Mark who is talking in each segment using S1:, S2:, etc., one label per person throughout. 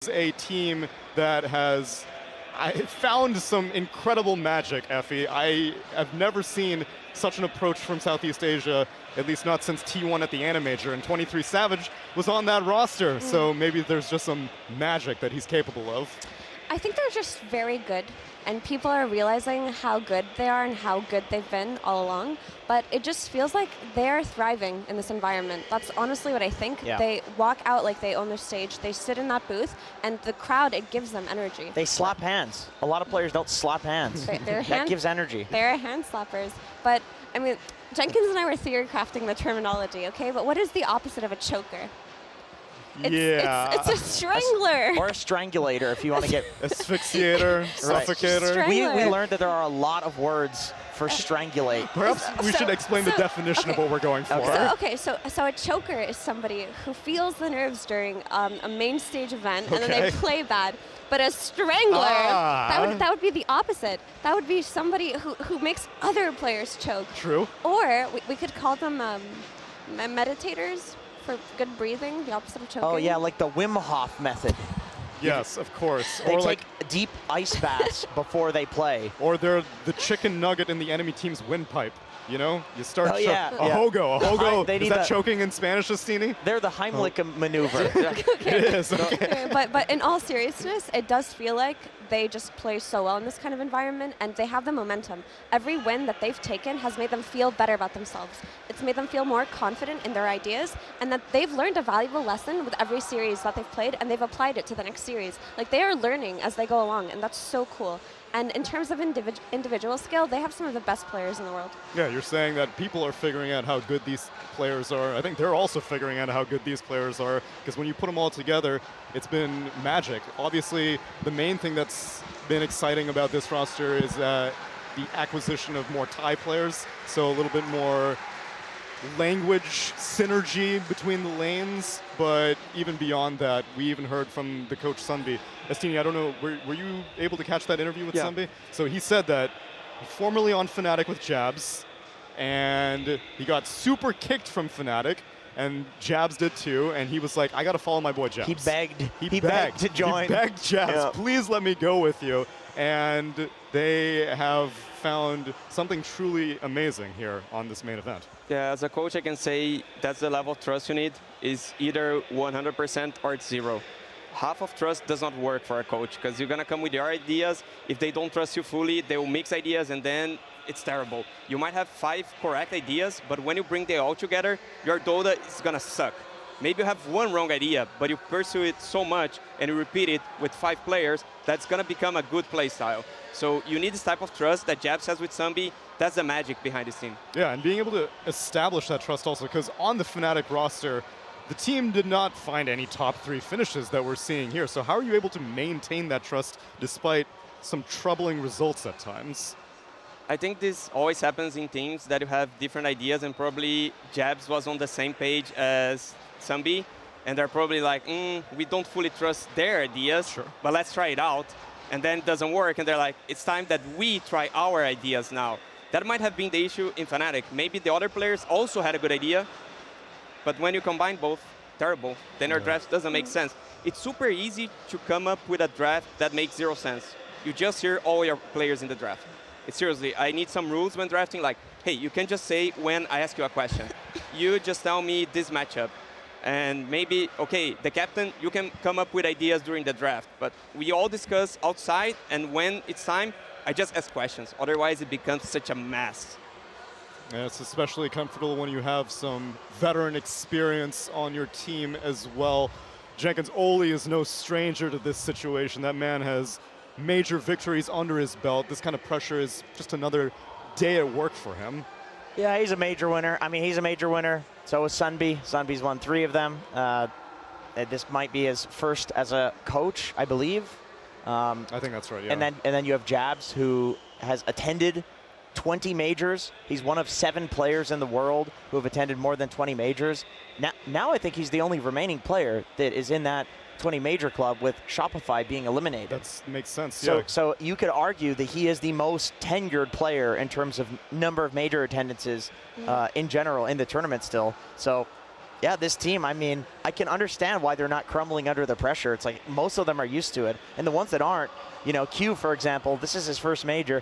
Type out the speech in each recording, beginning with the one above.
S1: A team that has found some incredible magic, Effie. I have never seen such an approach from Southeast Asia, at least not since T1 at the Animajor, and 23 Savage was on that roster, so maybe there's just some magic that he's capable of.
S2: I think they're just very good, and people are realizing how good they are and how good they've been all along, but it just feels like they're thriving in this environment. That's honestly what I think.
S3: Yeah.
S2: They walk out like they own their stage, they sit in that booth, and the crowd, it gives them energy.
S3: They slap hands. A lot of players don't slap hands. That gives energy.
S2: They're hand slappers, but I mean, Jenkins and I were theory crafting the terminology, okay? But what is the opposite of a choker? It's a strangler.
S3: Or a strangulator, if you want to get...
S1: Asphyxiator, suffocator.
S3: We learned that there are a lot of words for strangulate.
S1: Perhaps we should explain the definition of what we're going for.
S2: So a choker is somebody who feels the nerves during a main stage event, and then they play bad. But a strangler, that would be the opposite. That would be somebody who makes other players choke.
S1: True.
S2: Or we could call them meditators. For good breathing, the opposite of choking.
S3: Oh yeah, like the Wim Hof method.
S1: Yes, of course.
S3: They take deep ice baths before they play.
S1: Or they're the chicken nugget in the enemy team's windpipe. You know, you start a hogo. A hogo. Is that choking in Spanish, Estini?
S3: They're the Heimlich maneuver.
S1: It is. Okay.
S2: But in all seriousness, it does feel like they just play so well in this kind of environment, and they have the momentum. Every win that they've taken has made them feel better about themselves. It's made them feel more confident in their ideas, and that they've learned a valuable lesson with every series that they've played, and they've applied it to the next series. Like, they are learning as they go along, and that's so cool. And in terms of individual skill, they have some of the best players in the world.
S1: Yeah, you're saying that people are figuring out how good these players are. I think they're also figuring out how good these players are, because when you put them all together, it's been magic. Obviously, the main thing that's been exciting about this roster is the acquisition of more Thai players, so a little bit more language synergy between the lanes, but even beyond that, we even heard from the coach Sunbi. Estini, I don't know, were you able to catch that interview with Sunbi? So he said that formerly on Fnatic with Jabs, and he got super kicked from Fnatic, and Jabs did too, and he was like, I got to follow my boy Jabs.
S3: He begged to join.
S1: He begged Jabs, please let me go with you. And they have found something truly amazing here on this main event.
S4: Yeah, as a coach, I can say that's the level of trust you need. Is either 100% or it's zero. Half of trust does not work for a coach, because you're going to come with your ideas. If they don't trust you fully, they will mix ideas, and then it's terrible. You might have 5 correct ideas, but when you bring them all together, your Dota is going to suck. Maybe you have one wrong idea, but you pursue it so much and you repeat it with 5 players, that's going to become a good play style. So you need this type of trust that Jabs has with Sunbi. That's the magic behind this team.
S1: Yeah, and being able to establish that trust also, because on the Fnatic roster, the team did not find any top 3 finishes that we're seeing here. So how are you able to maintain that trust despite some troubling results at times?
S4: I think this always happens in teams that you have different ideas, and probably Jabs was on the same page as Sunbi, and they're probably like, we don't fully trust their ideas, but let's try it out. And then it doesn't work, and they're like, it's time that we try our ideas now. That might have been the issue in Fnatic. Maybe the other players also had a good idea, but when you combine both, terrible. Then your draft doesn't make sense. It's super easy to come up with a draft that makes 0 sense. You just hear all your players in the draft. Seriously, I need some rules when drafting, like, hey, you can just say when I ask you a question. You just tell me this matchup. And maybe, okay, the captain, you can come up with ideas during the draft, but we all discuss outside, and when it's time, I just ask questions. Otherwise, it becomes such a mess.
S1: And it's especially comfortable when you have some veteran experience on your team as well. Jenkins Oli is no stranger to this situation. That man has major victories under his belt. This kind of pressure is just another day at work for him.
S3: Yeah, he's a major winner. I mean, he's a major winner. So is Sunbi. Sunbi's won 3 of them. This might be his first as a coach, I believe.
S1: I think that's right, yeah.
S3: And then you have Jabs, who has attended 20 majors. He's one of 7 players in the world who have attended more than 20 majors. Now I think he's the only remaining player that is in that 20 major club, with Shopify being eliminated.
S1: That makes sense.
S3: So you could argue that he is the most tenured player in terms of number of major attendances in general in the tournament still. So Yeah, this team, I mean, I can understand why they're not crumbling under the pressure. It's like most of them are used to it. And the ones that aren't, you know, Q, for example, this is his first major.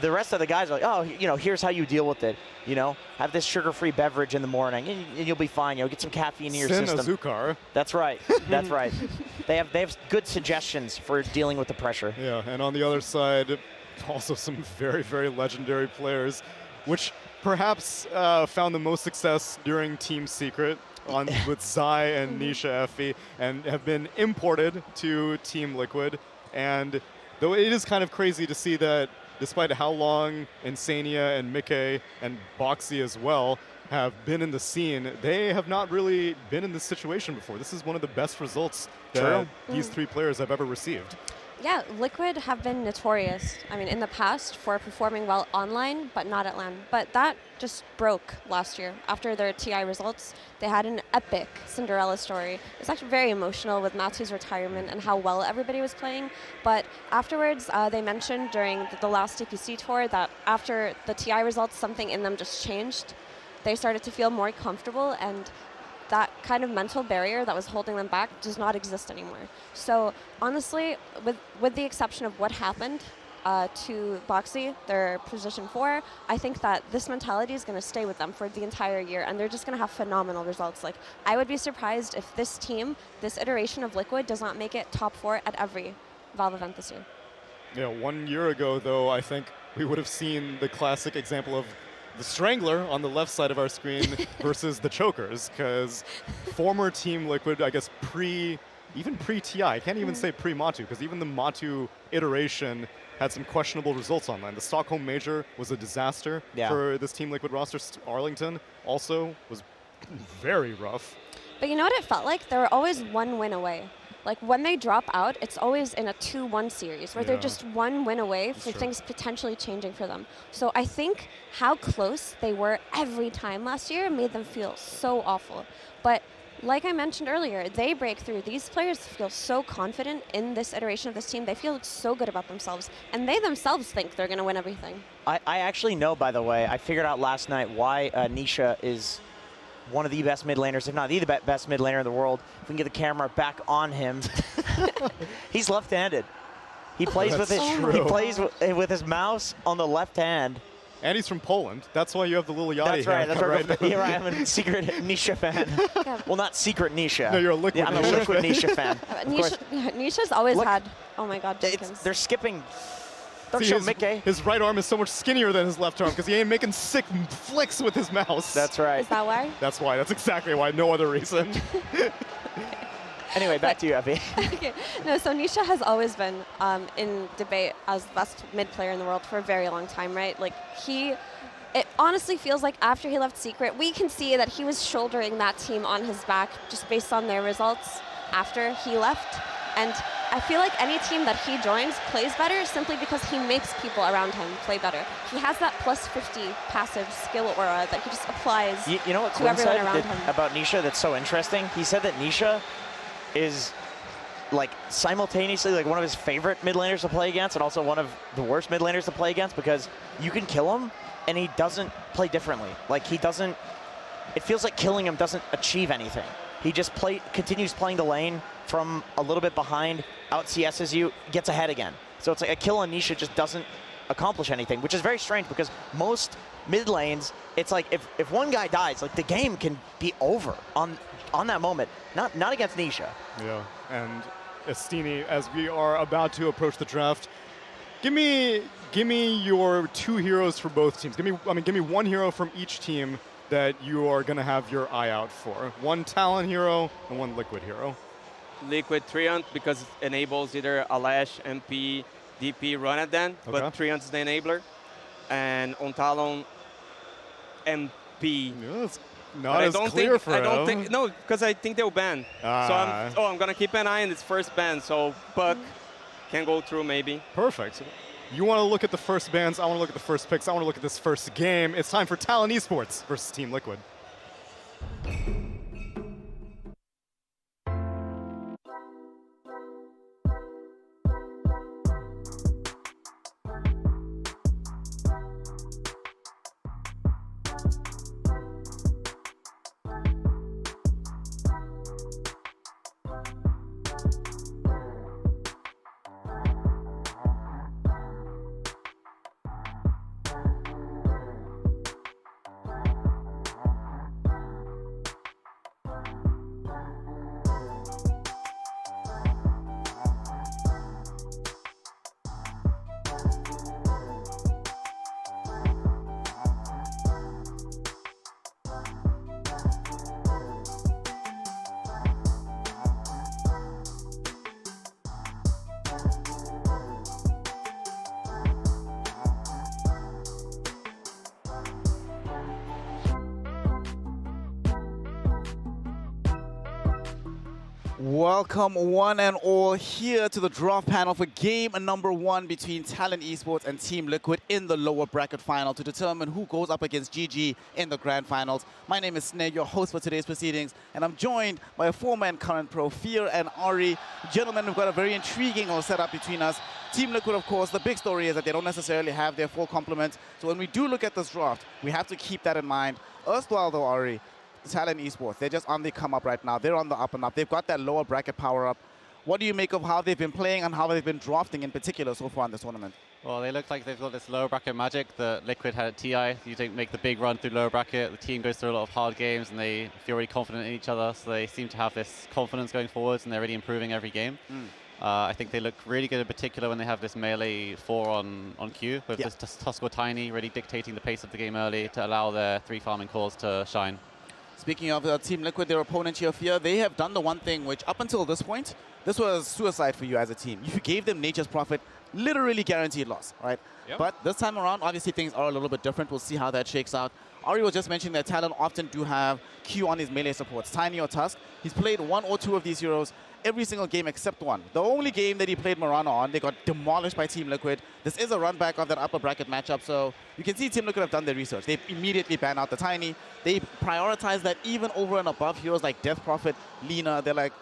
S3: The rest of the guys are like, oh, you know, here's how you deal with it. You know, have this sugar-free beverage in the morning, and you'll be fine. You know, get some caffeine in your system.
S1: Azúcar.
S3: That's right. That's right. They have good suggestions for dealing with the pressure.
S1: Yeah, and on the other side, also some very, very legendary players, which perhaps found the most success during Team Secret with Zai and Nisha Effie, and have been imported to Team Liquid. And though it is kind of crazy to see that despite how long Insania and Mickey and Boxy as well have been in the scene, they have not really been in this situation before. This is one of the best results that these three players have ever received.
S2: Yeah, Liquid have been notorious, I mean, in the past for performing well online, but not at LAN. But that just broke last year. After their TI results, they had an epic Cinderella story. It's actually very emotional with Matsu's retirement and how well everybody was playing. But afterwards, they mentioned during the last TPC tour that after the TI results, something in them just changed. They started to feel more comfortable, and that kind of mental barrier that was holding them back does not exist anymore. So honestly, with the exception of what happened to Boxy, their position 4, I think that this mentality is going to stay with them for the entire year, and they're just going to have phenomenal results. Like, I would be surprised if this team, this iteration of Liquid, does not make it top 4 at every Valve event this year.
S1: Yeah, 1 year ago, though, I think we would have seen the classic example of the Strangler on the left side of our screen versus the Chokers, because former Team Liquid, I guess even pre-TI, I can't even say pre-Matu, because even the Matu iteration had some questionable results online. The Stockholm Major was a disaster for this Team Liquid roster. Arlington also was very rough.
S2: But you know what it felt like? They were always 1 win away. Like, when they drop out, it's always in a 2-1 series where they're just 1 win away from things potentially changing for them. So I think how close they were every time last year made them feel so awful. But like I mentioned earlier, they break through. These players feel so confident in this iteration of this team. They feel so good about themselves. And they themselves think they're going to win everything.
S3: I actually know, by the way, I figured out last night why Nisha is one of the best mid laners, if not the best mid laner in the world. If we can get the camera back on him. He's left-handed. He plays with his mouse on the left hand.
S1: And he's from Poland. That's why you have the little Yachty.
S3: That's right. That's
S1: right.
S3: Here I am, a secret Nisha fan. Well, not secret Nisha.
S1: No, you're a liquid.
S3: I'm a liquid Nisha fan.
S2: Nisha's always had. Oh my God, Jenkins.
S3: They're skipping. Don't
S1: See,
S3: show Mickey.
S1: His right arm is so much skinnier than his left arm because he ain't making sick flicks with his mouse.
S3: That's right.
S2: Is that why?
S1: That's why. That's exactly why. No other reason.
S3: Anyway, back to you, Effie.
S2: Okay. No, so Nisha has always been in debate as the best mid player in the world for a very long time, right? Like, it honestly feels like after he left Secret, we can see that he was shouldering that team on his back just based on their results after he left. And I feel like any team that he joins plays better simply because he makes people around him play better. He has that plus 50 passive skill aura that he just applies
S3: you know what
S2: to
S3: Quinn
S2: everyone
S3: said
S2: around him.
S3: about Nisha that's so interesting? He said that Nisha is like simultaneously like one of his favorite mid laners to play against and also one of the worst mid laners to play against because you can kill him and he doesn't play differently. Like he doesn't, it feels like killing him doesn't achieve anything. He just continues playing the lane from a little bit behind, out CSs you, gets ahead again. So it's like a kill on Nisha just doesn't accomplish anything, which is very strange because most mid lanes, it's like if one guy dies, like the game can be over on that moment. Not against Nisha.
S1: Yeah, and Estini, as we are about to approach the draft, give me your 2 heroes for both teams. Give me 1 hero from each team that you are going to have your eye out for. 1 Talon hero and 1 Liquid hero.
S4: Liquid Treant because it enables either a Lash, MP, DP run at them, but Treant is the enabler. And on Talon, MP.
S1: Yeah, it's not as clear for him.
S4: No, because I think they'll ban. So I'm going to keep an eye on this first ban, so Puck can go through maybe.
S1: Perfect. You want to look at the first bans, I want to look at the first picks, I want to look at this first game. It's time for Talon Esports versus Team Liquid.
S5: Welcome one and all here to the draft panel for game number 1 between Talon Esports and Team Liquid in the lower bracket final to determine who goes up against GG in the grand finals. My name is Sneg, your host for today's proceedings, and I'm joined by a former and current pro, Fear and Ari. Gentlemen, we've got a very intriguing setup between us. Team Liquid, of course, the big story is that they don't necessarily have their full complement. So when we do look at this draft, we have to keep that in mind. Erstwhile though, Ari, Talon Esports, they're just on the come up right now. They're on the up and up. They've got that lower bracket power up. What do you make of how they've been playing and how they've been drafting in particular so far in this tournament?
S6: Well, they look like they've got this lower bracket magic that Liquid had at TI. You don't make the big run through lower bracket. The team goes through a lot of hard games and they feel really confident in each other. So they seem to have this confidence going forwards and they're really improving every game. I think they look really good in particular when they have this melee 4 on Q with this Tusk or Tiny really dictating the pace of the game early to allow their 3 farming cores to shine.
S5: Speaking of Team Liquid, their opponent here, Fear, they have done the one thing which up until this point, this was suicide for you as a team. You gave them Nature's Prophet, literally guaranteed loss, right?
S7: Yep.
S5: But this time around, obviously things are a little bit different. We'll see how that shakes out. Ari was just mentioning that Talon often do have Q on his melee supports, Tiny or Tusk. He's played 1 or 2 of these heroes every single game except one. The only game that he played Mirana on, they got demolished by Team Liquid. This is a run back of that upper bracket matchup, so you can see Team Liquid have done their research. They immediately ban out the Tiny. They prioritize that even over and above heroes like Death Prophet, Lina. They're like,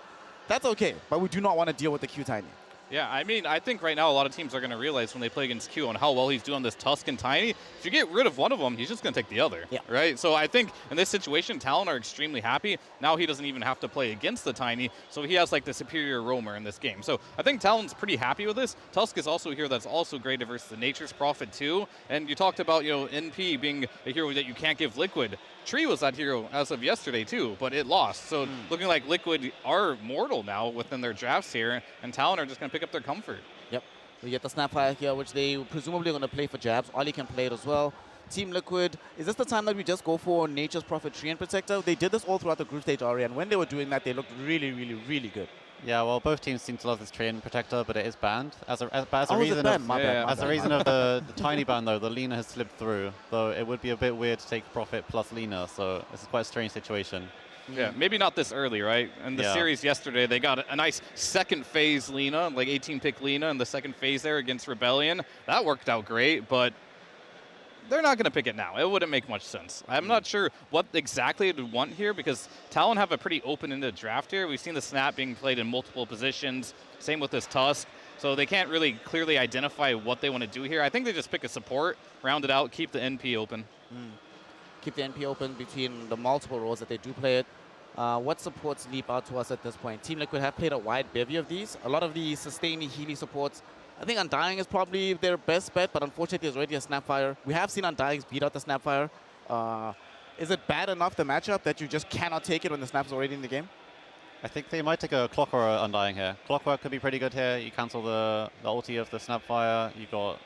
S5: that's okay, but we do not want to deal with the Q Tiny.
S7: Yeah, I mean, I think right now a lot of teams are going to realize when they play against Q and how well he's doing this Tusk and Tiny. If you get rid of one of them, he's just going to take the other, right? So I think in this situation, Talon are extremely happy. Now he doesn't even have to play against the Tiny, so he has like the superior roamer in this game. So I think Talon's pretty happy with this. Tusk is also a hero that's also great versus the Nature's Prophet too. And you talked about, NP being a hero that you can't give Liquid. Tree was that hero as of yesterday too, but it lost. So looking like Liquid are mortal now within their drafts here, and Talon are just going to pick up their comfort.
S5: Yep. We get the Snapfire here, which they presumably going to play for Jabs. Oli can play it as well. Team Liquid, is this the time that we just go for Nature's Prophet, Tree, and Protector? They did this all throughout the group stage area, and when they were doing that, they looked really, really, really good.
S6: Yeah, well, both teams seem to love this Tree and Protector, but it is banned. As a
S5: Oh, is it
S6: reason
S5: banned?
S6: of,
S5: My bad, my
S6: as a
S5: bad.
S6: reason of the Tiny ban, though, the Lina has slipped through. Though it would be a bit weird to take Prophet plus Lina, so this is quite a strange situation.
S7: Yeah, maybe not this early, right? In the series yesterday, they got a nice second phase Lina, like 18-pick Lina in the second phase there against Rebellion. That worked out great, but they're not going to pick it now. It wouldn't make much sense. I'm not sure what exactly they'd want here because Talon have a pretty open-ended draft here. We've seen the Snap being played in multiple positions. Same with this Tusk. So they can't really clearly identify what they want to do here. I think they just pick a support, round it out, keep the NP open.
S5: Keep the NP open between the multiple roles that they do play it. What supports leap out to us at this point? Team Liquid have played a wide bevy of these. A lot of the sustaining Healy supports. I think Undying is probably their best bet, but unfortunately there's already a Snapfire. We have seen Undyings beat out the Snapfire. Is it bad enough, the matchup, that you just cannot take it when the Snap's already in the game?
S6: I think they might take a Clock or a Undying here. Clockwork could be pretty good here. You cancel the ulti of the Snapfire. You've got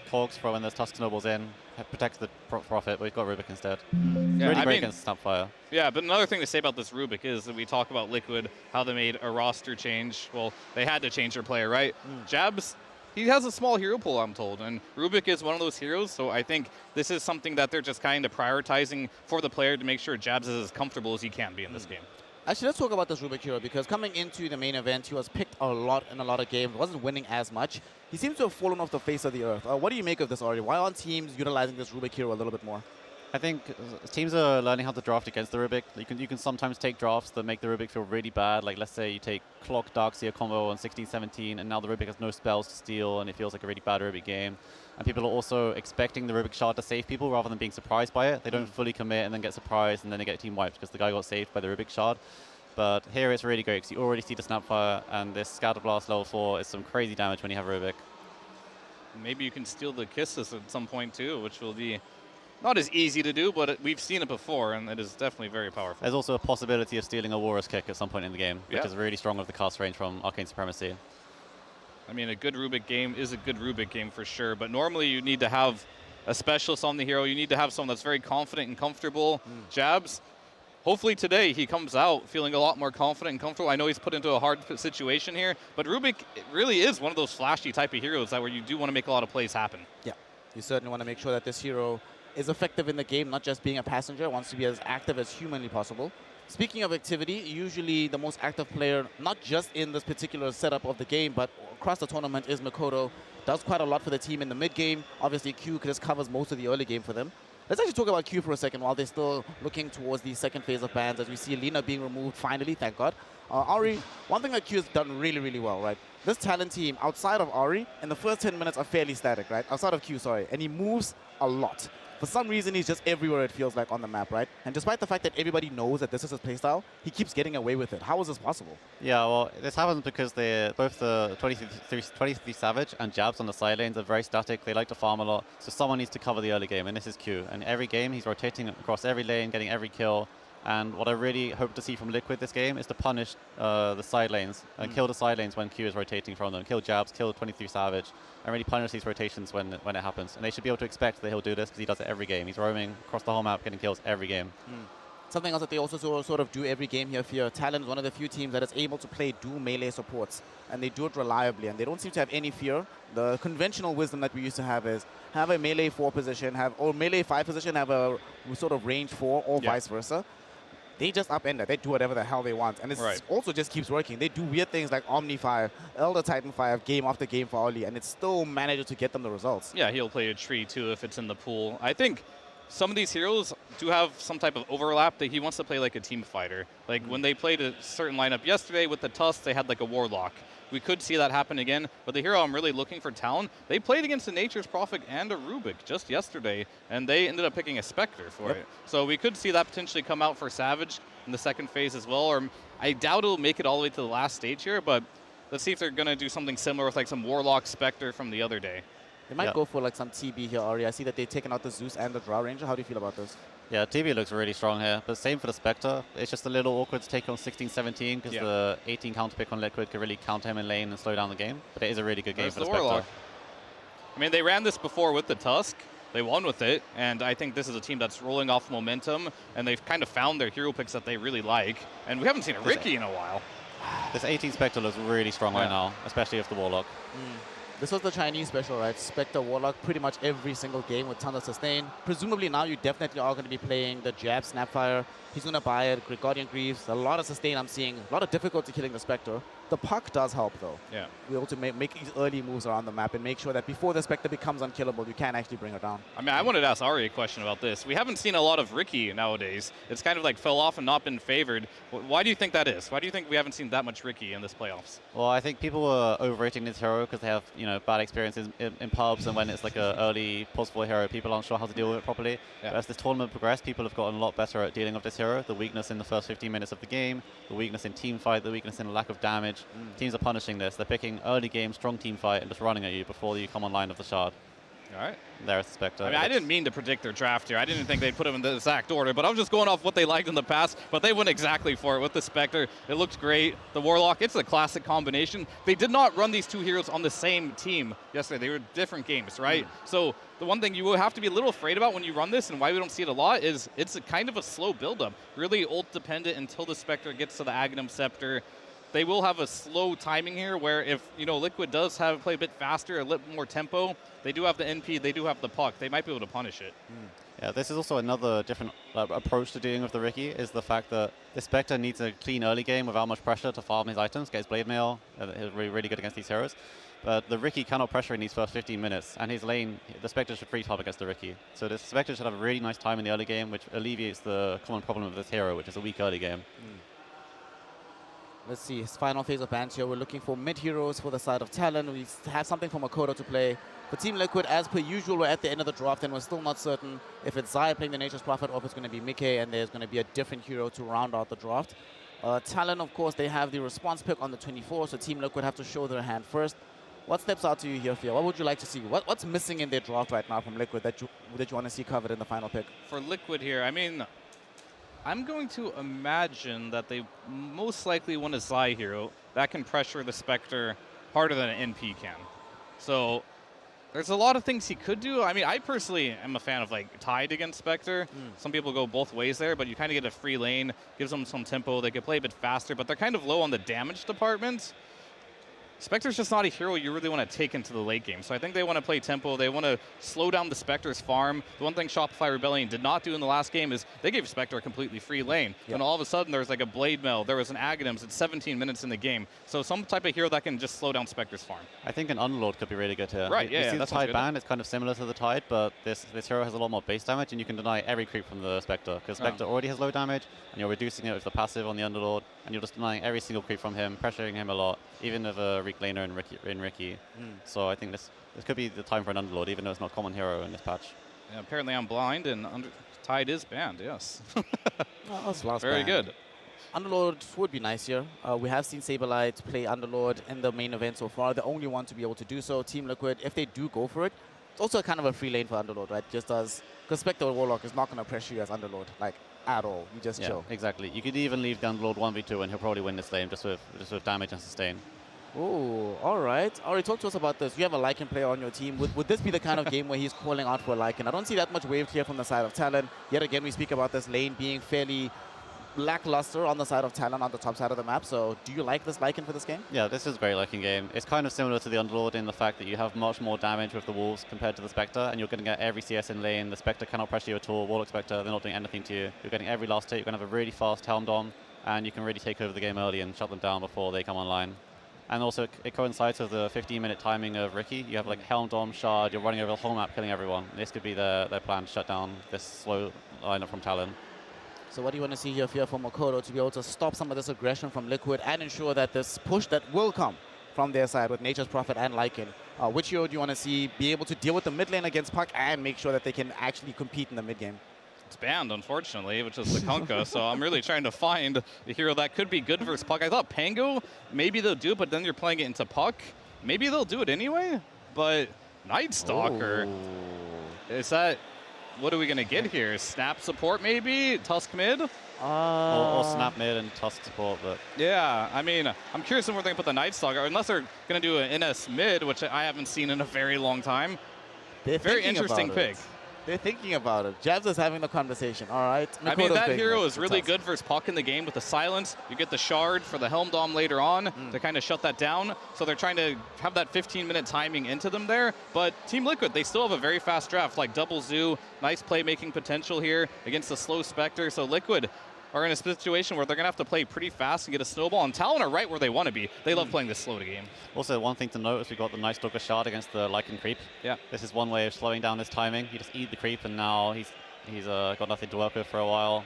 S6: Cogs for when there's Tusk Snowballs in. Protects the Prophet, but we've got Rubik instead. Really great against Snapfire.
S7: Yeah, but another thing to say about this Rubik is that we talk about Liquid, how they made a roster change. Well, they had to change their player, right? Jabs, he has a small hero pool, I'm told, and Rubik is one of those heroes, so I think this is something that they're just kind of prioritizing for the player to make sure Jabs is as comfortable as he can be in this game.
S5: Actually, let's talk about this Rubik hero, because coming into the main event, he was picked a lot in a lot of games, wasn't winning as much. He seems to have fallen off the face of the earth. What do you make of this already? Why aren't teams utilizing this Rubik hero a little bit more?
S6: I think teams are learning how to draft against the Rubik. You can sometimes take drafts that make the Rubik feel really bad. Like, let's say you take Clock Darkseer combo on 16-17, and now the Rubik has no spells to steal, and it feels like a really bad Rubik game. And people are also expecting the Rubik shard to save people rather than being surprised by it. They don't fully commit and then get surprised, and then they get team wiped because the guy got saved by the Rubik shard. But here it's really great because you already see the Snapfire, and this Scatter Blast level 4 is some crazy damage when you have Rubik.
S7: Maybe you can steal the Kisses at some point too, which will be not as easy to do, but we've seen it before, and it is definitely very powerful.
S6: There's also a possibility of stealing a Warrior's Kick at some point in the game, which is really strong with the cast range from Arcane Supremacy.
S7: I mean, a good Rubik game is a good Rubik game for sure, but normally you need to have a specialist on the hero. You need to have someone that's very confident and comfortable. Jabs, hopefully today he comes out feeling a lot more confident and comfortable. I know he's put into a hard situation here, but Rubik really is one of those flashy type of heroes that where you do want to make a lot of plays happen.
S5: Yeah, you certainly want to make sure that this hero is effective in the game, not just being a passenger, wants to be as active as humanly possible. Speaking of activity, usually the most active player, not just in this particular setup of the game, but across the tournament is Makoto. Does quite a lot for the team in the mid game. Obviously, Q just covers most of the early game for them. Let's actually talk about Q for a second while they're still looking towards the second phase of bans, as we see Lina being removed finally, thank God. Ari, one thing that Q has done really, really well, right? This Talon team, outside of Ari, in the first 10 minutes are fairly static, right? Outside of Q, sorry. And he moves a lot. For some reason, he's just everywhere, it feels like, on the map, right? And despite the fact that everybody knows that this is his playstyle, he keeps getting away with it. How is this possible?
S6: Yeah, well, this happens because both the 23 Savage and Jabs on the side lanes are very static. They like to farm a lot, so someone needs to cover the early game, and this is Q. And every game, he's rotating across every lane, getting every kill. And what I really hope to see from Liquid this game is to punish the side lanes and kill the side lanes when Q is rotating from them. Kill Jabs, kill 23 Savage, and really punish these rotations when it happens. And they should be able to expect that he'll do this because he does it every game. He's roaming across the whole map, getting kills every game.
S5: Something else that they also sort of do every game here, Fear. Talon is one of the few teams that is able to play dual melee supports, and they do it reliably, and they don't seem to have any fear. The conventional wisdom that we used to have is have a melee 4 position, or melee 5 position, have a sort of range 4, or vice versa. They just upend it. They do whatever the hell they want. And it also just keeps working. They do weird things like Omni 5, Elder Titan 5, game after game for Oli, and it still manages to get them the results.
S7: Yeah, he'll play a tree too if it's in the pool. I think some of these heroes do have some type of overlap that he wants to play like a team fighter. Like when they played a certain lineup yesterday with the Tusk, they had like a Warlock. We could see that happen again, but the hero I'm really looking for Talon, they played against a Nature's Prophet and a Rubik just yesterday, and they ended up picking a Spectre for it. So we could see that potentially come out for Savage in the second phase as well, or I doubt it'll make it all the way to the last stage here, but let's see if they're going to do something similar with like some Warlock Spectre from the other day.
S5: They might go for like some TB here, Ari. I see that they've taken out the Zeus and the Drow Ranger. How do you feel about this?
S6: Yeah, TB looks really strong here, but same for the Spectre. It's just a little awkward to take on 16-17 because the 18 counter pick on Liquid could really counter him in lane and slow down the game, but it is a really good game for the Spectre. Warlock.
S7: I mean, they ran this before with the Tusk. They won with it, and I think this is a team that's rolling off momentum, and they've kind of found their hero picks that they really like, and we haven't seen a Riki in a while.
S6: This 18 Spectre looks really strong right now, especially with the Warlock.
S5: This was the Chinese special, right? Spectre, Warlock, pretty much every single game with tons of sustain. Presumably now you definitely are going to be playing the Jab, Snapfire. He's going to buy it, Gregorian Greaves. A lot of sustain I'm seeing. A lot of difficulty killing the Spectre. The puck does help, though.
S7: Yeah.
S5: We're able to make these early moves around the map and make sure that before the Spectre becomes unkillable, you can actually bring her down.
S7: I mean, I wanted to ask Ari a question about this. We haven't seen a lot of Riki nowadays. It's kind of like fell off and not been favored. Why do you think that is? Why do you think we haven't seen that much Riki in this playoffs?
S6: Well, I think people are overrating this hero because they have, bad experiences in pubs, and when it's like an early possible hero, people aren't sure how to deal with it properly. But as this tournament progressed, people have gotten a lot better at dealing with this hero. The weakness in the first 15 minutes of the game, the weakness in team fight, the weakness in the lack of damage. Teams are punishing this. They're picking early game, strong team fight, and just running at you before you come online of the shard.
S7: All right.
S6: There's the Spectre.
S7: I mean, I didn't mean to predict their draft here. I didn't think they'd put them in the exact order, but I was just going off what they liked in the past. But they went exactly for it with the Spectre. It looked great. The Warlock, it's a classic combination. They did not run these two heroes on the same team yesterday. They were different games, right? So the one thing you will have to be a little afraid about when you run this, and why we don't see it a lot, is it's a kind of a slow build-up. Really ult-dependent until the Spectre gets to the Aghanim Scepter. They will have a slow timing here where if, Liquid does play a bit faster, a little more tempo, they do have the NP, they do have the puck. They might be able to punish it.
S6: Yeah, this is also another different approach to dealing with the Riki, is the fact that the Spectre needs a clean early game without much pressure to farm his items, get his Blade Mail. He's really, really good against these heroes. But the Riki cannot pressure in these first 15 minutes, and his lane, the Spectre should free top against the Riki. So the Spectre should have a really nice time in the early game, which alleviates the common problem of this hero, which is a weak early game.
S5: Let's see, his final phase of bans here. We're looking for mid-heroes for the side of Talon. We have something for Makoto to play. For Team Liquid, as per usual, we're at the end of the draft, and we're still not certain if it's Zaya playing the Nature's Prophet or if it's going to be Mickey, and there's going to be a different hero to round out the draft. Talon, of course, they have the response pick on the 24, so Team Liquid have to show their hand first. What steps out to you here, Fia? What would you like to see? What's missing in their draft right now from Liquid that you want to see covered in the final pick?
S7: For Liquid here, I mean, I'm going to imagine that they most likely want a Zai hero that can pressure the Spectre harder than an NP can. So there's a lot of things he could do. I mean, I personally am a fan of like Tide against Spectre. Some people go both ways there, but you kind of get a free lane, gives them some tempo. They could play a bit faster, but they're kind of low on the damage department. Spectre's just not a hero you really want to take into the late game. So I think they want to play tempo. They want to slow down the Spectre's farm. The one thing Shopify Rebellion did not do in the last game is they gave Spectre a completely free lane.
S3: Yep.
S7: And all of a sudden, there's like a Blade Mill. There was an Aghanims at 17 minutes in the game. So some type of hero that can just slow down Spectre's farm.
S6: I think an Underlord could be really good here.
S7: Right,
S6: You
S7: yeah,
S6: see the
S7: that sounds
S6: Tide
S7: good.
S6: ban, it's kind of similar to the Tide, but this hero has a lot more base damage, and you can deny every creep from the Spectre, because Spectre already has low damage, and you're reducing it with the passive on the Underlord, and you're just denying every single creep from him, pressuring him a lot, even with a Reek laner in Ricky. So I think this could be the time for an Underlord, even though it's not a common hero in this patch.
S7: Yeah, apparently I'm blind, and Tide is banned, yes.
S5: That's last
S7: Very
S5: ban.
S7: good.
S5: Underlord would be nice here. We have seen Saberlight play Underlord in the main event so far. The only one to be able to do so. Team Liquid, if they do go for it, it's also kind of a free lane for Underlord, right? Just as, because Spectre or Warlock is not going to pressure you as Underlord, like, at all. You just chill.
S6: Exactly. You could even leave the Underlord 1v2, and he'll probably win this lane just with damage and sustain.
S5: Oh, all right. Ari, talk to us about this. You have a Lycan player on your team. Would this be the kind of game where he's calling out for a Lycan? I don't see that much wave clear from the side of Talon. Yet again, we speak about this lane being fairly lackluster on the side of Talon on the top side of the map. So do you like this Lycan for this game?
S6: Yeah, this is a great Lycan game. It's kind of similar to the Underlord in the fact that you have much more damage with the Wolves compared to the Spectre, and you're going to get every CS in lane. The Spectre cannot pressure you at all. Warlock Spectre, they're not doing anything to you. You're getting every last hit. You're going to have a really fast Helm Dom, and you can really take over the game early and shut them down before they come online. And also, it coincides with the 15-minute timing of Ricky. You have like Helm Dom, Shard, you're running over the whole map, killing everyone. This could be their plan to shut down this slow lineup from Talon.
S5: So what do you want to see here for Makoto to be able to stop some of this aggression from Liquid and ensure that this push that will come from their side with Nature's Prophet and Lycan? Which hero do you want to see be able to deal with the mid lane against Puck and make sure that they can actually compete in the mid game?
S7: It's banned, unfortunately, which is the Kunkka, so I'm really trying to find a hero that could be good versus Puck. I thought Pango, maybe they'll do it, but then you're playing it into Puck. Maybe they'll do it anyway, but Night Stalker, is that, what are we going to get here? Snap support, maybe? Tusk mid?
S6: Or Snap mid and Tusk support, but...
S7: Yeah, I mean, I'm curious if we're going to put the Night Stalker, unless they're going to do an NS mid, which I haven't seen in a very long time. Very interesting pick.
S5: They're thinking about it. Jabs is having the conversation. All right.
S7: I mean, that hero is really good versus Puck in the game with the silence. You get the shard for the Helm Dom later on to kind of shut that down. So they're trying to have that 15-minute timing into them there. But Team Liquid, they still have a very fast draft, like double Zoo. Nice playmaking potential here against the slow Spectre. So Liquid are in a situation where they're going to have to play pretty fast and get a snowball. And Talon are right where they want to be. They love playing this slow to game.
S6: Also, one thing to note is we got the Night Stalker shard against the Lycan creep.
S7: Yeah.
S6: This is one way of slowing down his timing. You just eat the creep, and now he's got nothing to work with for a while.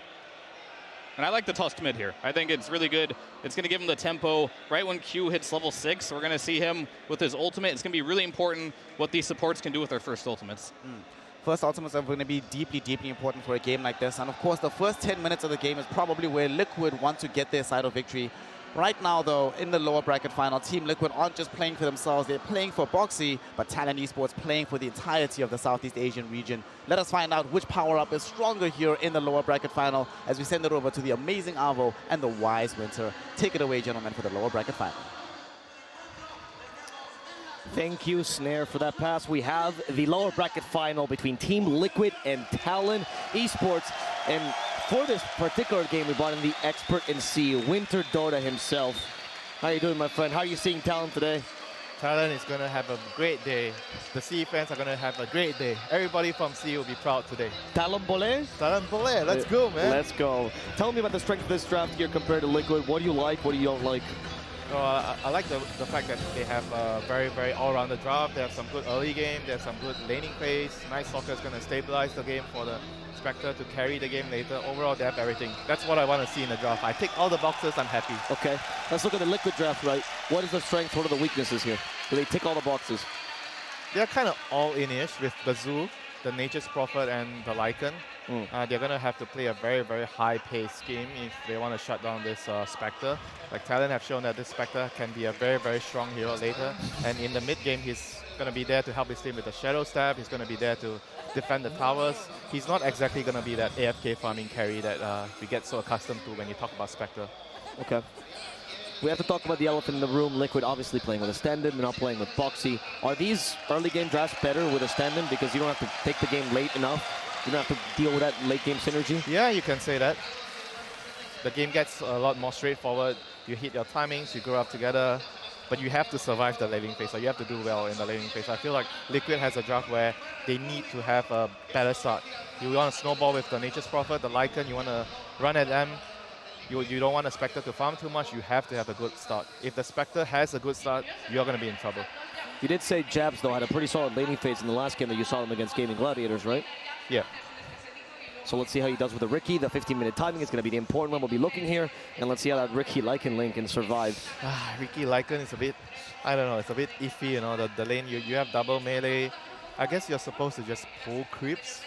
S7: And I like the Tusk mid here. I think it's really good. It's going to give him the tempo. Right when Q hits level 6, we're going to see him with his ultimate. It's going to be really important what these supports can do with their first ultimates.
S5: First ultimates are going to be deeply, deeply important for a game like this. And of course, the first 10 minutes of the game is probably where Liquid want to get their side of victory. Right now, though, in the lower bracket final, Team Liquid aren't just playing for themselves. They're playing for Boxy, but Talon Esports playing for the entirety of the Southeast Asian region. Let us find out which power-up is stronger here in the lower bracket final as we send it over to the amazing Avo and the wise Winter. Take it away, gentlemen, for the lower bracket final.
S8: Thank you, Snare, for that pass. We have the lower bracket final between Team Liquid and Talon Esports. And for this particular game, we brought in the expert in C, Winter Dota himself. How you doing, my friend? How are you seeing Talon today?
S9: Talon is going to have a great day. The C fans are going to have a great day. Everybody from C will be proud today.
S8: Talon Bolé?
S9: Talon Bolé, let's go, man.
S8: Let's go. Tell me about the strength of this draft here compared to Liquid. What do you like? What do you don't like?
S9: I like the fact that they have a very, very all-rounded draft. They have some good early game. They have some good laning phase. Night Stalker is going to stabilize the game for the Spectre to carry the game later. Overall, they have everything. That's what I want to see in the draft. I tick all the boxes. I'm happy.
S8: Okay. Let's look at the Liquid draft, right? What is the strength? What are the weaknesses here? Do they tick all the boxes?
S9: They're kind of all-in-ish with the Zoo, the Nature's Prophet, and the Lycan. They're going to have to play a very, very high-paced game if they want to shut down this Spectre. Like Talon have shown that this Spectre can be a very, very strong hero later. And in the mid-game, he's going to be there to help his team with the Shadow Stab. He's going to be there to defend the towers. He's not exactly going to be that AFK farming carry that we get so accustomed to when you talk about Spectre.
S8: Okay. We have to talk about the elephant in the room. Liquid obviously playing with a stand-in, they're not playing with Boxy. Are these early game drafts better with a stand-in because you don't have to take the game late enough? You don't have to deal with that late game synergy?
S9: Yeah, you can say that. The game gets a lot more straightforward. You hit your timings, you grow up together. but you have to survive the laning phase, or you have to do well in the laning phase. I feel like Liquid has a draft where they need to have a better start. You want to snowball with the Nature's Prophet, the Lycan, you want to run at them. You don't want a Spectre to farm too much, you have to have a good start. If the Spectre has a good start, you're going to be in trouble.
S8: You did say Jabs, though, had a pretty solid laning phase in the last game that you saw him against Gaming Gladiators, right?
S9: Yeah.
S8: So let's see how he does with the Riki. The 15-minute timing is going to be the important one. We'll be looking here, and let's see how that Riki Lycan lane can survive.
S9: Riki Lycan is a bit, I don't know, it's a bit iffy, you know, the lane, you have double melee. I guess you're supposed to just pull creeps,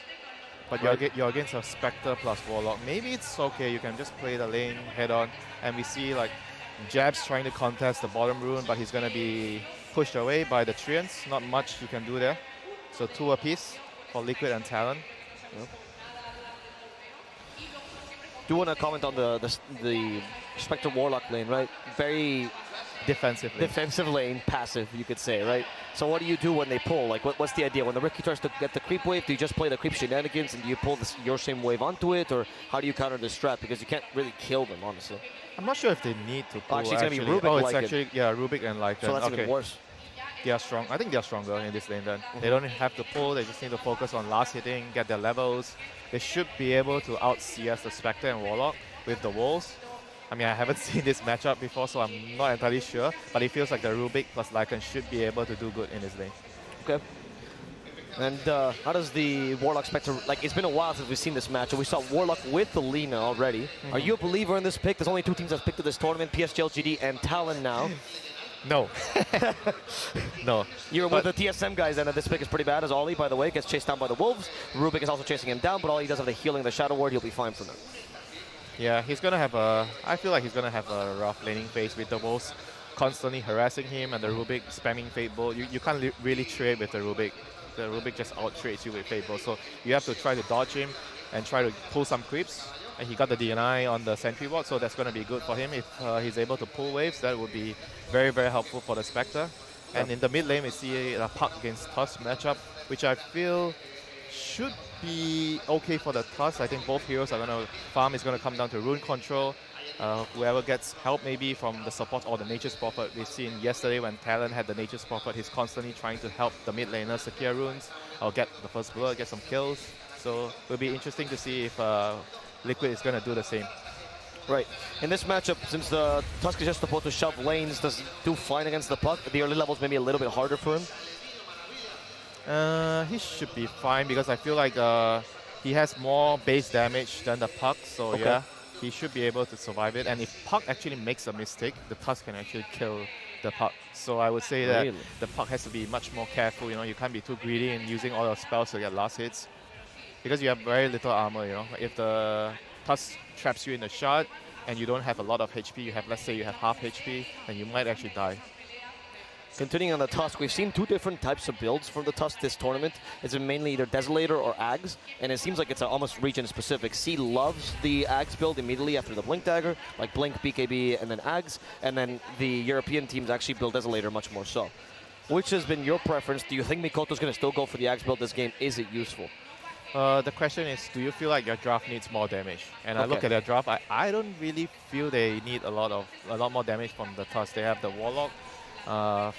S9: but you're against a Spectre plus Warlock. Maybe it's okay, you can just play the lane head-on, and we see like Jabs trying to contest the bottom rune, but he's going to be pushed away by the Treants. Not much you can do there. So 2 apiece for Liquid and Talon.
S8: Yep. Do want to comment on the Spectre Warlock lane, right? Very defensive lane, passive, you could say, right? So what do you do when they pull? Like, what's the idea? When the Riki tries to get the creep wave, do you just play the creep shenanigans and do you pull your same wave onto it, or how do you counter this strat? Because you can't really kill them, honestly.
S9: I'm not sure if they need to pull.
S8: Actually, it's going to be Rubik.
S9: Oh, it's actually, yeah, Rubik and Lycan.
S8: So that's even worse.
S9: They are strong. I think they are stronger in this lane then. They don't have to pull, they just need to focus on last hitting, get their levels. They should be able to out-CS the Spectre and Warlock with the walls. I mean, I haven't seen this matchup before, so I'm not entirely sure, but it feels like the Rubik plus Lycan should be able to do good in this lane.
S8: Okay. And how does the Warlock Spectre, like, it's been a while since we've seen this match, and we saw Warlock with the Lina already. Are you a believer in this pick? There's only 2 teams that's picked to this tournament, PSG LGD and Talon now.
S9: No. No.
S8: You're with the TSM guys, and this pick is pretty bad, as Ollie, by the way, gets chased down by the Wolves. Rubik is also chasing him down, but Ollie does have the healing, the Shadow Ward, he'll be fine for now.
S9: Yeah, he's going to have I feel like he's going to have a rough laning phase with the Wolves constantly harassing him and the Rubik spamming Fate Bolt. You can't really trade with the Rubik. The Rubik just out-trades you with Fate Bolt, so you have to try to dodge him and try to pull some creeps. And he got the DNI on the Sentry Ward, so that's going to be good for him. If he's able to pull waves, that would be very, very helpful for the Spectre. And in the mid lane, we see a Puck against Tusk matchup, which I feel should be okay for the Tusk. I think both heroes are going to farm. Is going to come down to rune control. Whoever gets help maybe from the support or the Nature's Prophet. We've seen yesterday when Talon had the Nature's Prophet, he's constantly trying to help the mid laner secure runes or get the first blood, get some kills. So it'll be interesting to see if Liquid is going to do the same.
S8: Right. In this matchup, since the Tusk is just supposed to shove lanes, does he do fine against the Puck? The early levels maybe a little bit harder for him?
S9: He should be fine because I feel like he has more base damage than the Puck. So yeah, he should be able to survive it. And if Puck actually makes a mistake, the Tusk can actually kill the Puck. So I would say that the Puck has to be much more careful. You know, you can't be too greedy in using all your spells to get last hits. Because you have very little armor, you know. If the Tusk traps you in the shot and you don't have a lot of HP, you have, let's say you have half HP, then you might actually die.
S8: Continuing on the Tusk, we've seen 2 different types of builds from the Tusk this tournament. It's been mainly either Desolator or Ags, and it seems like it's almost region-specific. C loves the Ags build immediately after the Blink Dagger, like Blink, BKB, and then Ags, and then the European teams actually build Desolator much more so. Which has been your preference? Do you think Mikoto's going to still go for the Ags build this game? Is it useful?
S9: The question is, do you feel like your draft needs more damage? And I look at their draft, I don't really feel they need a lot more damage from the Tusk. They have the Warlock,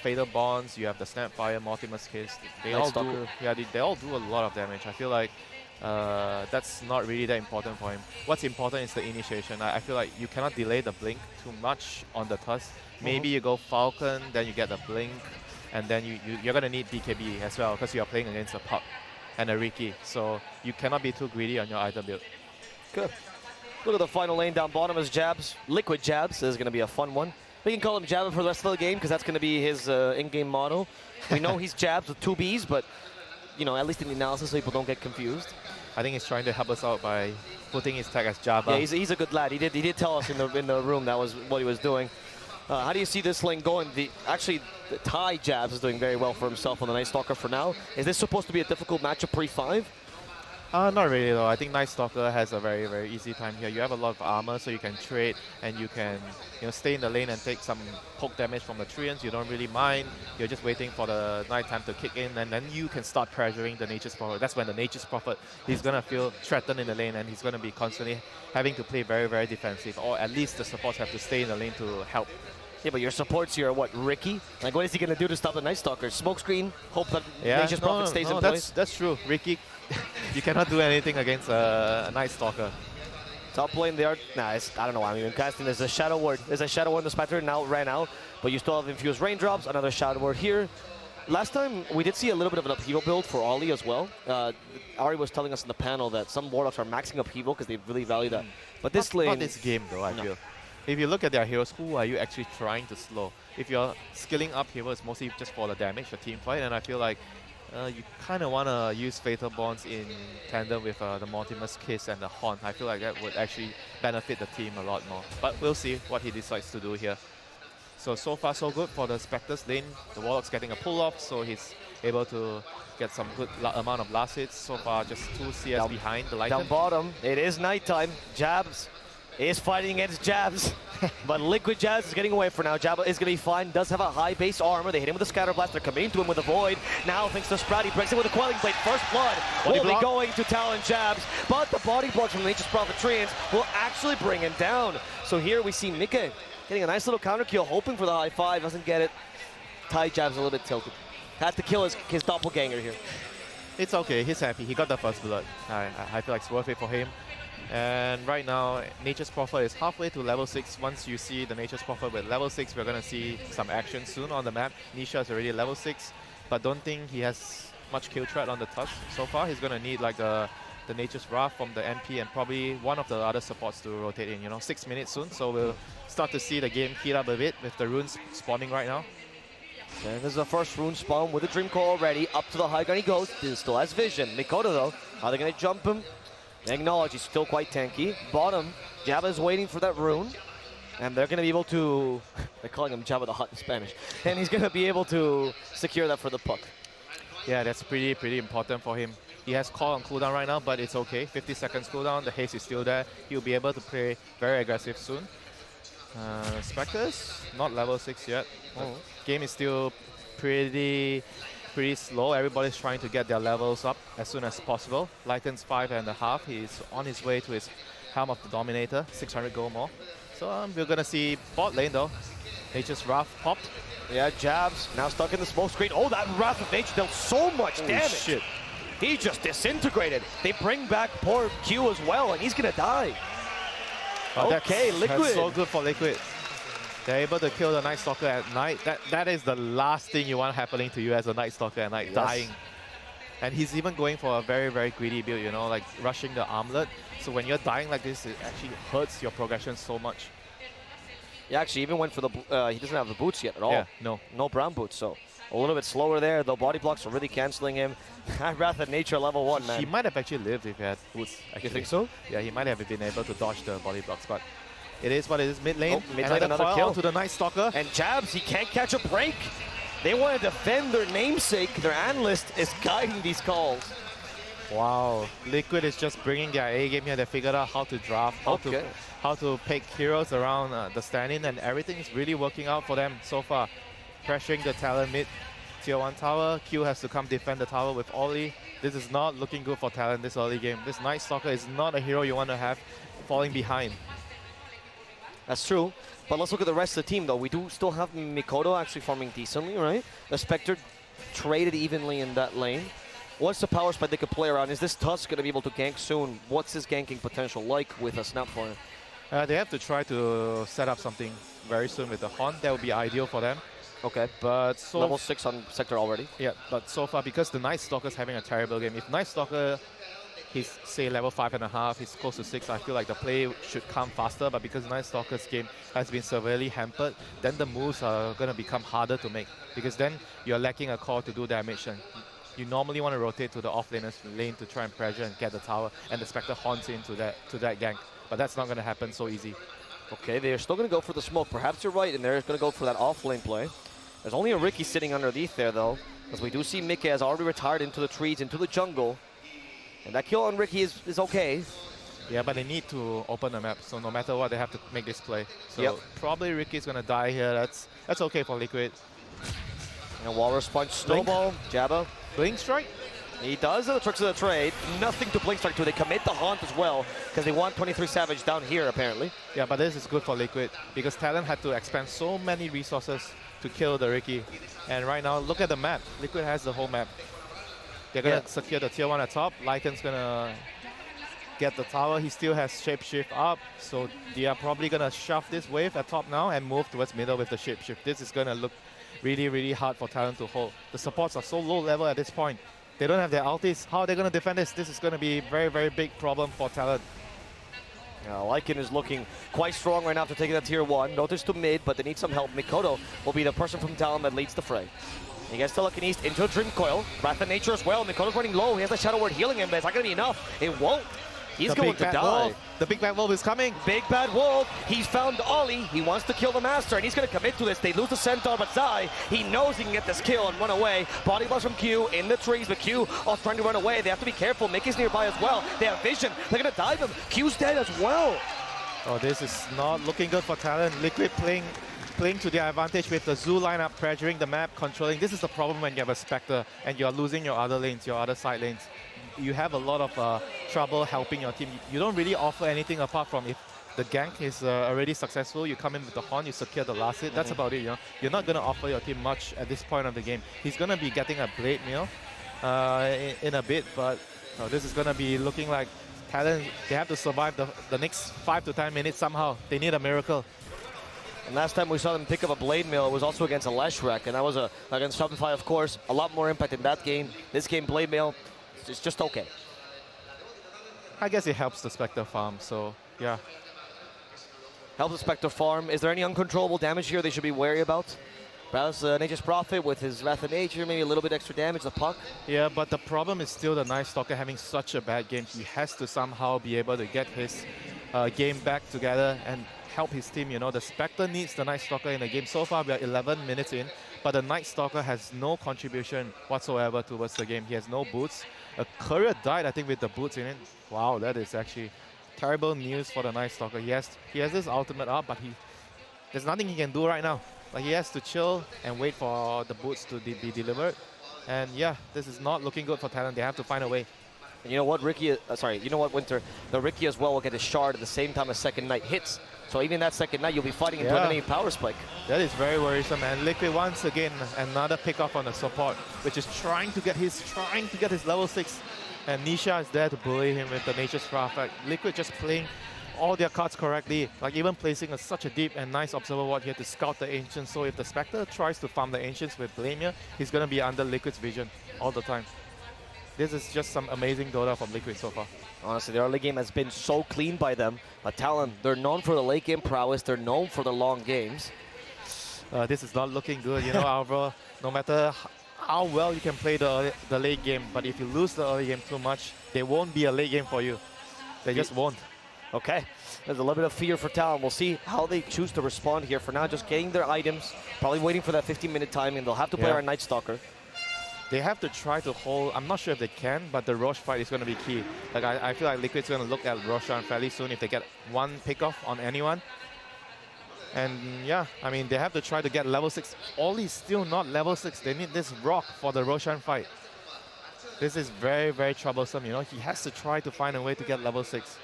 S9: Fatal Bonds, you have the Snapfire, Mortimer's Kiss. They all do a lot of damage. I feel like that's not really that important for him. What's important is the initiation. I feel like you cannot delay the blink too much on the Tusk. Maybe you go Falcon, then you get the blink, and then you're going to need BKB as well because you are playing against a Puck and a Riki, so you cannot be too greedy on your item build.
S8: Good. Look at the final lane down bottom is Jabs. Liquid Jabs. This is going to be a fun one. We can call him Jabba for the rest of the game because that's going to be his in-game motto. We know he's Jabs with 2 Bs, but you know, at least in the analysis so people don't get confused.
S9: I think he's trying to help us out by putting his tag as Jabba.
S8: Yeah, he's a good lad. He did tell us in the room that was what he was doing. How do you see this lane going? Actually, the Thai Jabs is doing very well for himself on the Night Stalker for now. Is this supposed to be a difficult matchup pre-5?
S9: Not really though. I think Night Stalker has a very, very easy time here. You have a lot of armor, so you can trade and you can stay in the lane and take some poke damage from the Treants. You don't really mind. You're just waiting for the night time to kick in, and then you can start pressuring the Nature's Prophet. That's when the Nature's Prophet, he's going to feel threatened in the lane, and he's going to be constantly having to play very, very defensive, or at least the supports have to stay in the lane to help.
S8: Yeah, but your supports here are what, Ricky? Like, what is he going to do to stop the Night Stalker? Smokescreen, hope that Nature's Prophet stays in place?
S9: That's true. Ricky, you cannot do anything against a Night Stalker.
S8: Top lane, they are. Nah, I don't know why I'm even casting. There's a Shadow Word. There's a Shadow Word in the Spectre, now ran out. But you still have Infused Raindrops, another Shadow Word here. Last time, we did see a little bit of an upheaval build for Ollie as well. Ari was telling us in the panel that some Warlocks are maxing upheaval because they really value that. But this lane...
S9: Not this game, though, I feel. If you look at their heroes, who are you actually trying to slow? If you're skilling up hero, it's mostly just for the damage, the team fight, and I feel like you kind of want to use Fatal Bonds in tandem with the Mortimer's Kiss and the Haunt. I feel like that would actually benefit the team a lot more. But we'll see what he decides to do here. So far so good for the Spectre's lane. The Warlock's getting a pull-off, so he's able to get some good amount of last hits. So far, just 2 CS behind the Lycan.
S8: Down bottom, it is nighttime. Jabs is fighting against Jabs, but Liquid Jabs is getting away for now. Jabba is going to be fine, does have a high base armor. They hit him with a Scatter Blast, they're committing to him with a Void. Now, thanks to Sprout, he breaks it with a Quelling Blade. First blood will be going to Talon Jabs, but the body blocks from the Nature's Prophet Treants will actually bring him down. So here we see Mike getting a nice little counter kill, hoping for the high five, doesn't get it. Ty Jabs a little bit tilted. Had to kill his doppelganger here.
S9: It's okay, he's happy. He got the first blood. I feel like it's worth it for him. And right now, Nature's Prophet is halfway to level 6. Once you see the Nature's Prophet with level 6, we're going to see some action soon on the map. Nisha is already level 6, but don't think he has much kill threat on the Tusk so far. He's going to need like the Nature's Wrath from the NP and probably one of the other supports to rotate in, 6 minutes soon. So we'll start to see the game heat up a bit with the runes spawning right now.
S8: And there's the first rune spawn with the Dream Core already. Up to the high ground he goes. Still has vision. Mikoto though, are they going to jump him? They acknowledge he's still quite tanky. Bottom, Jabba is waiting for that rune. And they're going to be able to... They're calling him Jabba the Hutt in Spanish. And he's going to be able to secure that for the puck.
S9: Yeah, that's pretty important for him. He has call on cooldown right now, but it's okay. 50 seconds cooldown, the haste is still there. He'll be able to play very aggressive soon. Spectres, not level 6 yet. Game is still pretty slow. Everybody's trying to get their levels up as soon as possible. Lycan's 5.5. He's on his way to his Helm of the Dominator, 600 gold more. So we're gonna see bot lane though. Nature's Wrath popped.
S8: Yeah, Jabs now stuck in the smoke screen. Oh, that Wrath of Nature dealt so much damage.
S9: Shit.
S8: He just disintegrated. They bring back poor Q as well, and he's gonna die. Okay, Liquid.
S9: That's so good for Liquid. They're able to kill the Night Stalker at night. That is the last thing you want happening to you as a Night Stalker at night, dying. And he's even going for a very, very greedy build, like rushing the armlet. So when you're dying like this, it actually hurts your progression so much.
S8: He actually even went for the... he doesn't have the boots yet at all.
S9: Yeah, no.
S8: No brown boots, so a little bit slower there. The body blocks are really canceling him. I'd rather Nature level 1, man.
S9: He might have actually lived if he had boots, actually.
S8: You think so?
S9: Yeah, he might have been able to dodge the body blocks, but it is what it is. Mid lane,
S8: mid lane another kill
S9: to the Night Stalker.
S8: And Jabs, he can't catch a break. They want to defend their namesake. Their analyst is guiding these calls.
S9: Wow, Liquid is just bringing their A game here. They figured out how to draft, how to pick heroes around the stand-in, and everything is really working out for them so far. Pressuring the Talon mid tier 1 tower. Q has to come defend the tower with Ollie. This is not looking good for Talon this early game. This Night Stalker is not a hero you want to have falling behind.
S8: That's true. But let's look at the rest of the team, though. We do still have Mikoto actually farming decently, right? The Spectre traded evenly in that lane. What's the power spike they could play around? Is this Tusk going to be able to gank soon? What's his ganking potential like with a Snapfire?
S9: They have to try to set up something very soon with the Haunt. That would be ideal for them.
S8: Okay.
S9: But so
S8: level 6 on Sector already.
S9: Yeah, but so far, because the Night Stalker's having a terrible game, if Night Stalker, he's say level 5.5, he's close to 6, I feel like the play should come faster, but because Night Stalker's game has been severely hampered, then the moves are going to become harder to make, because then you're lacking a core to do damage, and you normally want to rotate to the offlaner's lane to try and pressure and get the tower, and the Spectre haunts into that gank, but that's not going to happen so easy.
S8: Okay, they're still going to go for the smoke. Perhaps you're right, and they're going to go for that off-lane play. There's only a Ricky sitting underneath there, though, as we do see Mickey has already retired into the trees, into the jungle. And that kill on Ricky is okay.
S9: Yeah, but they need to open the map, so no matter what, they have to make this play. So probably Ricky's going to die here. That's okay for Liquid.
S8: And Walrus Punch, Snowball, Jabba.
S9: Blink Strike?
S8: He does the tricks of the trade. Nothing to blink strike to. They commit the haunt as well because they want 23 Savage down here apparently.
S9: Yeah, but this is good for Liquid because Talon had to expend so many resources to kill the Riki. And right now, look at the map. Liquid has the whole map. They're going to secure the tier 1 at top. Lycan's going to get the tower. He still has Shapeshift up. So they are probably going to shove this wave at top now and move towards middle with the Shapeshift. This is going to look really, really hard for Talon to hold. The supports are so low level at this point. They don't have their ultis. How are they going to defend this? This is going to be a very, very big problem for Talon.
S8: Lycan is looking quite strong right now after taking that tier 1. Notice to mid, but they need some help. Mikoto will be the person from Talon that leads the fray. He gets Talon East into a Dream Coil. Wrath of Nature as well. Mikoto's running low. He has the Shadow Word healing him, but it's not going to be enough. It won't. He's going to die.
S9: Wolf. The big bad wolf is coming.
S8: Big bad wolf. He's found Ollie. He wants to kill the master, and he's going to commit to this. They lose the centaur, but Zai, he knows he can get this kill and run away. Body blast from Q in the trees, but Q also trying to run away. They have to be careful. Mickey's nearby as well. They have vision. They're going to dive him. Q's dead as well.
S9: Oh, this is not looking good for Talon. Liquid playing to their advantage with the Zoo lineup, pressuring the map, controlling. This is the problem when you have a Spectre and you're losing your other lanes, your other side lanes. You have a lot of trouble helping your team. You don't really offer anything apart from if the gank is already successful, you come in with the horn, you secure the last hit. That's about it. You're not going to offer your team much at this point of the game. He's going to be getting a blade meal in a bit, but this is going to be looking like Talon. They have to survive the next 5 to 10 minutes somehow. They need a miracle.
S8: And last time we saw them pick up a blade mill, it was also against a Leshrac, and that was against Shopify, of course. A lot more impact in that game. This game, blade mill, it's just okay.
S9: I guess it helps the Spectre farm, so yeah.
S8: Helps the Spectre farm. Is there any uncontrollable damage here they should be wary about? Perhaps Nature's Prophet with his Wrath of Nature, maybe a little bit extra damage, the puck.
S9: Yeah, but the problem is still the Night Stalker having such a bad game. He has to somehow be able to get his game back together and help his team. The Spectre needs the Night Stalker in the game. So far, we are 11 minutes in, but the Night Stalker has no contribution whatsoever towards the game. He has no boots. A courier died, I think, with the boots in it. Wow, that is actually terrible news for the Night Stalker. He has this ultimate up, but there's nothing he can do right now. Like, he has to chill and wait for the boots to be delivered. And yeah, this is not looking good for Talon. They have to find a way.
S8: And you know what, Winter? The Riki as well will get a shard at the same time as Second Night hits. So even that second night, you'll be fighting into an enemy power spike.
S9: That is very worrisome. And Liquid once again another pick off on the support, which is trying to get his level 6. And Nisha is there to bully him with the Nature's Prophet. Liquid just playing all their cards correctly, like even placing such a deep and nice observer ward here to scout the Ancients. So if the Spectre tries to farm the Ancients with Blamia, he's going to be under Liquid's vision all the time. This is just some amazing Dota from Liquid so far.
S8: Honestly, the early game has been so clean by them. But Talon, they're known for the late game prowess. They're known for the long games.
S9: This is not looking good, Alvaro. No matter how well you can play the late game, but if you lose the early game too much, there won't be a late game for you. They just won't.
S8: Okay, there's a little bit of fear for Talon. We'll see how they choose to respond here. For now, just getting their items, probably waiting for that 15-minute timing. They'll have to play our Night Stalker.
S9: They have to try to hold. I'm not sure if they can, but the Roche fight is going to be key. Like I feel like Liquid's going to look at Roshan fairly soon if they get one pick-off on anyone. And yeah, I mean, they have to try to get level 6. Ollie's still not level 6. They need this rock for the Roshan fight. This is very, very troublesome, He has to try to find a way to get level 6.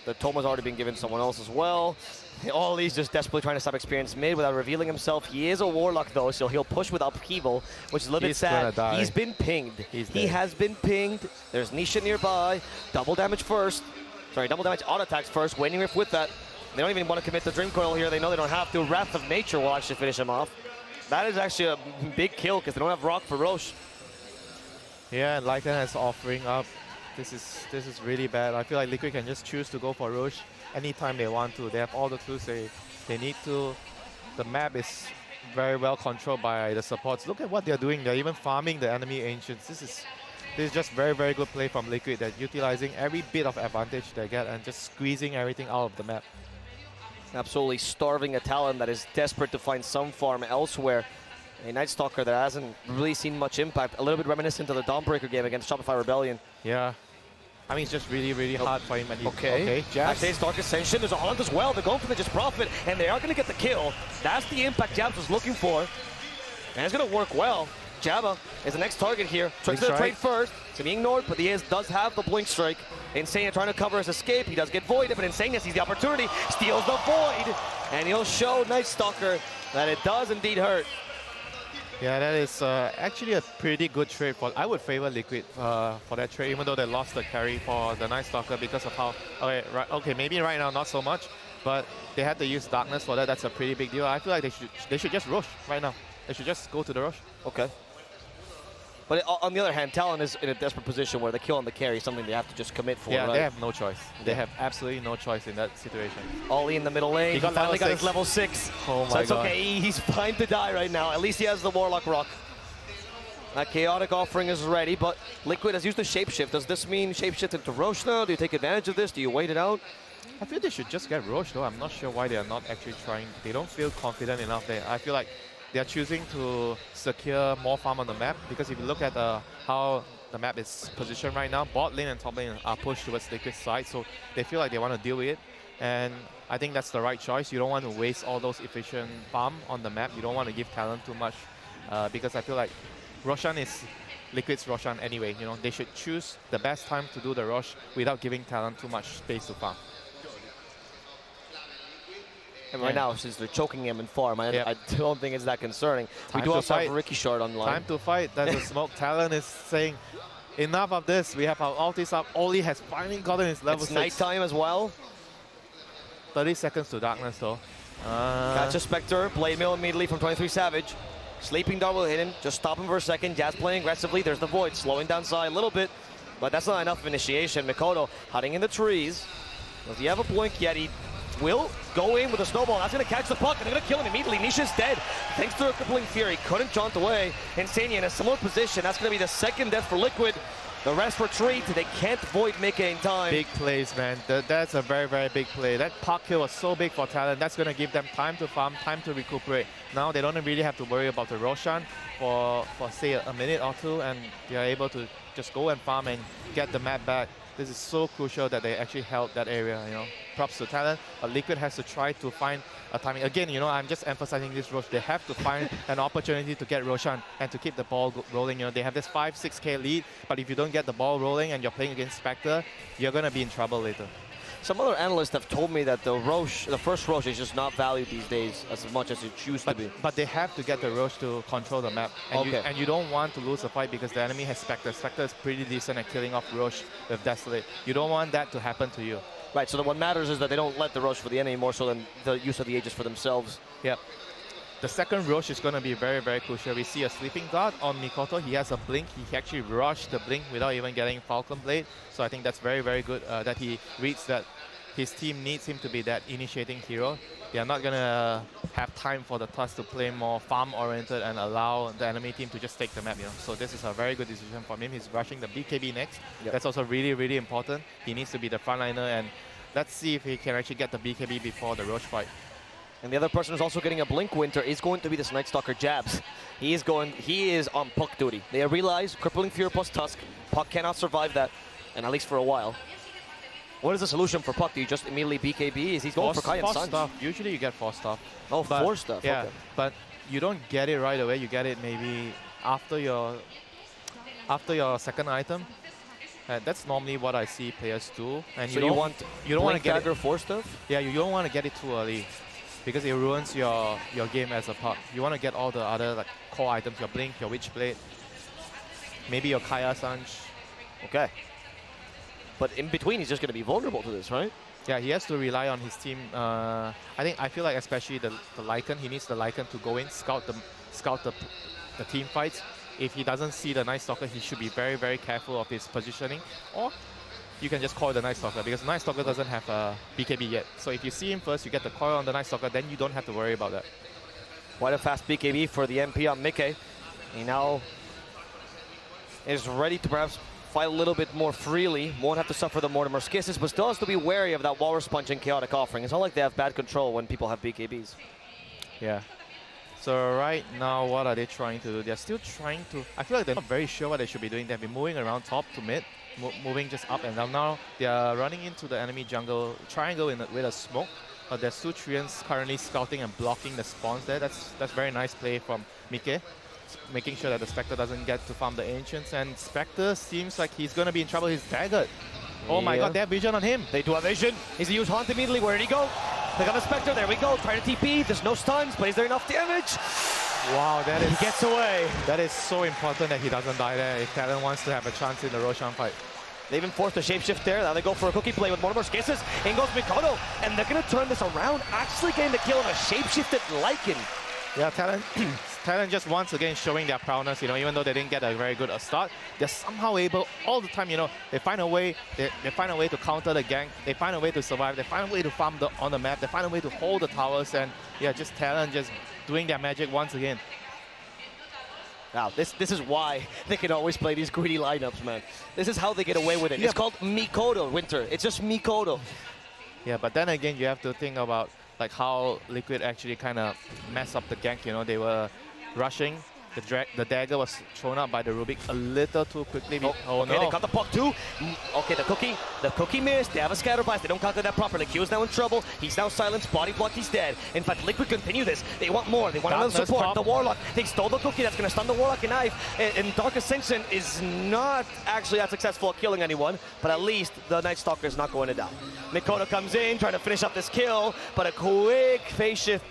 S8: The Toma's already been given someone else as well. Ollie's just desperately trying to stop experience mid without revealing himself. He is a Warlock though, so he'll push with upheaval, which is a little bit sad. He's been pinged. He has been pinged. There's Nisha nearby. Double damage first. Sorry, double damage auto attacks first. Waiting with that. They don't even want to commit the Dream Coil here. They know they don't have to. Wrath of Nature will actually finish him off. That is actually a big kill because they don't have Rock for Roche.
S9: Yeah, and Lycan is offering up. This is really bad. I feel like Liquid can just choose to go for Roche anytime they want to. They have all the tools they need to. The map is very well controlled by the supports. Look at what they're doing. They're even farming the enemy Ancients. This is just very, very good play from Liquid. They're utilizing every bit of advantage they get and just squeezing everything out of the map.
S8: Absolutely starving a Talon that is desperate to find some farm elsewhere. A Night Stalker that hasn't really seen much impact. A little bit reminiscent of the Dawnbreaker game against Shopify Rebellion.
S9: Yeah. I mean, it's just really, really hard for him. And
S8: okay, Jabs. Dark Ascension. There's a Haunt as well. They're going for the Just Prophet, and they are going to get the kill. That's the impact Jabs was looking for. And it's going to work well. Jabba is the next target here. Tries to trade first. It's being ignored, but he does have the blink strike. Insania trying to cover his escape. He does get voided, but Insania sees the opportunity, steals the void, and he'll show Night Stalker that it does indeed hurt.
S9: Yeah, that is actually a pretty good trade. I would favor Liquid for that trade, even though they lost the carry for the Night Stalker because of how... Okay, maybe right now not so much, but they had to use Darkness for that. That's a pretty big deal. I feel like they should just rush right now. They should just go to the rush.
S8: Okay. But on the other hand, Talon is in a desperate position where the kill on the carry is something they have to just commit for,
S9: Yeah,
S8: right?
S9: they have no choice. They have absolutely no choice in that situation.
S8: Ollie in the middle lane. He finally got his level 6.
S9: Oh my
S8: so it's
S9: God.
S8: okay. He's fine to die right now. At least he has the Warlock Rock. That Chaotic Offering is ready, but Liquid has used the Shapeshift. Does this mean Shapeshift into Roche now? Do you take advantage of this? Do you wait it out?
S9: I feel they should just get Roche though. I'm not sure why they are not actually trying. They don't feel confident enough there. I feel like they are choosing to secure more farm on the map, because if you look at how the map is positioned right now, bot lane and top lane are pushed towards Liquid's side, so they feel like they want to deal with it. And I think that's the right choice. You don't want to waste all those efficient farm on the map. You don't want to give Talon too much, because I feel like Roshan is Liquid's Roshan anyway. You know, they should choose the best time to do the rush without giving Talon too much space to farm.
S8: And right now, since they're choking him in farm, I don't think it's that concerning. We do also have Ricky Shard on the line.
S9: Time to fight. There's a smoke. Talon is saying, enough of this. We have our ultis up. Oli has finally gotten his level 6.
S8: It's nighttime as well.
S9: 30 seconds to darkness though.
S8: Catch a Spectre. Blade Mail immediately from 23 Savage. Sleeping Dart will hit him. Just stop him for a second. Jazz playing aggressively. There's the Void. Slowing down side a little bit. But that's not enough initiation. Mikoto hiding in the trees. Does he have a blink yet? He will go in with a snowball. That's going to catch the puck, and they're going to kill him immediately. Nisha's dead. Thanks to a crippling fury. Couldn't jaunt away. Insania in a similar position. That's going to be the second death for Liquid. The rest retreat. They can't void Mickey in time.
S9: Big plays, man. That's a very, very big play. That puck kill was so big for Talon. That's going to give them time to farm, time to recuperate. Now they don't really have to worry about the Roshan for say, a minute or two, and they are able to just go and farm and get the map back. This is so crucial that they actually held that area, you know. Props to Talon. Liquid has to try to find a timing. Again, you know, I'm just emphasizing this Roche. They have to find an opportunity to get Roshan and to keep the ball rolling. You know, they have this 5-6K lead, but if you don't get the ball rolling and you're playing against Spectre, you're going to be in trouble later.
S8: Some other analysts have told me that the first Roche is just not valued these days as much as it used to be.
S9: But they have to get the Roche to control the map. And, you don't want to lose a fight because the enemy has Spectre. Spectre is pretty decent at killing off Roche with Desolate. You don't want that to happen to you.
S8: Right, so what matters is that they don't let the Roche for the enemy more so than the use of the Aegis for themselves.
S9: Yep. The second Roche is going to be very, very crucial. We see a Sleeping Guard on Mikoto. He has a blink. He actually rushed the blink without even getting Falcon Blade. So I think that's very, very good that he reads that his team needs him to be that initiating hero. They are not going to have time for the Tusk to play more farm-oriented and allow the enemy team to just take the map, you know. So this is a very good decision for him. He's rushing the BKB next. Yep. That's also really, really important. He needs to be the frontliner, and let's see if he can actually get the BKB before the Roche fight.
S8: And the other person who's also getting a Blink Winter is going to be this Night Stalker Jabs. He is on Puck duty. They realize Crippling Fury plus Tusk. Puck cannot survive that, and at least for a while. What is the solution for Puck? Do you just immediately BKB? Is he going for Kai and Sun?
S9: Stuff. Usually you get 4 stuff.
S8: Oh, 4 stuff.
S9: Yeah,
S8: okay.
S9: But you don't get it right away. You get it maybe after your second item. That's normally what I see players do. And
S8: so you don't want to get it 4 stuff?
S9: Yeah, you don't want to get it too early because it ruins your game as a Puck. You want to get all the other like core items, your Blink, your Witchblade, maybe your Kaya Sanj.
S8: Okay. But in between, he's just going to be vulnerable to this, right?
S9: Yeah, he has to rely on his team. I feel like especially the Lycan, he needs the Lycan to go in, scout the team fights. If he doesn't see the Night Stalker, he should be very, very careful of his positioning. Or you can just coil the Night Stalker because Night Stalker doesn't have a BKB yet. So if you see him first, you get the coil on the Night Stalker, then you don't have to worry about that.
S8: Quite a fast BKB for the MP on Mickey. He now is ready to perhaps fight a little bit more freely. Won't have to suffer the Mortimer's Kisses, but still has to be wary of that Walrus Punch and Chaotic Offering. It's not like they have bad control when people have BKBs.
S9: Yeah. So right now, what are they trying to do? They're still trying to... I feel like they're not very sure what they should be doing. They've been moving around top to mid, moving just up and down. Now they are running into the enemy jungle triangle with a smoke. But there's 2 Treants currently scouting and blocking the spawns there. That's very nice play from Mike. making sure that the Spectre doesn't get to farm the Ancients. And Spectre seems like he's going to be in trouble. He's daggered. Oh my god, they have vision on him.
S8: They do have vision. He's used Haunt immediately. Where did he go? They got the Spectre. There we go. Trying to TP. There's no stuns, but is there enough damage?
S9: Wow, that is...
S8: He gets away.
S9: That is so important that he doesn't die there if Talon wants to have a chance in the Roshan fight.
S8: They even forced a shapeshift there. Now they go for a cookie play with Mortimer's Kisses. In goes Mikoto. And they're going to turn this around, actually getting the kill on a shapeshifted Lycan.
S9: Yeah, Talon, Talon just once again showing their prowess, even though they didn't get a very good start, they're somehow able, all the time, they find a way, they find a way to counter the gank, they find a way to survive, they find a way to farm on the map, they find a way to hold the towers, and yeah, just Talon just doing their magic once again.
S8: Now, this is why they can always play these greedy lineups, man. This is how they get away with it. It's called Mikoto, Winter. It's just Mikoto.
S9: Yeah, but then again, you have to think about like how Liquid actually kind of messed up the gank. They were rushing. The dagger was thrown out by the Rubik a little too quickly. Oh
S8: okay,
S9: no.
S8: They got the puck too. Okay, the cookie missed. They have a scatter blast. They don't counter that properly. Q is now in trouble. He's now silenced. Body block. He's dead. In fact, Liquid continue this. They want more. They want another support.
S9: Pop.
S8: The Warlock. They stole the cookie. That's going to stun the Warlock and knife. And Dark Ascension is not actually that successful at killing anyone, but at least the Night Stalker is not going to die. Mikoto comes in, trying to finish up this kill, but a quick phase shift.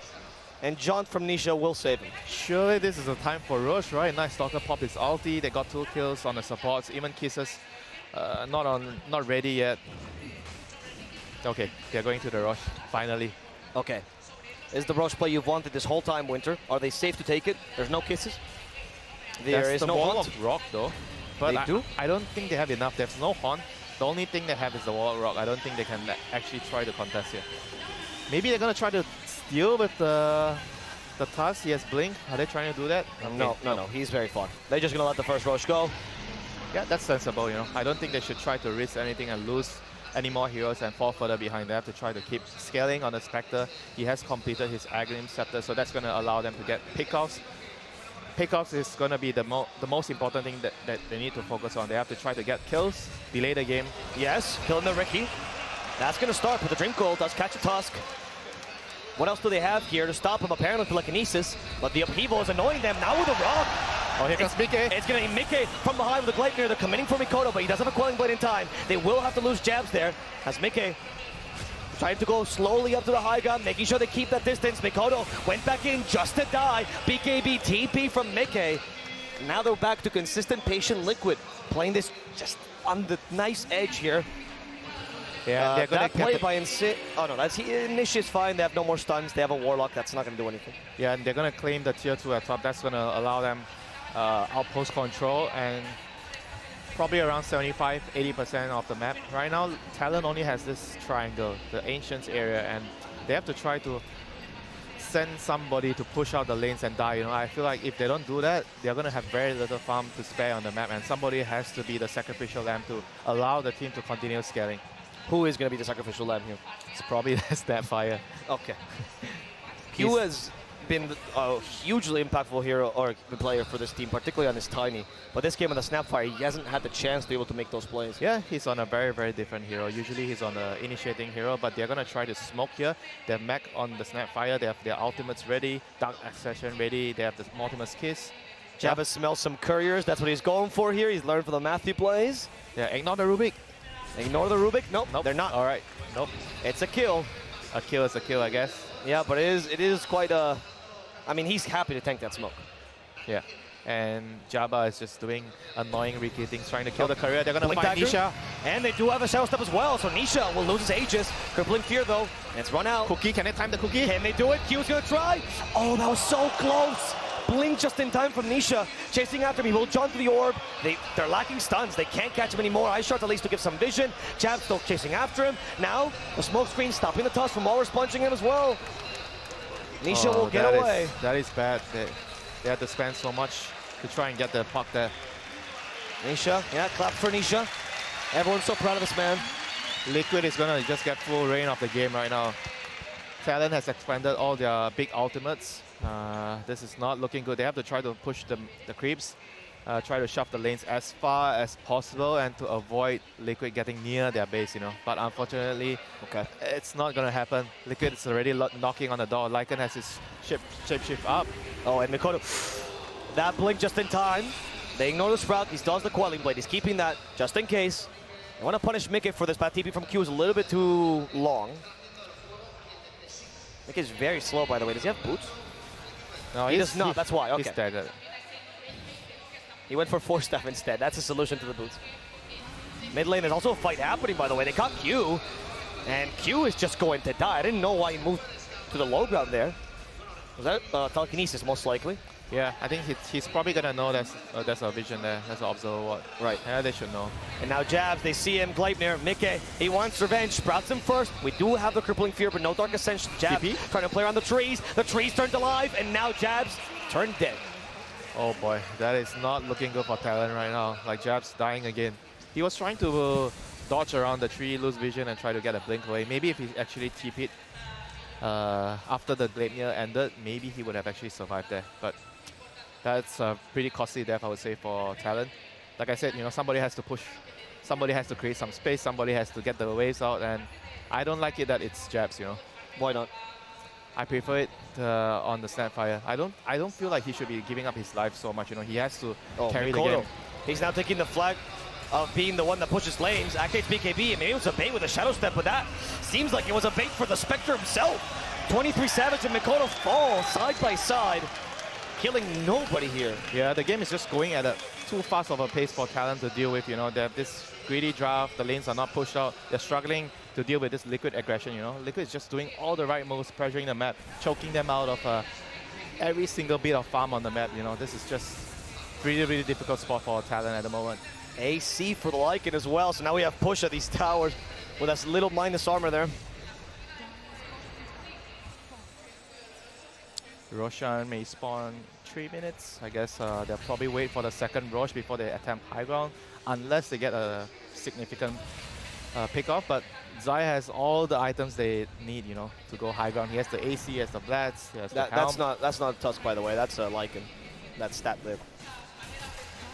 S8: And Jaunt from Nisha will save him.
S9: Surely this is the time for Roche, right? Nice Stalker pop his ulti. They got 2 kills on the supports. Even Kisses not ready yet. Okay, they're going to the Roche, finally.
S8: Okay. Is the Roche play you've wanted this whole time, Winter? Are they safe to take it? There's no Kisses? There is
S9: the
S8: no
S9: wall
S8: Haunt?
S9: of rock though. But
S8: They
S9: I don't think they have enough. There's no Haunt. The only thing they have is the wall of rock. I don't think they can actually try to contest here. Maybe they're going to try to deal with the Tusk. He has Blink. Are they trying to do that? Okay.
S8: No. He's very far. They're just going to let the first Roche go.
S9: Yeah, that's sensible, I don't think they should try to risk anything and lose any more heroes and fall further behind. They have to try to keep scaling on the Spectre. He has completed his Aghanim Scepter, so that's going to allow them to get pickoffs. Pickoffs is going to be the most important thing that they need to focus on. They have to try to get kills, delay the game.
S8: Yes, killing the Riki. That's going to start with the Drink Gold. Does catch a Tusk. What else do they have here to stop him? Apparently telekinesis, but the upheaval is annoying them. Now with the rock.
S9: Oh, here comes Mike.
S8: It's going to be Mike from behind with the Gleipnir. They're committing for Mikoto, but he does have a Quelling Blade in time. They will have to lose jabs there as Mike trying to go slowly up to the high ground, making sure they keep that distance. Mikoto went back in just to die. BKB TP from Mike. Now they're back to consistent, patient Liquid, playing this just on the nice edge here.
S9: Yeah, they're going
S8: that play by Insit. Oh no, Nish is fine. They have no more stuns. They have a Warlock. That's not going to do anything.
S9: Yeah, and they're going to claim the tier 2 at top. That's going to allow them outpost control and probably around 75-80% of the map. Right now, Talon only has this triangle, the Ancients area, and they have to try to send somebody to push out the lanes and die. I feel like if they don't do that, they're going to have very little farm to spare on the map, and somebody has to be the sacrificial lamb to allow the team to continue scaling.
S8: Who is going to be the sacrificial lamb here?
S9: It's probably the Snapfire.
S8: Okay. Q has been a hugely impactful hero or player for this team, particularly on this Tiny. But this game on the Snapfire, he hasn't had the chance to be able to make those plays.
S9: Yeah, he's on a very, very different hero. Usually he's on the initiating hero, but they're going to try to smoke here. They have mech on the Snapfire. They have their ultimates ready, Dark Accession ready. They have the Mortimer's Kiss.
S8: Javis smells some couriers. That's what he's going for here. He's learned from the Matthew plays.
S9: Yeah, ignore the Rubik.
S8: Ignore the Rubik? Nope,
S9: nope,
S8: they're not.
S9: All right, nope.
S8: It's a kill.
S9: A kill is a kill, I guess.
S8: Yeah, but it is quite a... I mean, he's happy to tank that smoke.
S9: Yeah, and Jabba is just doing annoying Riki things, trying to kill the courier. They're going to find Nisha.
S8: And they do have a Shadow Step as well, so Nisha will lose his Aegis. Crippling Fear, though, and it's run out.
S9: Cookie, can they time the Cookie?
S8: Can they do it? Q's going to try. Oh, that was so close. Blink just in time from Nisha. Chasing after him. He will jump to the orb. They're lacking stuns. They can't catch him anymore. Ice Shard at least to give some vision. Jab still chasing after him. Now, the smoke screen stopping the Tusk from Walrus punching him as well. Nisha will get away.
S9: That is bad. They had to spend so much to try and get the puck there.
S8: Nisha, yeah, clap for Nisha. Everyone's so proud of this man.
S9: Liquid is going to just get full reign of the game right now. Talon has expanded all their big ultimates. This is not looking good. They have to try to push the creeps, try to shove the lanes as far as possible and to avoid Liquid getting near their base, But unfortunately, it's not going to happen. Liquid is already knocking on the door. Lycan has his shapeshift up.
S8: Oh, and Mikoto that blink just in time. They ignore the Sprout. He still has the Quelling Blade. He's keeping that just in case. I want to punish Mickey for this, but TP from Q is a little bit too long. Mickey's very slow, by the way. Does he have boots?
S9: No,
S8: He does not. That's why. Okay.
S9: He's staggered.
S8: He went for 4-step instead. That's a solution to the boots. Mid lane, there's also a fight happening, by the way. They caught Q, and Q is just going to die. I didn't know why he moved to the low ground there. Was that telekinesis, most likely?
S9: Yeah, I think he's probably gonna know there's a vision there. There's an observer ward.
S8: Right.
S9: Yeah, they should know.
S8: And now Jabs, they see him, Gleipnir, Mickey, he wants revenge, sprouts him first. We do have the crippling fear, but no Dark Ascension. Jabs trying to play around the trees turned alive, and now Jabs turned dead.
S9: Oh boy, that is not looking good for Talon right now. Like Jab's dying again. He was trying to dodge around the tree, lose vision, and try to get a blink away. Maybe if he actually TP'd after the Gleipnir ended, maybe he would have actually survived there. But that's a pretty costly death, I would say, for Talon. Like I said, you know, somebody has to push, somebody has to create some space, somebody has to get the waves out, and I don't like it that it's Jabs, you know.
S8: Why not?
S9: I prefer it on the Snapfire. I don't feel like he should be giving up his life so much, you know. He has to carry the game.
S8: He's now taking the flag of being the one that pushes lanes, activates BKB, and maybe it was a bait with a Shadow Step, but that seems like it was a bait for the Spectre himself. 23 Savage and Mikoto fall side by side, killing nobody here.
S9: Yeah, the game is just going at a too fast of a pace for Talon to deal with, you know. They have this greedy draft, the lanes are not pushed out, they're struggling to deal with this Liquid aggression, you know. Liquid is just doing all the right moves, pressuring the map, choking them out of every single bit of farm on the map, you know. This is just really difficult spot for Talon at the moment.
S8: AC for the Lycan as well, so now we have push at these towers with that little minus armor there.
S9: Roshan may spawn 3 minutes. I guess they'll probably wait for the second Rosh before they attempt high ground, unless they get a significant pick-off. But Zai has all the items they need, you know, to go high ground. He has the AC, he has the Blats, he has the Helm.
S8: That's not Tusk, by the way. That's a Lycan. That's stat lib.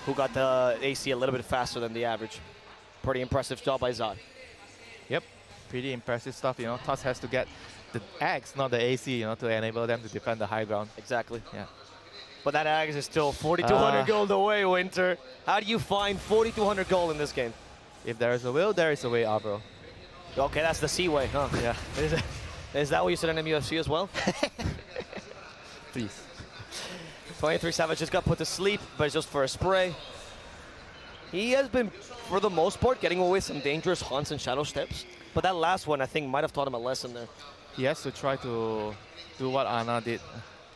S8: Who got the AC a little bit faster than the average. Pretty impressive job by Zai.
S9: Yep, pretty impressive stuff, you know. Tusk has to get the Axe, not the AC, you know, to enable them to defend the high ground.
S8: Exactly.
S9: Yeah.
S8: But that Axe is still 4,200 gold away, Winter. How do you find 4,200 gold in this game?
S9: If there is a will, there is a way, bro.
S8: Okay, that's the C way, huh?
S9: Yeah.
S8: Is that what you said in MUFC as well?
S9: Please.
S8: 23 Savage just got put to sleep, but it's just for a spray. He has been, for the most part, getting away with some dangerous haunts and shadow steps. But that last one, I think, might have taught him a lesson there.
S9: He has to try to do what Ana did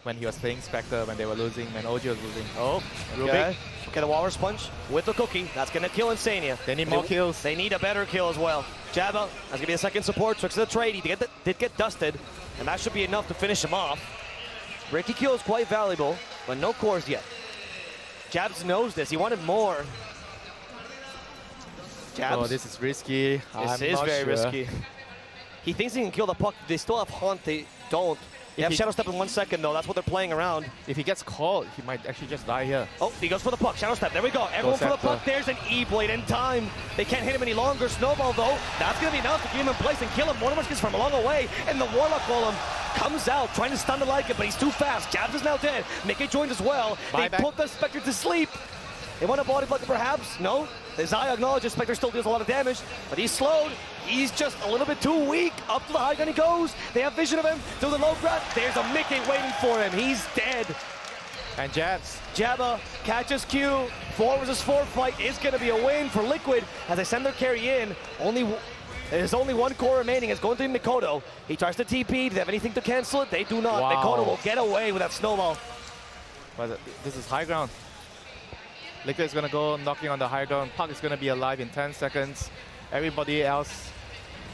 S9: when he was playing Spectre, when they were losing, when OG was losing.
S8: Oh, okay. Okay, the Walrus Punch with the cookie. That's going to kill Insania.
S9: They need more kills.
S8: They need a better kill as well. Jabba, that's going to be a second support. Tricks of the trade. He did get dusted, and that should be enough to finish him off. Ricky kill is quite valuable, but no cores yet. Jabs knows this. He wanted more. Jabs.
S9: Oh, this is risky.
S8: This is very risky. He thinks he can kill the puck. They still have Haunt. They don't. They have Shadow Step in 1 second, though. That's what they're playing around.
S9: If he gets caught, he might actually just die here.
S8: Oh, he goes for the puck. Shadow Step. There we go. Everyone for the puck. There's an E-Blade in time. They can't hit him any longer. Snowball, though. That's going to be enough to keep him in place and kill him. One of us gets from a long way. And the Warlock Golem comes out, trying to stun the Lycan, but he's too fast. Jabs is now dead. Mickey joins as well. They put the Spectre to sleep. They want a body block, perhaps? No. Zai acknowledges Spectre still deals a lot of damage, but he's slowed. He's just a little bit too weak. Up to the high ground he goes. They have vision of him. To the low ground. There's a Mickey waiting for him. He's dead.
S9: And Jabs.
S8: Jabba catches Q. 4 versus 4 fight is going to be a win for Liquid as they send their carry in. There's only one core remaining. It's going to be Mikoto. He tries to TP. Do they have anything to cancel it? They do not.
S9: Wow.
S8: Mikoto will get away with that snowball.
S9: But this is high ground. Liquid is going to go knocking on the high ground. Puck is going to be alive in 10 seconds. Everybody else,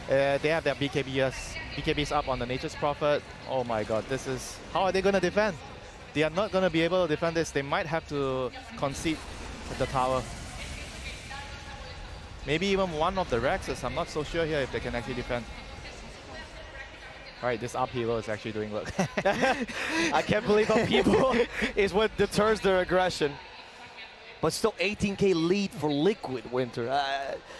S9: they have their BKBs up on the Nature's Prophet. Oh my god, this is... How are they going to defend? They are not going to be able to defend this. They might have to concede the tower. Maybe even one of the Rexes. I'm not so sure here if they can actually defend. Alright, this upheaval is actually doing work.
S8: I can't believe upheaval is what deters their aggression. But still 18k lead for Liquid, Winter.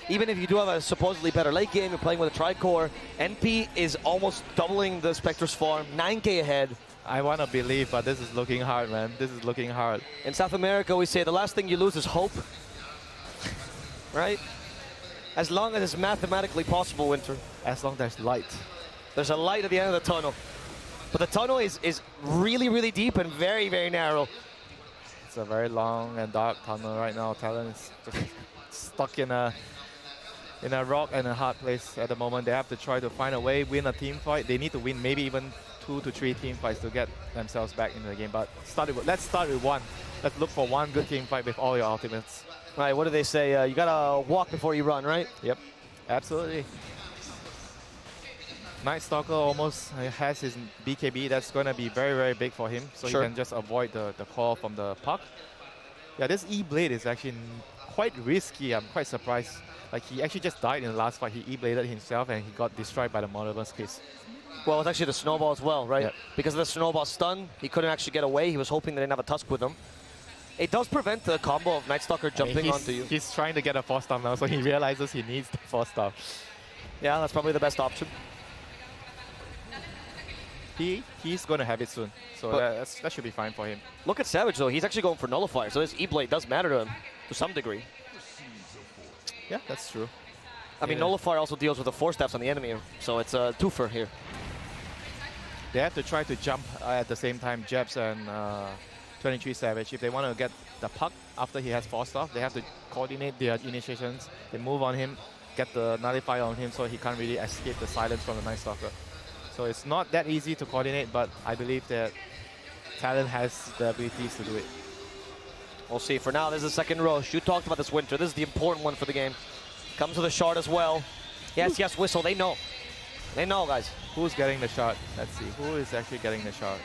S8: Even if you do have a supposedly better late game, you're playing with a tri-core, NP is almost doubling the Spectre's farm, 9k ahead.
S9: I want to believe, but this is looking hard, man. This is looking hard.
S8: In South America, we say the last thing you lose is hope. Right? As long as it's mathematically possible, Winter.
S9: As long as there's light.
S8: There's a light at the end of the tunnel. But the tunnel is really, really deep and very, very narrow.
S9: It's a very long and dark tunnel right now. Talon is just stuck in a rock and a hard place at the moment. They have to try to find a way, win a team fight. They need to win maybe even 2 to 3 team fights to get themselves back into the game. But let's start with one. Let's look for one good team fight with all your ultimates.
S8: Right, what do they say? You gotta walk before you run, right?
S9: Yep, absolutely. Night Stalker almost has his BKB. That's going to be very, very big for him. So he can just avoid the call from the puck. Yeah, this E-Blade is actually quite risky. I'm quite surprised. Like, he actually just died in the last fight. He E-Bladed himself and he got destroyed by the Monolith's case.
S8: Well, it's actually the snowball as well, right?
S9: Yep.
S8: Because of the snowball stun, he couldn't actually get away. He was hoping they didn't have a tusk with him. It does prevent the combo of Night Stalker jumping onto you.
S9: He's trying to get a 4-star now, so he realizes he needs the 4-star.
S8: Yeah, that's probably the best option.
S9: He's going to have it soon, so that should be fine for him.
S8: Look at Savage, though. He's actually going for Nullifier, so this E-Blade does matter to him to some degree.
S9: Yeah, that's true.
S8: I mean, Nullifier also deals with the 4-steps on the enemy, so it's a twofer here.
S9: They have to try to jump at the same time, Jebs and 23 Savage. If they want to get the puck after he has 4-star, they have to coordinate their initiations. They move on him, get the Nullifier on him so he can't really escape the silence from the Night Stalker. So it's not that easy to coordinate, but I believe that Talon has the abilities to do it.
S8: We'll see. For now, this is the second row. You talked about this, Winter. This is the important one for the game. Comes with a shard as well. Yes, yes, Whistle. They know. They know, guys.
S9: Who's getting the shot? Let's see. Who is actually getting the shot?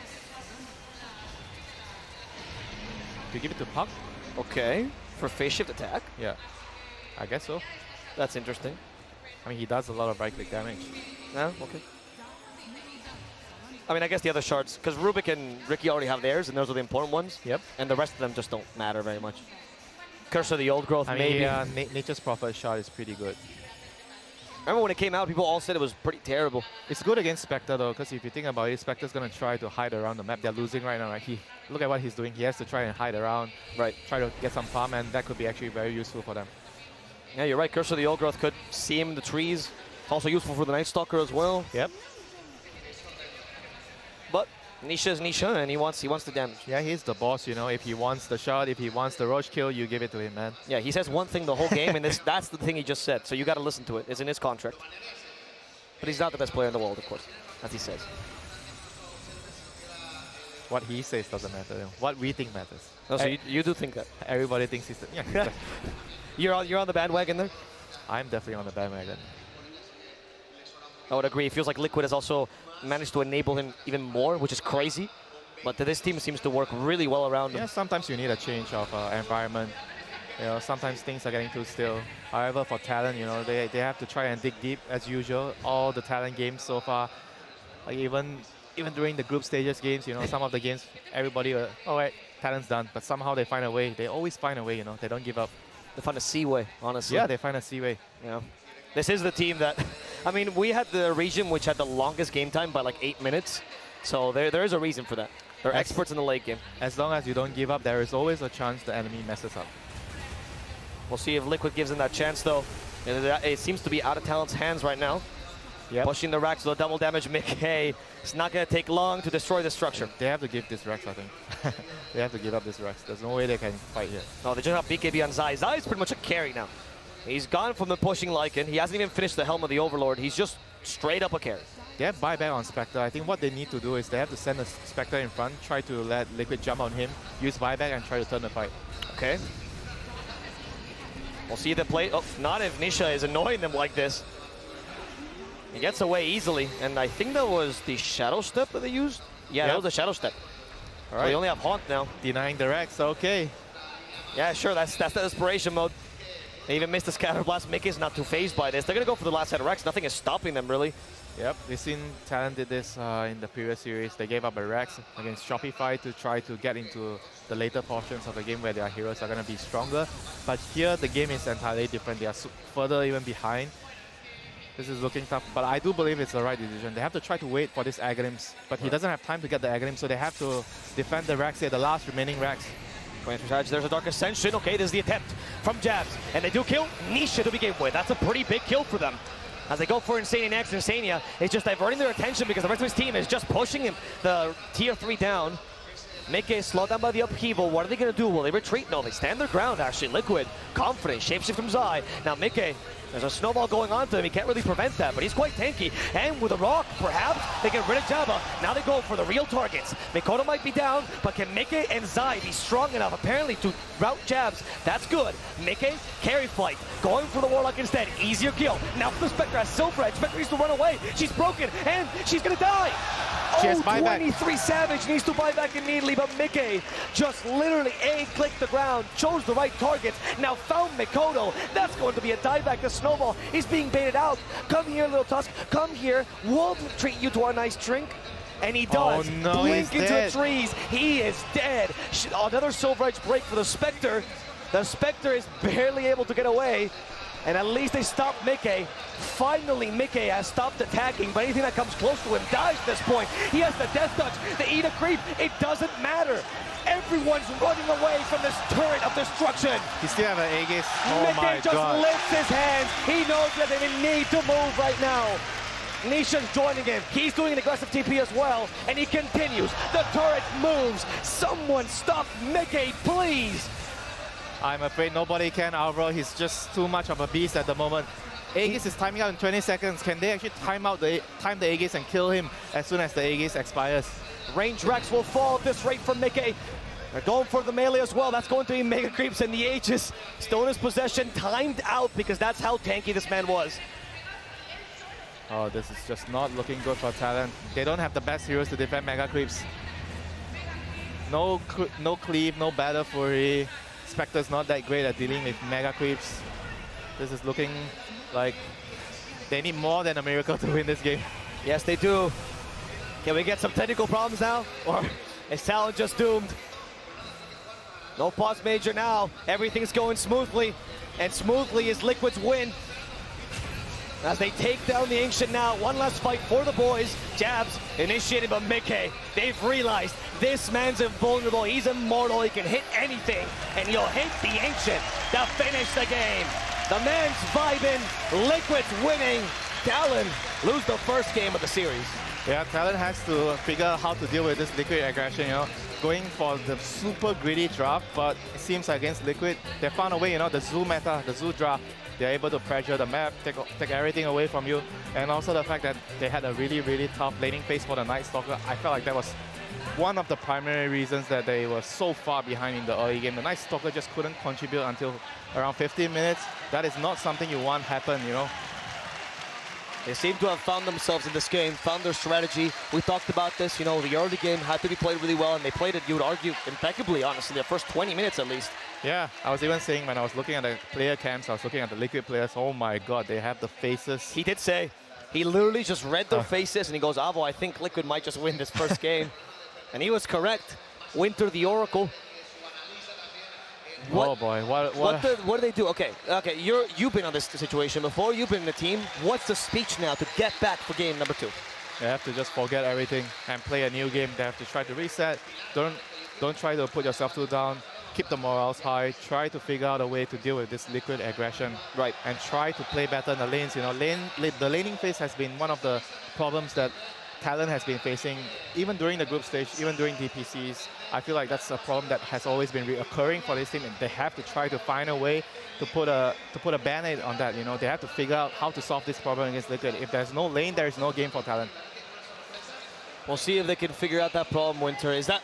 S9: Do you give it to Puck?
S8: Okay. For phase shift attack?
S9: Yeah. I guess so.
S8: That's interesting.
S9: I mean, he does a lot of right-click damage.
S8: Yeah, okay. I mean, I guess the other shards, because Rubik and Ricky already have theirs, and those are the important ones.
S9: Yep.
S8: And the rest of them just don't matter very much. Curse of the Old Growth, maybe.
S9: Nature's Prophet shot is pretty good.
S8: Remember when it came out, people all said it was pretty terrible.
S9: It's good against Spectre, though, because if you think about it, Spectre's going to try to hide around the map. They're losing right now, right? Look at what he's doing. He has to try and hide around,
S8: right?
S9: Try to get some farm, and that could be actually very useful for them.
S8: Yeah, you're right. Curse of the Old Growth could see him in the trees. It's also useful for the Night Stalker as well.
S9: Yep.
S8: But Nisha is Nisha, and he wants the damage.
S9: Yeah, he's the boss, you know. If he wants the shot, if he wants the Roach kill, you give it to him, man.
S8: Yeah, he says one thing the whole game, and that's the thing he just said. So you got to listen to it. It's in his contract. But he's not the best player in the world, of course, as he says.
S9: What he says doesn't matter. What we think matters.
S8: Oh, so you do think that?
S9: Everybody thinks he's the... Yeah.
S8: You're on the bandwagon there?
S9: I'm definitely on the bandwagon.
S8: I would agree. It feels like Liquid has also managed to enable him even more, which is crazy. But this team seems to work really well around him.
S9: Yeah, sometimes you need a change of environment. You know, sometimes things are getting too still. However, for Talon, you know, they have to try and dig deep as usual. All the Talon games so far, like even during the group stages games, you know, some of the games, everybody, all right, Talon's done. But somehow they find a way. They always find a way, you know. They don't give up.
S8: They find a C way, honestly.
S9: Yeah, they find a C way.
S8: Yeah. This is the team that, I mean, we had the region which had the longest game time by like 8 minutes. So there is a reason for that. They're experts in the late game.
S9: As long as you don't give up, there is always a chance the enemy messes up.
S8: We'll see if Liquid gives him that chance, though. It seems to be out of Talon's hands right now.
S9: Yep.
S8: Pushing the racks with a double damage Mickey. It's not going to take long to destroy the structure.
S9: They have to give this Rex, I think. They have to give up this Rex. There's no way they can fight here.
S8: No, they just have BKB on Zai. Zai is pretty much a carry now. He's gone from the pushing Lycan. He hasn't even finished the Helm of the Overlord. He's just straight up a carry.
S9: They have buyback on Spectre. I think what they need to do is they have to send a Spectre in front, try to let Liquid jump on him, use buyback, and try to turn the fight.
S8: Okay. We'll see the play. Oh, not if Nisha is annoying them like this. He gets away easily, and I think that was the Shadow Step that they used. Yeah, that was the Shadow Step. All right. So they only have Haunt now.
S9: Denying the Rex, okay.
S8: Yeah, sure, that's the desperation mode. They even missed the Scatter Blast. Mickey's not too phased by this. They're going to go for the last set of Rex. Nothing is stopping them, really.
S9: Yep, we've seen Talon did this in the previous series. They gave up a Rex against Shopify to try to get into the later portions of the game where their heroes are going to be stronger. But here, the game is entirely different. They are further even behind. This is looking tough, but I do believe it's the right decision. They have to try to wait for this Aghanims, but he doesn't have time to get the Aghanims, so they have to defend the racks here, the last remaining racks.
S8: 23 strategy, there's a Dark Ascension. Okay, this is the attempt from Jabs. And they do kill Nisha to begin with. That's a pretty big kill for them. As they go for Insania next, Insania is just diverting their attention because the rest of his team is just pushing him the tier 3 down. Mickey is slowed down by the upheaval. What are they going to do? Will they retreat? No, they stand their ground, actually. Liquid, confident, shapeshift from Zai. Now Mickey, there's a snowball going on to him. He can't really prevent that, but he's quite tanky. And with a rock, perhaps, they get rid of Jabba. Now they go for the real targets. Mikoto might be down, but can Mickey and Zai be strong enough, apparently, to route Jabs? That's good. Mickey, carry flight, going for the Warlock instead. Easier kill. Now the Spectre has Silver Edge. Spectre needs to run away. She's broken, and she's going to die.
S9: She has buyback.
S8: 23 Savage needs to buy back immediately, but Mickey just literally clicked the ground, chose the right targets, now found Mikoto. That's going to be a dieback to Snowball. He's being baited out. Come here, Little Tusk. Come here. We'll treat you to a nice drink. And he does.
S9: Oh, no,
S8: Blink
S9: he's
S8: into
S9: dead.
S8: the trees. He is dead. Another Silver Edge break for the Spectre. The Spectre is barely able to get away. And at least they stopped Mickey. Finally, Mickey has stopped attacking, but anything that comes close to him dies at this point. He has the Death Touch, the Eat a Creep. It doesn't matter. Everyone's running away from this turret of destruction.
S9: He still have an Aegis. Oh my
S8: Mickey just
S9: god.
S8: lifts his hands. He knows that they need to move right now. Nisha's joining him. He's doing an aggressive TP as well, and he continues. The turret moves. Someone stop Mickey, please.
S9: I'm afraid nobody can, Alvaro. He's just too much of a beast at the moment. Aegis is timing out in 20 seconds. Can they actually time the Aegis and kill him as soon as the Aegis expires?
S8: Range Rex will fall at this rate from Mickey. They're going for the melee as well. That's going to be Mega Creeps, and the Aegis still in his possession, timed out because that's how tanky this man was.
S9: Oh, this is just not looking good for Talon. They don't have the best heroes to defend Mega Creeps. No cleave, no Battle Fury. Spectre's not that great at dealing with Mega Creeps. This is looking like they need more than a miracle to win this game.
S8: Yes, they do. Can we get some technical problems now? Or is Talon just doomed? No pause major now. Everything's going smoothly. And smoothly is Liquid's win. As they take down the Ancient now. One last fight for the boys. Jabs initiated by Mickey. They've realized this man's invulnerable. He's immortal. He can hit anything. And he'll hit the Ancient to finish the game. The man's vibing. Liquid's winning. Talon lose the first game of the series.
S9: Yeah, Talon has to figure out how to deal with this Liquid aggression, you know. Going for the super greedy draft, but it seems against Liquid, they found a way, you know, the Zoo meta, the Zoo draft. They're able to pressure the map, take everything away from you. And also the fact that they had a really, really tough laning phase for the Night Stalker. I felt like that was one of the primary reasons that they were so far behind in the early game. The Night Stalker just couldn't contribute until around 15 minutes. That is not something you want happen, you know.
S8: They seem to have found themselves in this game, found their strategy. We talked about this, you know, the early game had to be played really well, and they played it, you would argue, impeccably, honestly, the first 20 minutes at least.
S9: Yeah, I was even saying when I was looking at the player camps, I was looking at the Liquid players, oh my god, they have the faces.
S8: He did say, he literally just read their faces, and he goes, Avo, I think Liquid might just win this first game. And he was correct. Winter the Oracle.
S9: Oh boy, what
S8: do they do? Okay, you've been on this situation before. You've been in the team. What's the speech now to get back for game number 2?
S9: They have to just forget everything and play a new game. They have to try to reset. Don't try to put yourself too down. Keep the morals high. Try to figure out a way to deal with this Liquid aggression.
S8: Right.
S9: And try to play better in the lanes. You know, the laning phase has been one of the problems that Talon has been facing, even during the group stage, even during DPCs. I feel like that's a problem that has always been reoccurring for this team, and they have to try to find a way to put a band-aid on that. You know, they have to figure out how to solve this problem against Liquid. If there's no lane, there is no game for Talon.
S8: We'll see if they can figure out that problem, Winter. Is that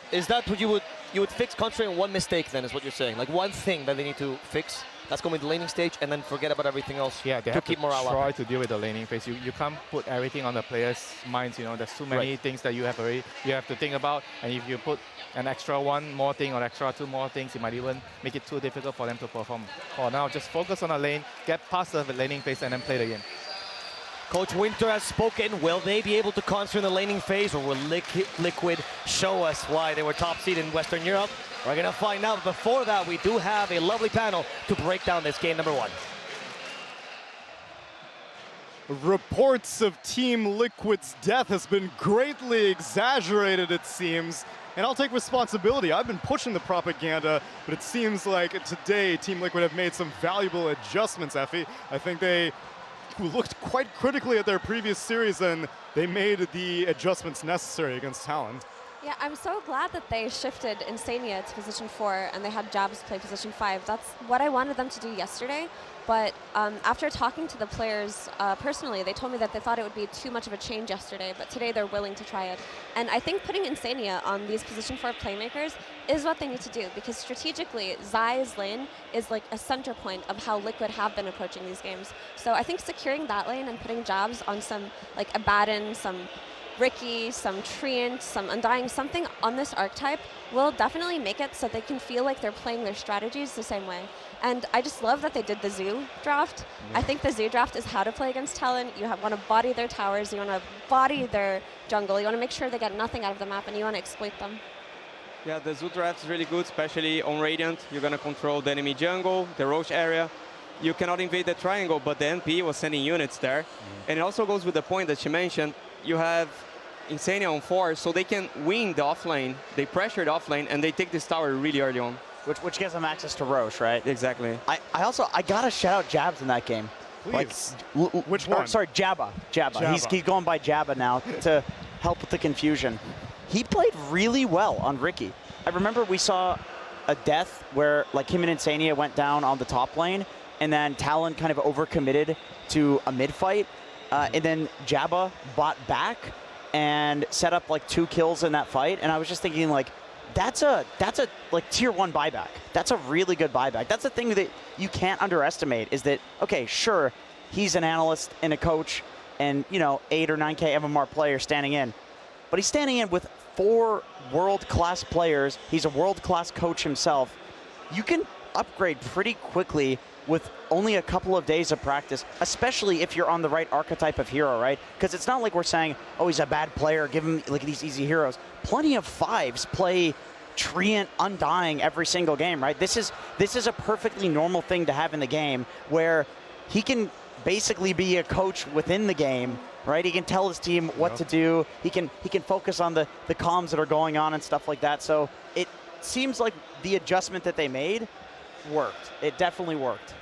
S8: what you would fix, concentrate on one mistake then, is what you're saying? Like one thing that they need to fix? That's going to be the laning stage, and then forget about everything else.
S9: Yeah, they
S8: to
S9: have
S8: keep
S9: to
S8: morale
S9: try
S8: up.
S9: to deal with the laning phase. You can't put everything on the players' minds. You know, there's too many things that you have to think about, and if you put an extra one more thing or extra two more things, it might even make it too difficult for them to perform. For now, just focus on the lane, get past the laning phase, and then play the game.
S8: Coach Winter has spoken. Will they be able to concentrate in the laning phase, or will Liquid show us why they were top seed in Western Europe? We're going to find out. Before that, we do have a lovely panel to break down this game number 1.
S1: reports of Team Liquid's death has been greatly exaggerated, it seems. And I'll take responsibility. I've been pushing the propaganda, but it seems like today Team Liquid have made some valuable adjustments, Effie. I think they looked quite critically at their previous series, and they made the adjustments necessary against Talon.
S2: Yeah, I'm so glad that they shifted Insania to position 4 and they had Jabs play position 5. That's what I wanted them to do yesterday. But after talking to the players personally, they told me that they thought it would be too much of a change yesterday, but today they're willing to try it. And I think putting Insania on these position 4 playmakers is what they need to do, because strategically, Zai's lane is like a center point of how Liquid have been approaching these games. So I think securing that lane and putting Jabs on some, like Abaddon, some Ricky, some Treant, some Undying, something on this archetype will definitely make it so they can feel like they're playing their strategies the same way. And I just love that they did the Zoo draft. Yeah. I think the Zoo draft is how to play against Talon. You want to body their towers, you want to body their jungle, you want to make sure they get nothing out of the map, and you want to exploit them.
S4: Yeah, the Zoo draft is really good, especially on Radiant. You're going to control the enemy jungle, the Roche area. You cannot invade the triangle, but the NP was sending units there. And it also goes with the point that she mentioned. You have Insania on 4, so they can win the offlane. They pressure the offlane, and they take this tower really early on.
S3: Which gives them access to Roche, right?
S4: Exactly.
S3: I gotta shout out Jabs in that game.
S1: Please.
S3: Like,
S1: which one?
S3: Sorry, Jabba. He's going by Jabba now to help with the confusion. He played really well on Ricky. I remember we saw a death where like him and Insania went down on the top lane, and then Talon kind of overcommitted to a mid fight, and then Jabba bought back and set up like 2 kills in that fight. And I was just thinking, like, that's a like tier 1 buyback. That's a really good buyback. That's the thing that you can't underestimate, is that, okay, sure, he's an analyst and a coach and, you know, 8 or 9K MMR players standing in, but he's standing in with 4 world-class players. He's a world-class coach himself. You can upgrade pretty quickly with only a couple of days of practice, especially if you're on the right archetype of hero, right? Because it's not like we're saying, oh, he's a bad player, give him like these easy heroes. Plenty of 5s play Treant, Undying every single game, right? This is a perfectly normal thing to have in the game, where he can basically be a coach within the game, right? He can tell his team what to do. He can focus on the comms that are going on and stuff like that. So it seems like the adjustment that they made worked. It definitely worked.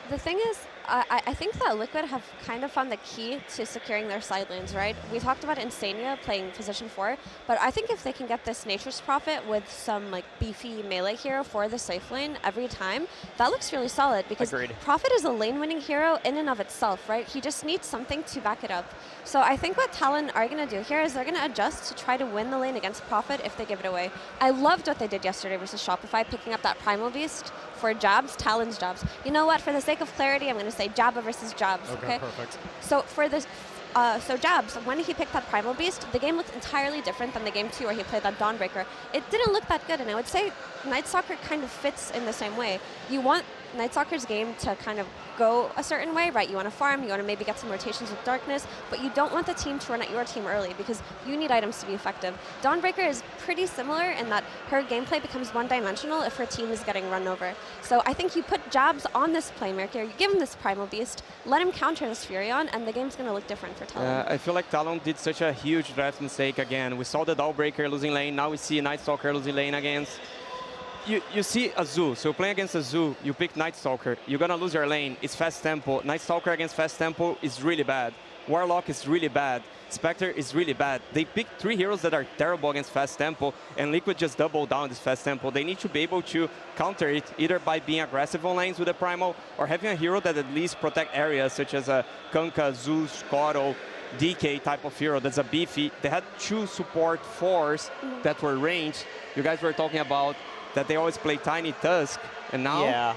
S2: The thing is, I think that Liquid have kind of found the key to securing their side lanes, right? We talked about Insania playing position 4, but I think if they can get this Nature's Prophet with some like beefy melee hero for the safe lane every time, that looks really solid, because
S3: Agreed.
S2: Prophet is a lane-winning hero in and of itself, right? He just needs something to back it up. So I think what Talon are going to do here is they're going to adjust to try to win the lane against Prophet if they give it away. I loved what they did yesterday versus Shopify, picking up that Primal Beast for Jabs, Talon's Jabs. You know what? For the sake of clarity, I'm going to say Jabba versus Jabs. Okay,
S1: perfect.
S2: So for this, so Jabs, when he picked that Primal Beast, the game looked entirely different than the game 2 where he played that Dawnbreaker. It didn't look that good, and I would say Night Stalker kind of fits in the same way. You want Night Stalker's game to kind of go a certain way, right? You want to farm, you want to maybe get some rotations with Darkness, but you don't want the team to run at your team early, because you need items to be effective. Dawnbreaker is pretty similar in that her gameplay becomes one-dimensional if her team is getting run over. So I think you put Jabs on this playmaker, you give him this Primal Beast, let him counter this Furion, and the game's going to look different for Talon.
S4: I feel like Talon did such a huge draft mistake again. We saw the Dawnbreaker losing lane, now we see Night Stalker losing lane against. You see a Zoo, so playing against a Zoo, you pick Night Stalker, you're gonna lose your lane, it's fast tempo. Night Stalker against fast tempo is really bad. Warlock is really bad. Spectre is really bad. They picked 3 heroes that are terrible against fast tempo, and Liquid just doubled down this fast tempo. They need to be able to counter it, either by being aggressive on lanes with the Primal, or having a hero that at least protect areas, such as a Kunkka, Zeus, Kotl, DK type of hero that's a beefy. They had 2 support 4s that were ranged. You guys were talking about that they always play Tiny Tusk, and now...
S3: Yeah.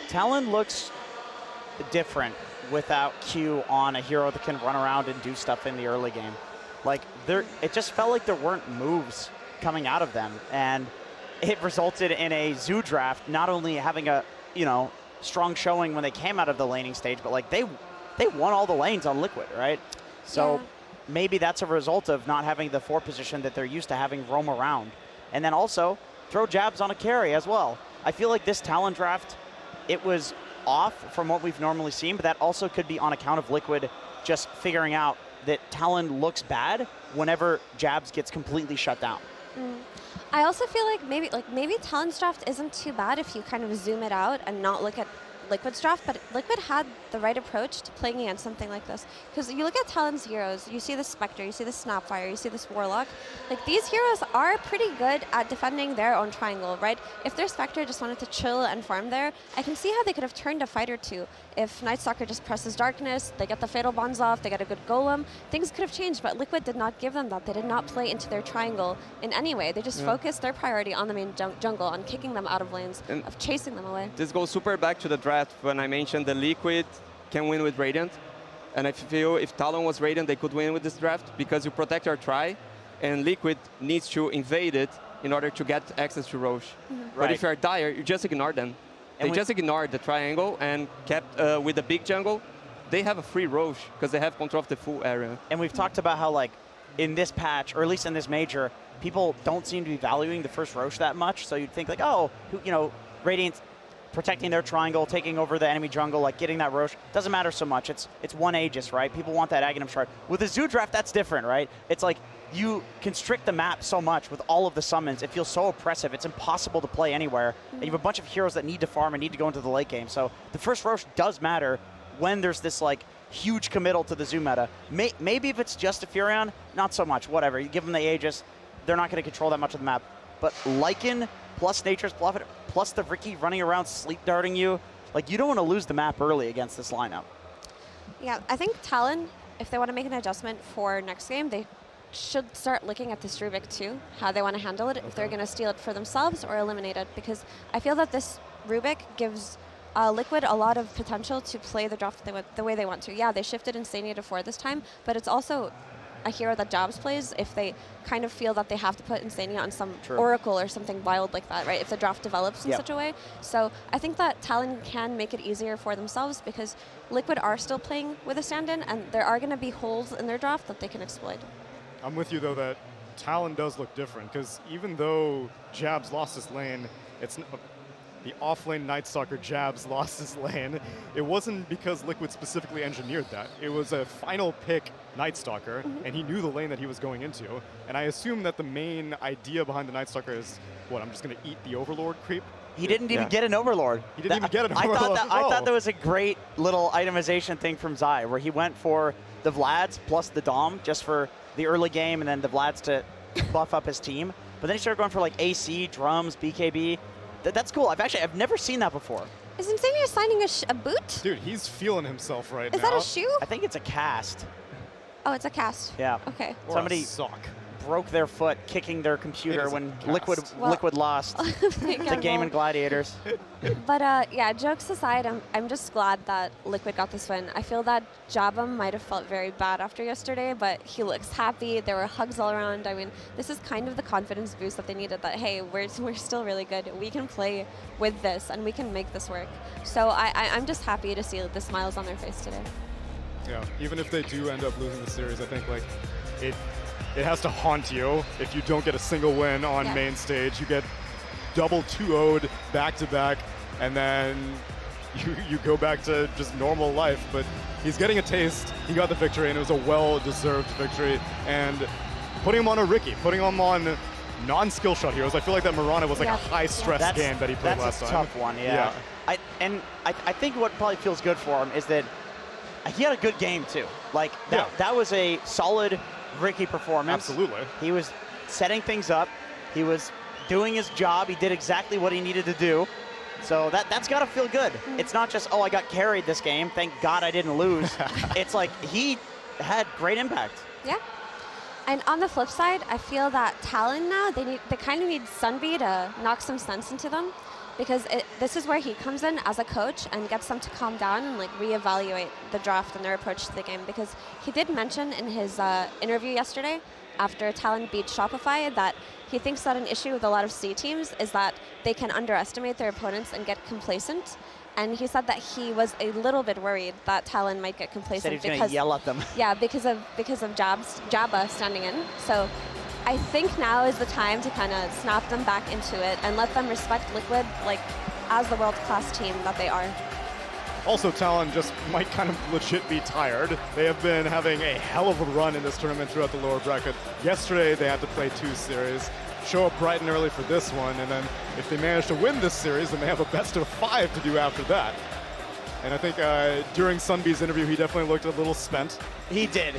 S3: Talon looks different without Q on a hero that can run around and do stuff in the early game. Like, it just felt like there weren't moves coming out of them, and it resulted in a Zoo draft not only having a, you know, strong showing when they came out of the laning stage, but like they won all the lanes on Liquid, right? So maybe that's a result of not having the 4 position that they're used to having roam around. And then also throw Jabs on a carry as well. I feel like this Talon draft, it was off from what we've normally seen, but that also could be on account of Liquid just figuring out that Talon looks bad whenever Jabs gets completely shut down.
S2: I also feel like maybe Talon's draft isn't too bad if you kind of zoom it out and not look at Liquid's draft, but Liquid had the right approach to playing against something like this. Because you look at Talon's heroes, you see the Spectre, you see the Snapfire, you see this Warlock. Like, these heroes are pretty good at defending their own triangle, right? If their Spectre just wanted to chill and farm there, I can see how they could have turned a fight or two. If Night Stalker just presses Darkness, they get the Fatal Bonds off, they get a good Golem, things could have changed, but Liquid did not give them that. They did not play into their triangle in any way. They just focused their priority on the main jungle, on kicking them out of lanes, of chasing them away.
S4: This goes super back to the draft when I mentioned the Liquid can win with Radiant. And I feel if Talon was Radiant, they could win with this draft because you protect your try, and Liquid needs to invade it in order to get access to Roche. But if you're Dire, you just ignore them. They just ignored the triangle and kept with the big jungle. They have a free Roche because they have control of the full area.
S3: And we've talked about how, like, in this patch, or at least in this major, people don't seem to be valuing the first Roche that much. So you'd think, like, oh, Radiant protecting their triangle, taking over the enemy jungle, like getting that Roche, doesn't matter so much. It's one Aegis, right? People want that Aghanim Shard. With the Zoo draft, that's different, right? It's like you constrict the map so much with all of the summons. It feels so oppressive. It's impossible to play anywhere. And you have a bunch of heroes that need to farm and need to go into the late game. So the first Roche does matter when there's this, like, huge committal to the Zoo meta. Maybe if it's just a Furion, not so much. Whatever. You give them the Aegis, they're not going to control that much of the map. But Lycan plus Nature's Prophet plus the Ricky running around sleep darting you, like, you don't want to lose the map early against this lineup.
S2: Yeah, I think Talon, if they want to make an adjustment for next game, they should start looking at this Rubik too, how they want to handle it, if they're going to steal it for themselves or eliminate it, because I feel that this Rubik gives Liquid a lot of potential to play the draft the way they want to. Yeah, they shifted Insania to 4 this time, but it's also a hero that Jabs plays if they kind of feel that they have to put Insania on some Oracle or something wild like that, right? If the draft develops in such a way. So I think that Talon can make it easier for themselves because Liquid are still playing with a stand-in, and there are going to be holes in their draft that they can exploit.
S1: I'm with you, though, that Talon does look different, because even though Jabs lost his lane, it's the off-lane Night Stalker Jabs lost his lane. It wasn't because Liquid specifically engineered that. It was a final pick Night Stalker, and he knew the lane that he was going into. And I assume that the main idea behind the Night Stalker is, what, I'm just going to eat the Overlord creep?
S3: He didn't even get an Overlord.
S1: He didn't even get an Overlord.
S3: I thought that was a great little itemization thing from Zai, where he went for the Vlads plus the Dom just for the early game, and then the Vlads to buff up his team. But then he started going for, like, AC, drums, BKB. That's cool. I've never seen that before.
S2: Is Insania signing a boot?
S1: Dude, he's feeling himself right now.
S2: Is that a shoe?
S3: I think it's a cast.
S2: Oh, it's a cast.
S3: Yeah.
S2: Okay.
S1: Or
S3: somebody
S1: a sock.
S3: broke their foot kicking their computer when Liquid lost the game in Gladiators.
S2: But yeah, jokes aside, I'm just glad that Liquid got this win. I feel that Jabba might have felt very bad after yesterday, but he looks happy. There were hugs all around. I mean, this is kind of the confidence boost that they needed, that, hey, we're still really good. We can play with this, and we can make this work. So I'm just happy to see the smiles on their face today.
S1: Yeah, even if they do end up losing the series, I think, like, it has to haunt you if you don't get a single win on main stage. You get double 2-0'd back-to-back, and then you go back to just normal life. But he's getting a taste. He got the victory, and it was a well-deserved victory. And putting him on a Ricky, putting him on non-skill shot heroes, I feel like that Mirana was like a high-stress game that he played last time.
S3: That's a tough one, yeah. I think what probably feels good for him is that he had a good game, too. Like, that was a solid Ricky performance.
S1: Absolutely.
S3: He was setting things up. He was doing his job. He did exactly what he needed to do. So that's got to feel good. It's not just, oh, I got carried this game. Thank God I didn't lose. It's like he had great impact.
S2: Yeah. And on the flip side, I feel that Talon now, they kind of need Sunby to knock some sense into them, because this is where he comes in as a coach and gets them to calm down and, like, reevaluate the draft and their approach to the game. Because he did mention in his interview yesterday after Talon beat Shopify that he thinks that an issue with a lot of C teams is that they can underestimate their opponents and get complacent. And he said that he was a little bit worried that Talon might get complacent.
S3: Said he was going to yell at them.
S2: Yeah, because of Jabba standing in. So I think now is the time to kind of snap them back into it and let them respect Liquid, like, as the world-class team that they are.
S1: Also, Talon just might kind of legit be tired. They have been having a hell of a run in this tournament throughout the lower bracket. Yesterday, they had to play 2 series, show up bright and early for this one, and then if they manage to win this series, then they have a best of 5 to do after that. And I think during Sunbee's interview, he definitely looked a little spent.
S3: He did.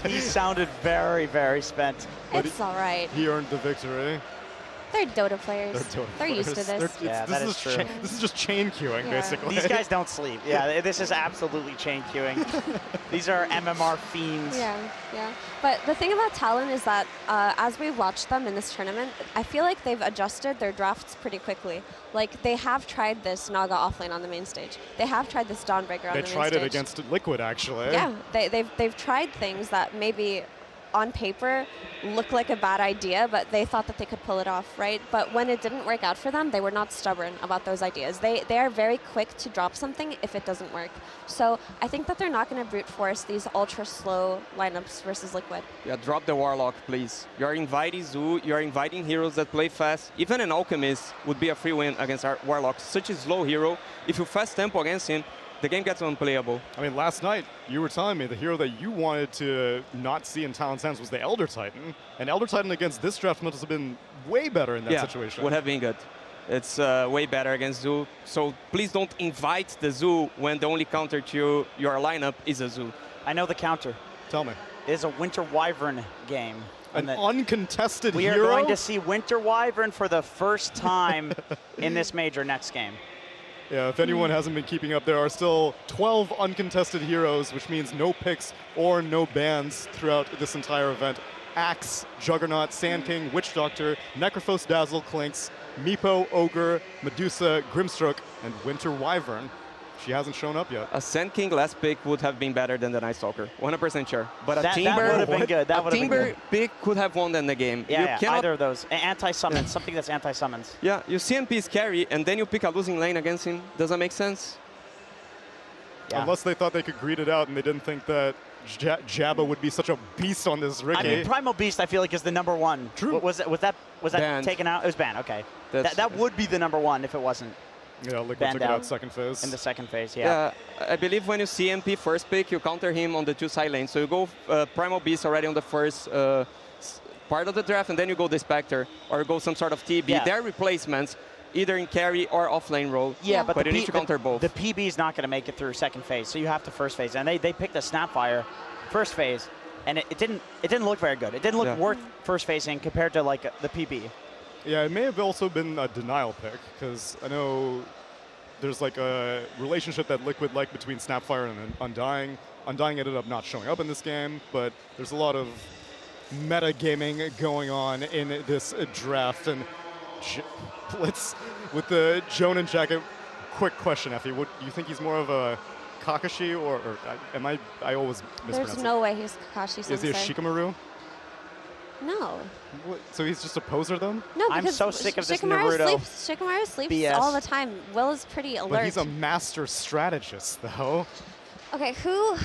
S3: He sounded very, very spent.
S2: It's all right.
S1: He earned the victory.
S2: They're Dota players. They're used to this.
S3: Yeah, that is true.
S1: This is just chain queuing, basically.
S3: These guys don't sleep. Yeah, this is absolutely chain queuing. These are MMR fiends.
S2: Yeah. But the thing about Talon is that as we watched them in this tournament, I feel like they've adjusted their drafts pretty quickly. Like, they have tried this Naga offlane on the main stage. They have tried this Dawnbreaker on the main stage.
S1: They tried it against Liquid, actually.
S2: Yeah, they've tried things that maybe on paper look like a bad idea, but they thought that they could pull it off, right? But when it didn't work out for them, they were not stubborn about those ideas. They are very quick to drop something if it doesn't work. So I think that they're not going to brute force these ultra slow lineups versus Liquid.
S4: Yeah, drop the Warlock, please. You are inviting Zoo, you are inviting heroes that play fast. Even an Alchemist would be a free win against our Warlock. Such a slow hero. If you fast tempo against him, the game gets unplayable.
S1: I mean, last night, you were telling me the hero that you wanted to not see in Talon's hands was the Elder Titan. And Elder Titan against this draft must have been way better in that situation.
S4: Would have been good. It's way better against Zoo. So please don't invite the Zoo when the only counter to your lineup is a Zoo.
S3: I know the counter.
S1: Tell me.
S3: It is a Winter Wyvern game.
S1: An uncontested hero?
S3: We are going to see Winter Wyvern for the first time in this major next game.
S1: Yeah, if anyone hasn't been keeping up, there are still 12 uncontested heroes, which means no picks or no bans throughout this entire event. Axe, Juggernaut, Sand King, Witch Doctor, Necrophos Dazzle, Clinks, Meepo, Ogre, Medusa, Grimstroke, and Winter Wyvern. She hasn't shown up yet.
S4: A Sand King last pick would have been better than the Night Stalker, 100% sure. But
S3: that would have been good.
S4: A Timber pick could have won in the game.
S3: Yeah, either of those. Anti-summons, something that's anti-summons.
S4: Yeah, you CMP is carry, and then you pick a losing lane against him. Does that make sense?
S1: Yeah. Unless they thought they could greed it out and they didn't think that Jabba would be such a beast on this Ricky.
S3: I mean, Primal Beast, I feel like, is the #1.
S1: True.
S3: Was that
S4: banned.
S3: taken out? It was banned, okay. That would be the #1 if it wasn't.
S1: Yeah, Liquid took it out second phase.
S3: In the second phase, yeah.
S4: I believe when you CMP first pick, you counter him on the 2 side lanes. So you go Primal Beast already on the first part of the draft, and then you go the Spectre, or go some sort of TB.
S3: Yeah.
S4: They're replacements, either in carry or offlane role.
S3: Yeah, but
S4: you need to counter both.
S3: The PB is not going to make it through second phase, so you have to first phase. And they picked a Snapfire first phase, and it didn't look very good. It didn't look worth first phasing compared to like the PB.
S1: Yeah, it may have also been a denial pick, because I know there's like a relationship that Liquid liked between Snapfire and Undying. Undying ended up not showing up in this game, but there's a lot of meta gaming going on in this draft. And let's, with the Jonan jacket, quick question, Effie. Do you think he's more of a Kakashi, or am I always mispronounce
S2: There's no way he's Kakashi-sensei.
S1: Is he a Shikamaru?
S2: No.
S1: What, so he's just a poser then?
S2: No,
S3: I'm
S2: because
S3: so sick of this
S2: Shikamaru
S3: Naruto
S2: Shikamaru sleeps
S3: BS.
S2: all the time. Will is pretty alert.
S1: But he's a master strategist, though.
S2: Okay, who?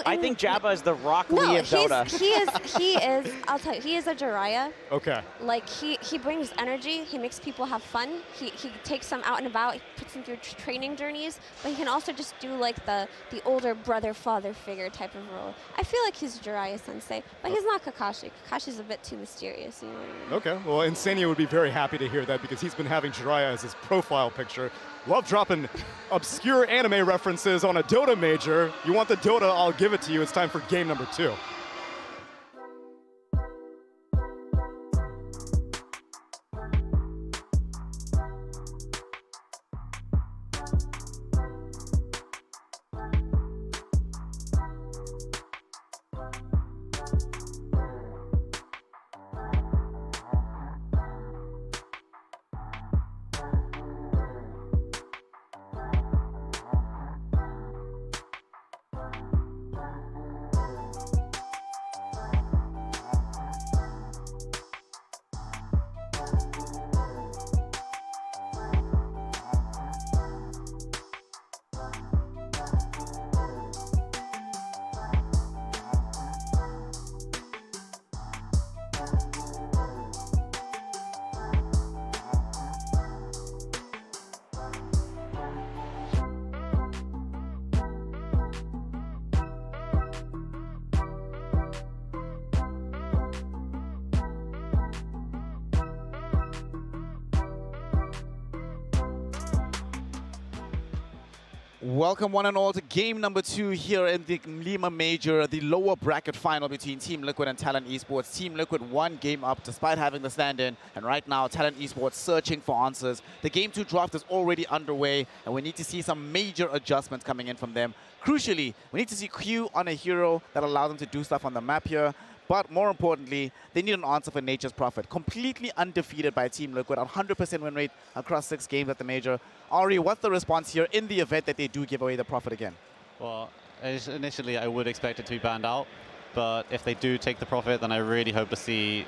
S3: I think Jabba is the Rock
S2: No,
S3: Lee of Dota.
S2: he is. I'll tell you, he is a Jiraiya.
S1: Okay.
S2: Like he brings energy. He makes people have fun. He takes them out and about. He puts them through training journeys. But he can also just do like the older brother father figure type of role. I feel like he's Jiraiya sensei, but he's not Kakashi. Kakashi's a bit too mysterious. You know what I mean?
S1: Okay. Well, Insania would be very happy to hear that, because he's been having Jiraiya as his profile picture. Love dropping obscure anime references on a Dota major. You want the Dota, I'll give it to you. It's time for game number 2.
S5: Welcome one and all to game number 2 here in the Lima Major, the lower bracket final between Team Liquid and Talon Esports. Team Liquid 1 game up despite having the stand-in, and right now Talon Esports searching for answers. The game 2 draft is already underway, and we need to see some major adjustments coming in from them. Crucially, we need to see Q on a hero that allows them to do stuff on the map here. But more importantly, they need an answer for Nature's Prophet. Completely undefeated by Team Liquid, 100% win rate across 6 games at the Major. Ari, what's the response here in the event that they do give away the Prophet again?
S6: Well, initially I would expect it to be banned out, but if they do take the Prophet, then I really hope to see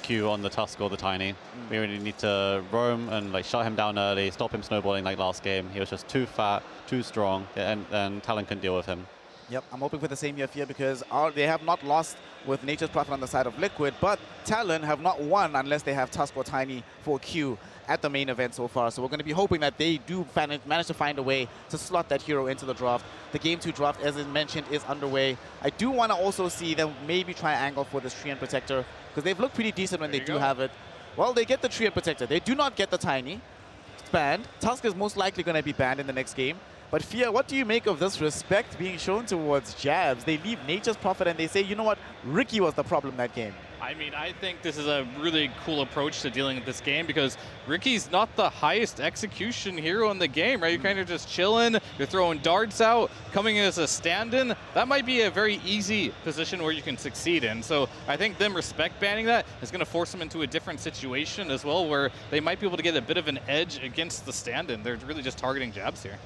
S6: Q on the Tusk or the Tiny. We really need to roam and like shut him down early, stop him snowballing like last game. He was just too fat, too strong, and Talon can deal with him.
S5: Yep, I'm hoping for the same here because they have not lost with Nature's Prophet on the side of Liquid, but Talon have not won unless they have Tusk or Tiny for Q at the main event so far. So we're going to be hoping that they do manage to find a way to slot that hero into the draft. The Game 2 draft, as I mentioned, is underway. I do want to also see them maybe try and angle for this Treant Protector because they've looked pretty decent when they do have it. Well, they get the Treant Protector. They do not get the Tiny. It's banned. Tusk is most likely going to be banned in the next game. But Fia, what do you make of this respect being shown towards Jabs? They leave Nature's Prophet and they say, you know what, Ricky was the problem that game.
S7: I mean, I think this is a really cool approach to dealing with this game because Ricky's not the highest execution hero in the game, right? You're kind of just chilling, you're throwing darts out, coming in as a stand-in. That might be a very easy position where you can succeed in. So I think them respect banning that is going to force them into a different situation as well where they might be able to get a bit of an edge against the stand-in. They're really just targeting Jabs here.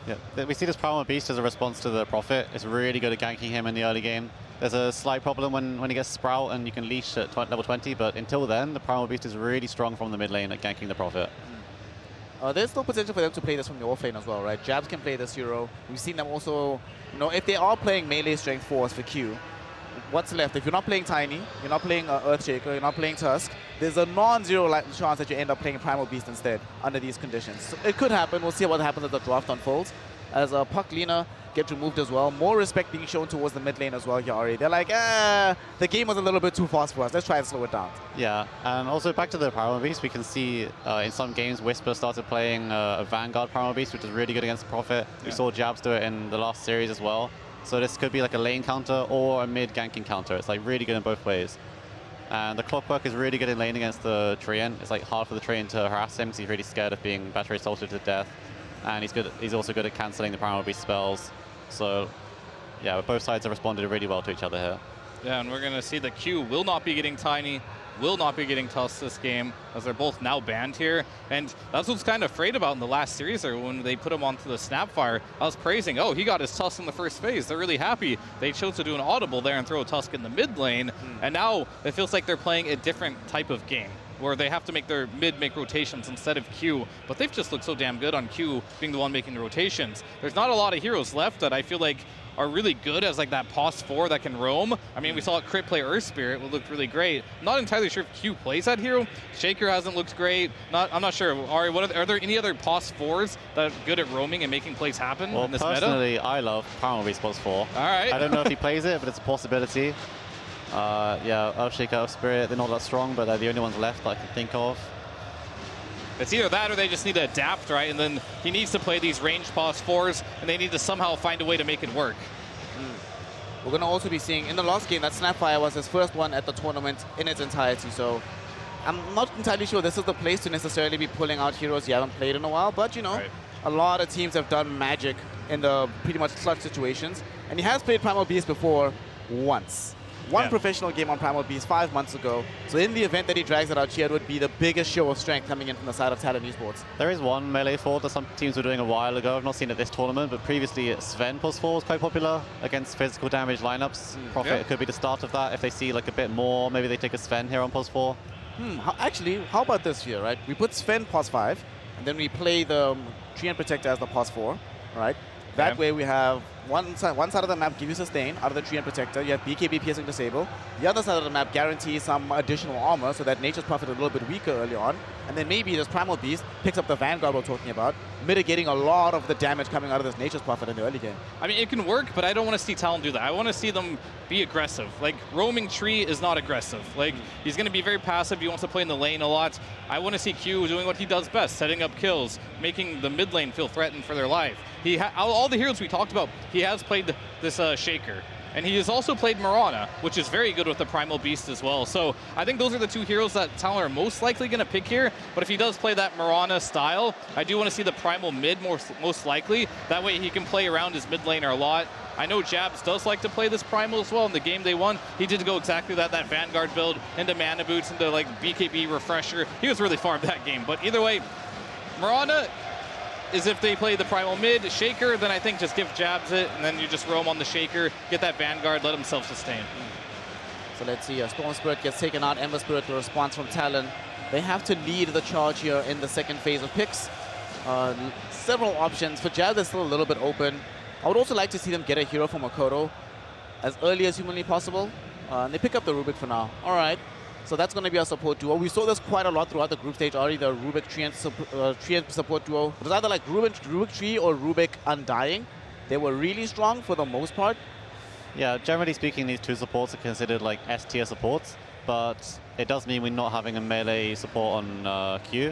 S6: Yeah, we see this Primal Beast as a response to the Prophet. It's really good at ganking him in the early game. There's a slight problem when he gets Sprout and you can leash at level 20, but until then, the Primal Beast is really strong from the mid lane at ganking the Prophet.
S5: There's still potential for them to play this from the off lane as well, right? Jabs can play this hero. We've seen them also, you know, if they are playing melee strength 4s for Q, what's left? If you're not playing Tiny, you're not playing Earthshaker, you're not playing Tusk, there's a non-zero chance that you end up playing Primal Beast instead under these conditions. So it could happen. We'll see what happens as the draft unfolds. As Puck Lina get removed as well. More respect being shown towards the mid lane as well here, Ari. They're like, the game was a little bit too fast for us. Let's try and slow it down.
S6: Yeah, and also back to the Primal Beast, we can see in some games Whisper started playing a Vanguard Primal Beast, which is really good against the Prophet. Yeah. We saw Jabs do it in the last series as well. So this could be like a lane counter or a mid ganking counter. It's like really good in both ways. And the Clockwork is really good in lane against the Treant. It's like hard for the Treant to harass him because he's really scared of being battery assaulted to death. And he's also good at cancelling the Primal Beast spells. So, yeah, both sides have responded really well to each other here.
S7: Yeah, and we're going to see that Q will not be getting Tiny, will not be getting Tusk this game, as they're both now banned here. And that's what's kind of afraid about in the last series there when they put him onto the Snapfire. I was praising, oh, he got his Tusk in the first phase. They're really happy. They chose to do an audible there and throw a Tusk in the mid lane. And now it feels like they're playing a different type of game, where they have to make their mid make rotations instead of Q. But they've just looked so damn good on Q being the one making the rotations. There's not a lot of heroes left that I feel like are really good as like that POS 4 that can roam. I mean, we saw Crit play Earth Spirit, which looked really great. I'm not entirely sure if Q plays that hero. Shaker hasn't looked great. I'm not sure. Ari, are there any other POS 4s that are good at roaming and making plays happen in this meta?
S6: Personally, I love Primal Beast POS 4.
S7: All right.
S6: I don't know if he plays it, but it's a possibility. Yeah, Earthshaker, Earth Spirit, they're not that strong, but they're the only ones left that I can think of.
S7: It's either that or they just need to adapt, right? And then he needs to play these range POS 4s, and they need to somehow find a way to make it work.
S5: We're going to also be seeing, in the last game, that Snapfire was his first one at the tournament in its entirety. So I'm not entirely sure this is the place to necessarily be pulling out heroes you haven't played in a while. But, you know, a lot of teams have done magic in the pretty much clutch situations. And he has played Primal Beast before once. One professional game on Primal Beast 5 months ago. So in the event that he drags it out here, it would be the biggest show of strength coming in from the side of Talon Esports.
S6: There is one melee 4 that some teams were doing a while ago. I've not seen it this tournament, but previously Sven POS 4 was quite popular against physical damage lineups. Prophet could be the start of that. If they see like a bit more, maybe they take a Sven here on POS 4.
S5: Actually, how about this here, right? We put Sven POS 5, and then we play the Treant Protector as the POS 4, right? That way we have one side of the map give you sustain out of the tree and protector. You have BKB piercing disable. The other side of the map guarantees some additional armor so that Nature's Prophet is a little bit weaker early on. And then maybe this Primal Beast picks up the Vanguard we're talking about, mitigating a lot of the damage coming out of this Nature's Prophet in the early game.
S7: I mean, it can work, but I don't want to see Talon do that. I want to see them be aggressive. Like, roaming tree is not aggressive. Like, he's going to be very passive. He wants to play in the lane a lot. I want to see Q doing what he does best, setting up kills, making the mid lane feel threatened for their life. All the heroes we talked about, he has played this Shaker. And he has also played Mirana, which is very good with the Primal Beast as well. So I think those are the two heroes that Talon are most likely going to pick here. But if he does play that Mirana style, I do want to see the Primal mid most likely. That way he can play around his mid laner a lot. I know Jabs does like to play this Primal as well. In the game they won, he did go exactly that Vanguard build into Mana Boots, into like BKB Refresher. He was really far in that game. But either way, Mirana is if they play the Primal mid, Shaker, then I think just give Jabs it, and then you just roam on the Shaker, get that Vanguard, let him self-sustain.
S5: So let's see, Storm Spirit gets taken out, Ember Spirit, the response from Talon. They have to lead the charge here in the second phase of picks. Several options. For Jabs, they're still a little bit open. I would also like to see them get a hero from Makoto as early as humanly possible. And they pick up the Rubik for now. All right. So that's going to be our support duo. We saw this quite a lot throughout the group stage already, the Rubik tree and support duo. It was either like Rubik tree or Rubik Undying. They were really strong for the most part.
S6: Yeah, generally speaking, these two supports are considered like S-tier supports, but it does mean we're not having a melee support on Q,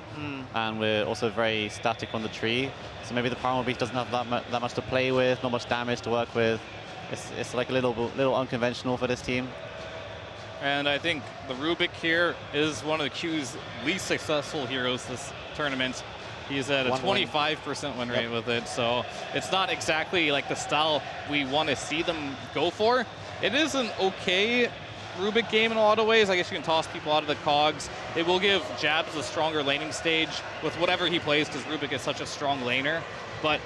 S6: and we're also very static on the tree. So maybe the Primal Beast doesn't have that much to play with, not much damage to work with. It's like a little unconventional for this team.
S7: And I think the Rubik here is one of the Q's least successful heroes this tournament. He's at a 25% win rate with it, so it's not exactly like the style we want to see them go for. It is an okay Rubik game in a lot of ways. I guess you can toss people out of the cogs. It will give Jabs a stronger laning stage with whatever he plays because Rubik is such a strong laner, but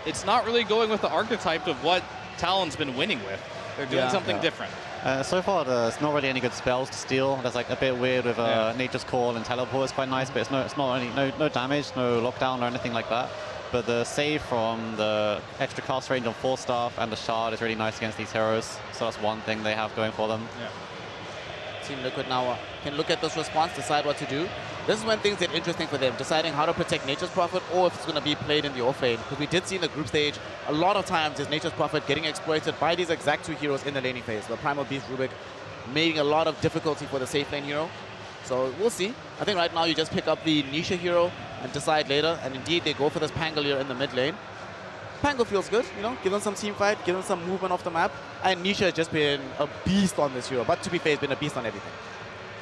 S7: it's not really going with the archetype of what Talon's been winning with. They're doing something different.
S6: So far, there's not really any good spells to steal. That's like a bit weird with Nature's Call and Teleport is quite nice, but it's not no damage, no lockdown or anything like that. But the save from the extra cast range on 4-staff and the shard is really nice against these heroes. So that's one thing they have going for them.
S5: Yeah. Team Liquid now can look at this response, decide what to do. This is when things get interesting for them, deciding how to protect Nature's Prophet or if it's going to be played in the off lane. Because we did see in the group stage, a lot of times is Nature's Prophet getting exploited by these exact two heroes in the laning phase. The Primal Beast Rubik making a lot of difficulty for the safe lane hero. So we'll see. I think right now you just pick up the Nisha hero and decide later. And indeed, they go for this Pangolier in the mid lane. Pango feels good, you know, give them some team fight, give them some movement off the map. And Nisha has just been a beast on this hero. But to be fair, he's been a beast on everything.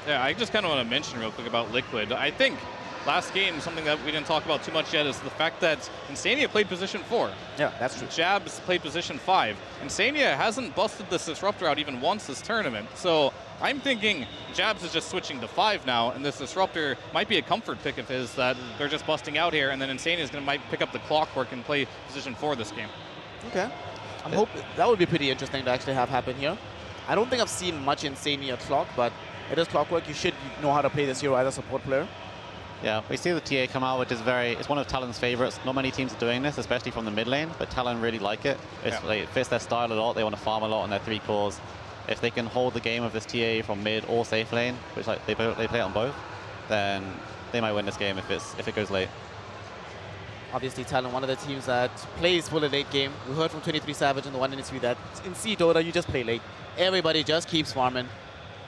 S7: Yeah, I just kind of want to mention real quick about Liquid. I think last game, something that we didn't talk about too much yet is the fact that Insania played position 4.
S5: Yeah, that's true.
S7: Jabs played position 5. Insania hasn't busted this Disruptor out even once this tournament. So I'm thinking Jabs is just switching to 5 now, and this Disruptor might be a comfort pick of his that they're just busting out here, and then Insania is might pick up the clockwork and play position 4 this game.
S5: Okay. I'm hoping that would be pretty interesting to actually have happen here. I don't think I've seen much Insania clock, but it is clockwork. You should know how to play this hero as a support player.
S6: Yeah, we see the TA come out, which is it's one of Talon's favorites. Not many teams are doing this, especially from the mid lane, but Talon really like it. It fits their style a lot. They want to farm a lot on their 3 cores. If they can hold the game of this TA from mid or safe lane, which like they play it on both, then they might win this game if it goes late.
S5: Obviously, Talon, one of the teams that plays for the late game. We heard from 23 Savage in the one interview that in C Dota, you just play late. Everybody just keeps farming.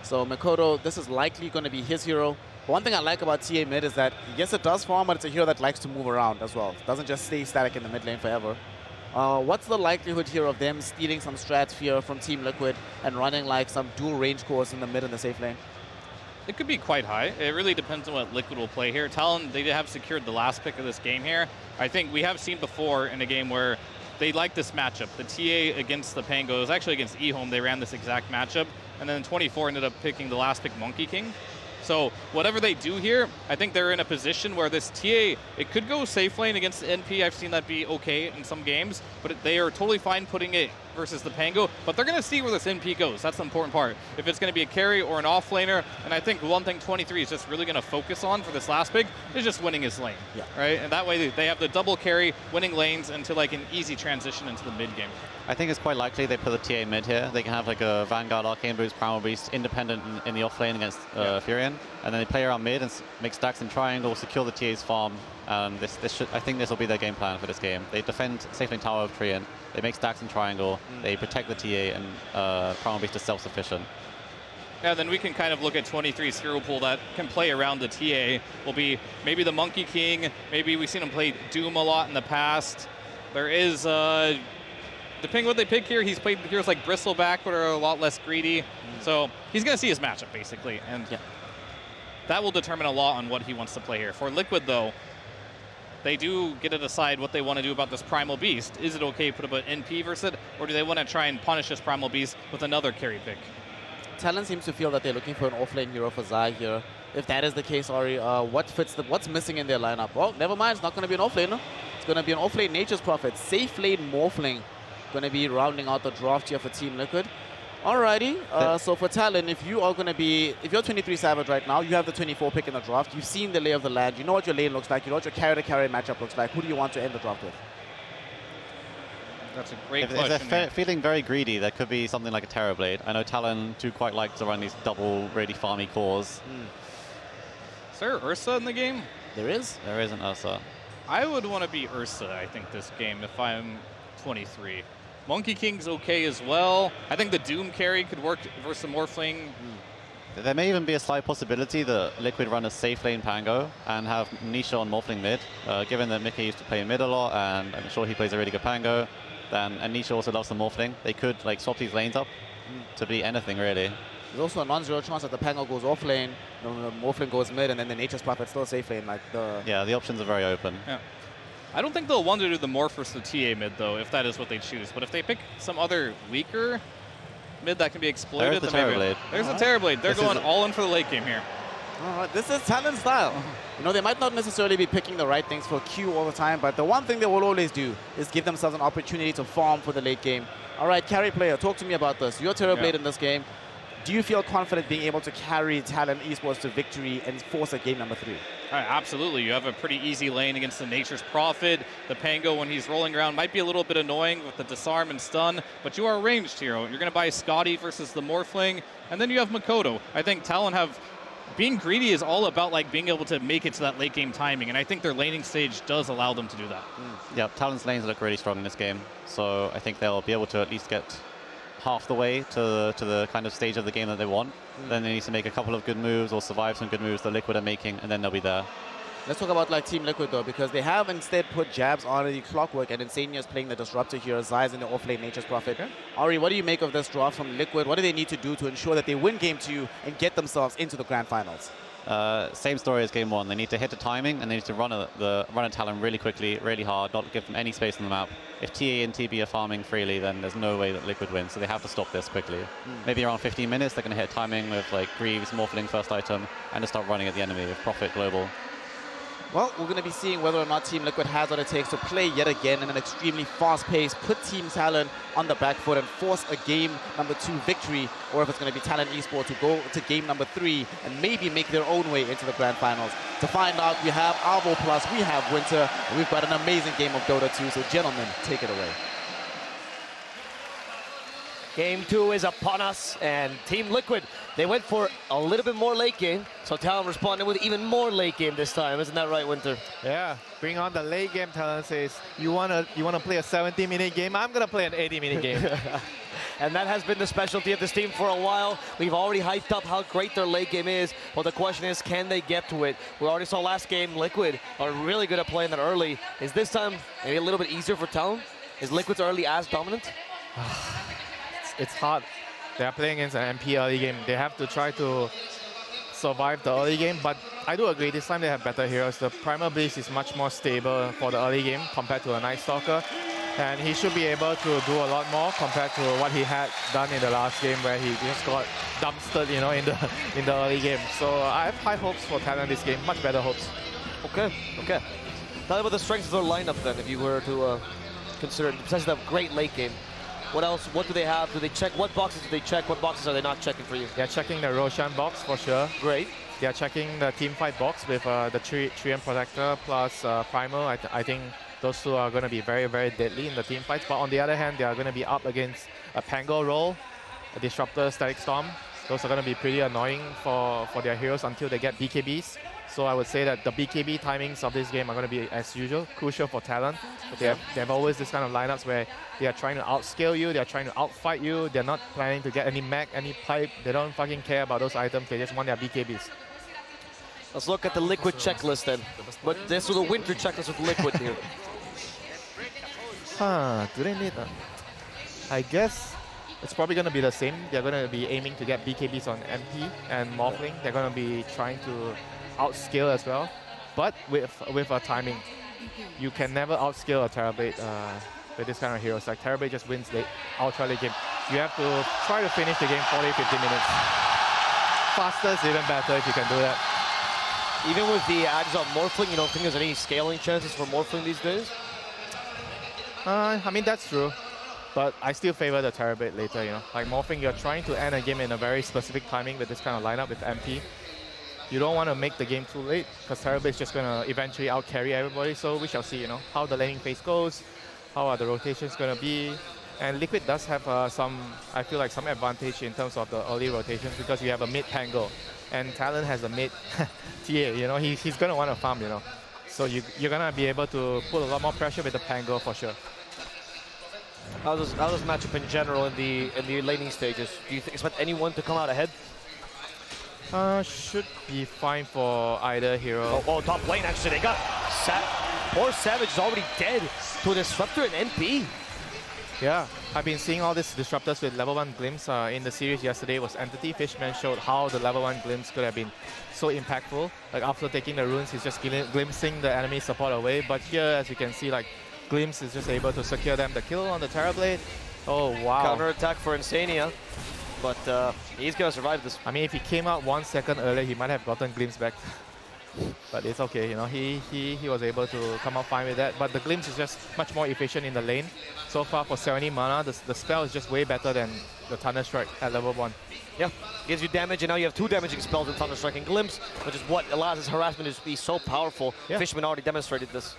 S5: So Makoto, this is likely going to be his hero. But one thing I like about TA mid is that, yes, it does farm, but it's a hero that likes to move around as well. It doesn't just stay static in the mid lane forever. What's the likelihood here of them stealing some strats here from Team Liquid and running like some dual range cores in the mid and the safe lane?
S7: It could be quite high. It really depends on what Liquid will play here. Talon, they have secured the last pick of this game here. I think we have seen before in a game where they like this matchup. The TA against the Pango, it was actually against eHome, they ran this exact matchup. And then 24 ended up picking the last pick, Monkey King. So whatever they do here, I think they're in a position where this TA, it could go safe lane against the NP. I've seen that be okay in some games, but they are totally fine putting it versus the Pango. But they're going to see where this NP goes. That's the important part. If it's going to be a carry or an offlaner, and I think one thing 23 is just really going to focus on for this last pick is just winning his lane. Yeah. Right? And that way they have the double carry, winning lanes into like an easy transition into the mid game.
S6: I think it's quite likely they put the TA mid here. They can have like a Vanguard, Arcane Boost, Primal Beast, independent in the off lane against Furion, and then they play around mid and make stacks in triangle, secure the TA's farm, and I think this will be their game plan for this game. They defend safe lane tower of Trian, they make stacks in triangle, they protect the TA, and Primal Beast is self-sufficient.
S7: Yeah, then we can kind of look at 23's hero pool that can play around the TA. Will be maybe the Monkey King, maybe we've seen him play Doom a lot in the past. There is, depending what they pick here, he's played heroes like Bristleback, but are a lot less greedy. So he's going to see his matchup, basically, and that will determine a lot on what he wants to play here. For Liquid, though, they do get to decide what they want to do about this Primal Beast. Is it okay to put an NP versus it, or do they want to try and punish this Primal Beast with another carry pick?
S5: Talon seems to feel that they're looking for an offlane hero for Zai here. If that is the case, Ori, what's missing in their lineup? Well, never mind, it's not going to be an offlaner. It's going to be an offlane Nature's Prophet. Safe lane Morphling going to be rounding out the draft here for Team Liquid. Alrighty, so for Talon, if you're 23 Savage right now, you have the 24 pick in the draft. You've seen the lay of the land. You know what your lane looks like. You know what your carry-to-carry matchup looks like. Who do you want to end the draft with?
S7: That's a great question.
S6: If they're feeling very greedy, there could be something like a Terrorblade. I know Talon do quite like to run these double, really farmy cores.
S7: Is there Ursa in the game?
S5: There is.
S6: There is an Ursa.
S7: I would want to be Ursa, I think, this game if I'm 23. Monkey King's okay as well. I think the Doom carry could work versus the Morphling.
S6: There may even be a slight possibility that Liquid run a safe lane Pango and have Nisha on Morphling mid. Given that Mickey used to play mid a lot, and I'm sure he plays a really good Pango, and Nisha also loves the Morphling. They could like swap these lanes up to be anything really.
S5: There's also a non-zero chance that the Pango goes off lane, the Morphling goes mid, and then the Nature's Prophet still safe lane.
S6: Yeah, the options are very open.
S7: Yeah. I don't think they'll want to do the Morph versus the TA mid, though, if that is what they choose. But if they pick some other weaker mid that can be exploited,
S6: there's the Terrorblade.
S7: There's the Terrorblade. They're going all in for the late game here.
S5: All right, this is Talon style. You know, they might not necessarily be picking the right things for Q all the time, but the one thing they will always do is give themselves an opportunity to farm for the late game. All right, carry player, talk to me about this. You're Terrorblade in this game. Do you feel confident being able to carry Talon Esports to victory and force a game number 3?
S7: Absolutely. You have a pretty easy lane against the Nature's Prophet. The Pango, when he's rolling around, might be a little bit annoying with the disarm and stun, but you are a ranged hero. You're going to buy Scotty versus the Morphling, and then you have Makoto. I think Talon being greedy is all about like being able to make it to that late game timing, and I think their laning stage does allow them to do that.
S6: Yeah, Talon's lanes look really strong in this game, so I think they'll be able to at least get half the way to the kind of stage of the game that they want. Then they need to make a couple of good moves or survive some good moves that Liquid are making, and then they'll be there.
S5: Let's talk about like Team Liquid though, because they have instead put jabs on the Clockwork, and Insania's playing the Disruptor here. Zai's in the offlane Nature's Prophet. Ari, what do you make of this draw from Liquid? What do they need to do to ensure that they win game 2 and get themselves into the grand finals?
S6: Same story as game 1. They need to hit the timing, and they need to run a Talon really quickly, really hard, not give them any space on the map. If TA and TB are farming freely, then there's no way that Liquid wins, so they have to stop this quickly. Maybe around 15 minutes, they're going to hit timing with like Greaves, Morphling first item, and just start running at the enemy with Prophet Global.
S5: Well, we're going to be seeing whether or not Team Liquid has what it takes to play yet again in an extremely fast pace, put Team Talon on the back foot and force a game number 2 victory, or if it's going to be Talon Esports to go to game number 3 and maybe make their own way into the grand finals. To find out, we have Arvo Plus, we have Winter, and we've got an amazing game of Dota 2, so gentlemen, take it away.
S8: Game 2 is upon us, and Team Liquid, they went for a little bit more late game, so Talon responded with even more late game this time. Isn't that right, Winter?
S9: Yeah, bring on the late game. Talon says, you wanna play a 70-minute game? I'm gonna play an 80-minute game.
S8: And that has been the specialty of this team for a while. We've already hyped up how great their late game is. Well, the question is, can they get to it? We already saw last game, Liquid are really good at playing that early. Is this time maybe a little bit easier for Talon? Is Liquid's early as dominant?
S9: It's hard. They are playing against an MP early game. They have to try to survive the early game, but I do agree, this time they have better heroes. The Primal Beast is much more stable for the early game compared to a Night Stalker, and he should be able to do a lot more compared to what he had done in the last game where he just got dumpstered, you know, in the early game. So I have high hopes for Talon this game, much better hopes.
S8: Okay. Tell me about the strengths of their lineup then, if you were to consider it, besides that great late game. What else? What do they have? Do they check? What boxes do they check? What boxes are they not checking for you?
S9: They're checking the Roshan box for sure.
S8: Great.
S9: They're checking the team fight box with the Trian Protector plus Primal. I think Those two are going to be very, very deadly in the team fights. But on the other hand, they are going to be up against a Pango roll, a Disruptor, Static Storm. Those are going to be pretty annoying for their heroes until they get BKBs. So I would say that the BKB timings of this game are going to be, as usual, crucial for Talon. They have always this kind of lineups where they are trying to outscale you, they are trying to outfight you, they're not planning to get any mech, any pipe. They don't fucking care about those items, they just want their BKBs.
S8: Let's look at the Liquid checklist then. But this was a winter checklist with Liquid here.
S9: Do they need that? I guess it's probably going to be the same. They're going to be aiming to get BKBs on MP and Morphling. They're going to be trying to outscale as well, but with a timing. You can never outscale a Terrorblade with this kind of heroes. Like Terrorblade just wins the ultra late game. You have to try to finish the game 40-50 minutes. Faster is even better if you can do that.
S8: Even with the adds on Morphling, you don't think there's any scaling chances for Morphling these days?
S9: I mean, that's true. But I still favor the Terrorblade later, you know. Like Morphling, you're trying to end a game in a very specific timing with this kind of lineup with MP. You don't want to make the game too late because Terrorblade is just going to eventually out-carry everybody. So we shall see, you know, how the laning phase goes, how are the rotations going to be. And Liquid does have I feel like some advantage in terms of the early rotations because you have a mid Pango. And Talon has a mid TA, you know, he's going to want to farm, you know. So you're going to be able to put a lot more pressure with the Pango for sure.
S8: How does matchup in general in the laning stages? Do you expect anyone to come out ahead?
S9: Should be fine for either hero.
S8: Oh, top lane actually, they got poor Savage is already dead to a Disruptor and MP.
S9: Yeah, I've been seeing all these Disruptors with level 1 Glimpse in the series yesterday was Entity. Fishman showed how the level 1 Glimpse could have been so impactful. Like after taking the runes, he's just glimpsing the enemy support away. But here, as you can see, like Glimpse is just able to secure them the kill on the Terrorblade. Oh, wow.
S8: Counter attack for Insania. But he's going to survive this.
S9: I mean, if he came out 1 second earlier, he might have gotten Glimpse back. But it's okay, you know, he was able to come out fine with that. But the Glimpse is just much more efficient in the lane. So far for 70 mana, the spell is just way better than the Thunderstrike at level 1.
S8: Yeah, gives you damage, and now you have 2 damaging spells in Thunderstrike and Glimpse, which is what allows his harassment to be so powerful. Yeah. Fishman already demonstrated this.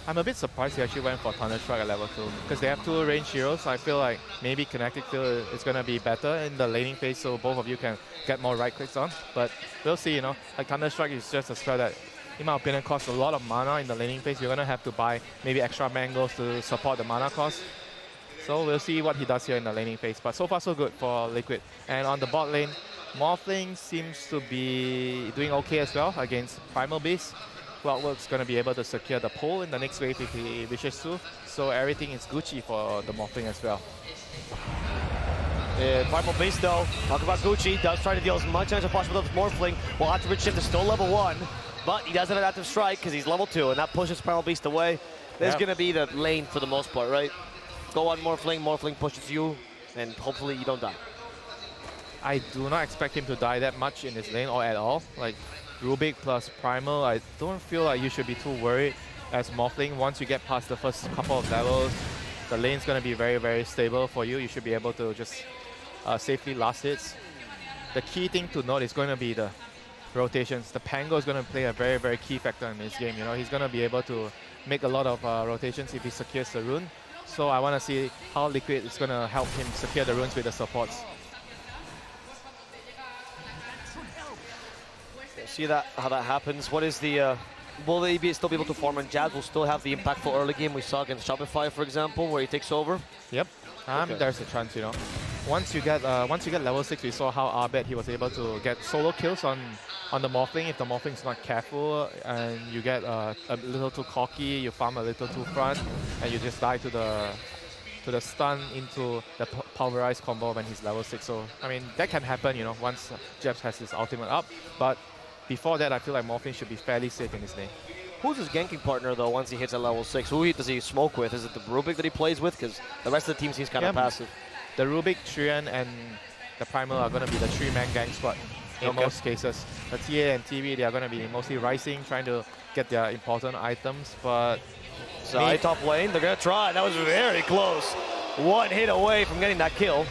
S9: I'm a bit surprised he actually went for Thunderstrike at level 2 because they have 2 ranged heroes. I feel like maybe Kinetic Field is going to be better in the laning phase so both of you can get more right clicks on. But we'll see, you know. Like Thunderstrike is just a spell that, in my opinion, costs a lot of mana in the laning phase. You're going to have to buy maybe extra mangles to support the mana cost. So we'll see what he does here in the laning phase. But so far so good for Liquid. And on the bot lane, Morphling seems to be doing okay as well against Primal Beast. Clockwork's going to be able to secure the pull in the next wave if he wishes to. So everything is Gucci for the Morphling as well.
S8: Primal Beast though, talk about Gucci, does try to deal as much damage as possible with Morphling, while Active Shift is still level 1. But he does have an active strike because he's level 2, and that pushes Primal Beast away. There's going to be the lane for the most part, right? Go on Morphling, Morphling pushes you, and hopefully you don't die.
S9: I do not expect him to die that much in this lane or at all. Like Rubik plus Primal, I don't feel like you should be too worried as Morphling. Once you get past the first couple of levels, the lane's going to be very, very stable for you. You should be able to just safely last hits. The key thing to note is going to be the rotations. The Pango is going to play a very, very key factor in this game. You know, he's going to be able to make a lot of rotations if he secures the rune. So I want to see how Liquid is going to help him secure the runes with the supports.
S8: See that how that happens. What is the will they still be able to farm, and Jazz will still have the impactful early game we saw against Shopify, for example, where he takes over?
S9: Yep. There's a chance, you know. Once you get level 6, we saw how Arbet he was able to get solo kills on the Morphling. If the Morphling's not careful and you get a little too cocky, you farm a little too front, and you just die to the stun into the pulverized combo when he's level 6. So I mean that can happen, you know, once Jebs has his ultimate up. But before that, I feel like Morphling should be fairly safe in his lane.
S8: Who's his ganking partner, though, once he hits at level 6? Who does he smoke with? Is it the Rubik that he plays with? Because the rest of the team seems kind of passive.
S9: The Rubik, Trian, and the Primal are going to be the 3-man gang squad in most cases. The TA and TV, they are going to be mostly rising, trying to get their important items, but...
S8: Zai top lane, they're going to try. That was very close. 1 hit away from getting that kill.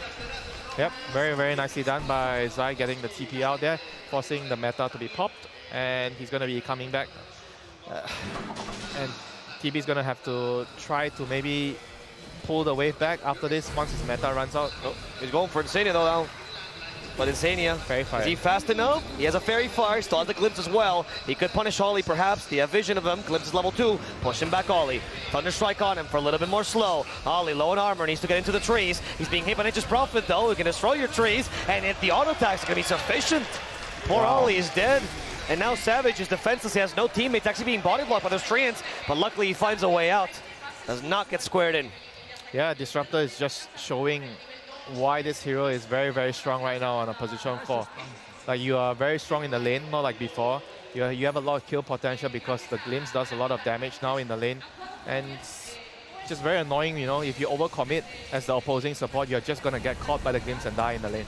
S9: Yep, very, very nicely done by Zai getting the TP out there, forcing the meta to be popped, and he's going to be coming back. And TB is going to have to try to maybe pull the wave back after this once his meta runs out.
S8: Oh, he's going for Insania though now. But Insania,
S9: Fairy Fire.
S8: is he fast enough? He has a Fairy Fire, still has the Glimpse as well. He could punish Ollie perhaps. They have vision of him. Glimpse is level 2. Pushing back Ollie. Thunder Strike on him for a little bit more slow. Ollie low in armor, needs to get into the trees. He's being hit by Nature's Prophet though. He can destroy your trees, and if the auto attacks are going to be sufficient. Poor Ollie is dead. And now Savage is defenseless. He has no teammates, actually being body blocked by those treants. But luckily he finds a way out. Does not get squared in.
S9: Yeah, Disruptor is just showing why this hero is very, very strong right now on a position 4. Like, you are very strong in the lane, not like before. You have a lot of kill potential because the Glimpse does a lot of damage now in the lane. And it's just very annoying, you know, if you overcommit as the opposing support, you're just going to get caught by the Glimpse and die in the lane.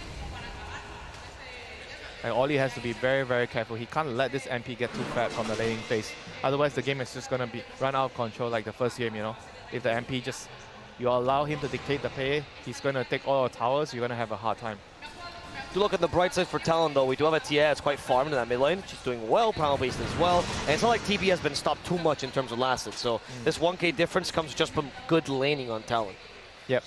S9: And Ollie has to be very, very careful. He can't let this MP get too fat from the laning phase. Otherwise, the game is just going to be run out of control like the first game, you know. If the MP just... You allow him to dictate the play, he's going to take all our towers, you're going to have a hard time.
S8: To look at the bright side for Talon though, we do have a TA that's quite farmed in that mid lane. She's doing well, panel based as well. And it's not like TB has been stopped too much in terms of last hit. So this 1k difference comes just from good laning on Talon.
S9: Yep.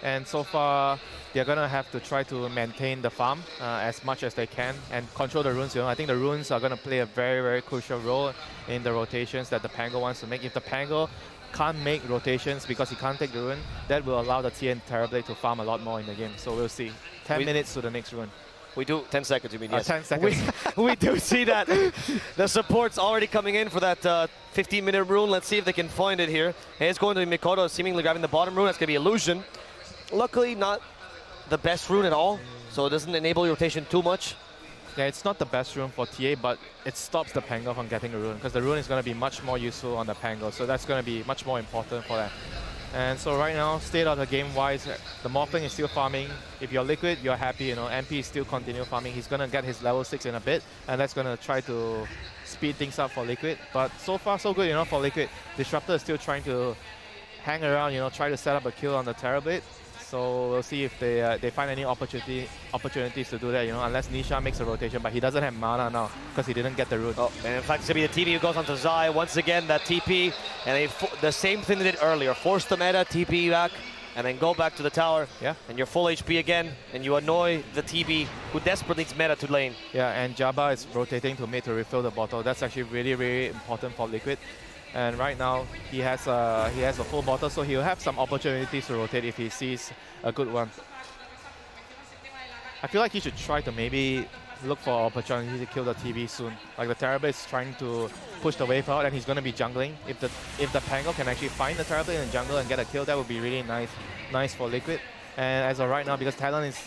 S9: And so far, they're going to have to try to maintain the farm as much as they can and control the runes. You know, I think the runes are going to play a very, very crucial role in the rotations that the Pango wants to make. If the Pango can't make rotations because he can't take the rune, that will allow the TN Terrorblade to farm a lot more in the game. So we'll see. 10 minutes to the next rune.
S8: We do 10 seconds, you mean? Yes.
S9: 10 seconds.
S8: We do see that. The support's already coming in for that 15-minute rune. Let's see if they can find it here. And it's going to be Mikoto seemingly grabbing the bottom rune. That's going to be Illusion. Luckily, not the best rune at all, so it doesn't enable rotation too much.
S9: Yeah, it's not the best rune for TA, but it stops the Pango from getting a rune because the rune is going to be much more useful on the Pango, so that's going to be much more important for that. And so right now, state of the game-wise, the Morphling is still farming. If you're Liquid, you're happy, you know, MP is still continue farming. He's going to get his level 6 in a bit, and that's going to try to speed things up for Liquid. But so far, so good, you know, for Liquid. Disruptor is still trying to hang around, you know, try to set up a kill on the Terrorblade. So we'll see if they find any opportunities to do that, you know, unless Nisha makes a rotation, but he doesn't have mana now because he didn't get the root.
S8: Oh, and in fact, it's going to be the TP who goes onto Zai. Once again, that TP, and the same thing they did earlier. Force the meta, TP back, and then go back to the tower.
S9: Yeah.
S8: And you're full HP again, and you annoy the TB who desperately needs meta to lane.
S9: Yeah, and Jabba is rotating to mid to refill the bottle. That's actually really, really important for Liquid. And right now, he has a full bottle, so he'll have some opportunities to rotate if he sees a good one. I feel like he should try to maybe look for an opportunity to kill the TB soon. Like the Terrorblade is trying to push the wave out, and he's going to be jungling. If the Pango can actually find the Terrorblade in the jungle and get a kill, that would be really nice for Liquid. And as of right now, because Talon is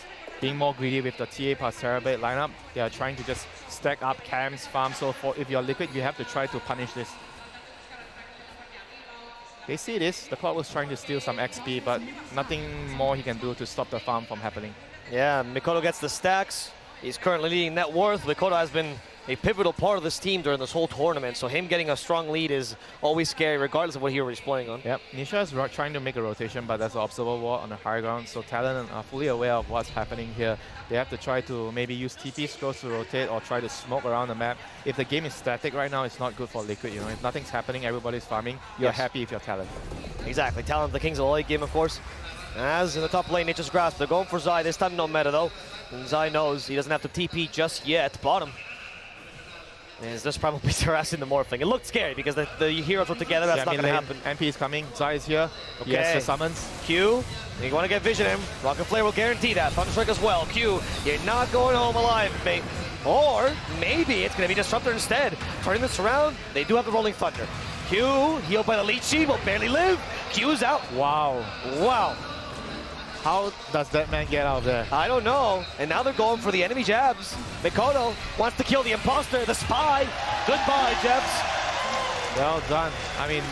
S9: being more greedy with the TA plus Terrorblade lineup, they are trying to just stack up camps, farm. So if you're Liquid, you have to try to punish this. They see this, the Cloud was trying to steal some XP, but nothing more he can do to stop the farm from happening.
S8: Yeah, Mikoto gets the stacks. He's currently leading net worth. Mikoto has been a pivotal part of this team during this whole tournament, so him getting a strong lead is always scary, regardless of what hero he's playing on.
S9: Yep, Nisha is trying to make a rotation, but there's an observer wall on the high ground, so Talon are fully aware of what's happening here. They have to try to maybe use TP scrolls to rotate or try to smoke around the map. If the game is static right now, it's not good for Liquid, you know. If nothing's happening, everybody's farming, you're happy if you're Talon.
S8: Exactly, Talon, the kings of the late game, of course. As in the top lane, Nature's Grasp, they're going for Zai, this time no meta though. And Zai knows he doesn't have to TP just yet. Bottom is just probably harassing the Morphling. It looked scary because the heroes were together, that's not going to happen.
S9: MP is coming, Zai is here,
S8: okay.
S9: Yes, the summons.
S8: Q, you want to get vision him, Rocket Flare will guarantee that. Thunderstrike as well. Q, you're not going home alive, mate. Or maybe it's going to be Disruptor instead. Turning this around, they do have the Rolling Thunder. Q, healed by the Leechy, will barely live. Q's out.
S9: Wow.
S8: Wow.
S9: How does that man get out of there?
S8: I don't know. And now they're going for the enemy jabs. Mikoto wants to kill the imposter, the spy. Goodbye, jabs.
S9: Well done. I mean,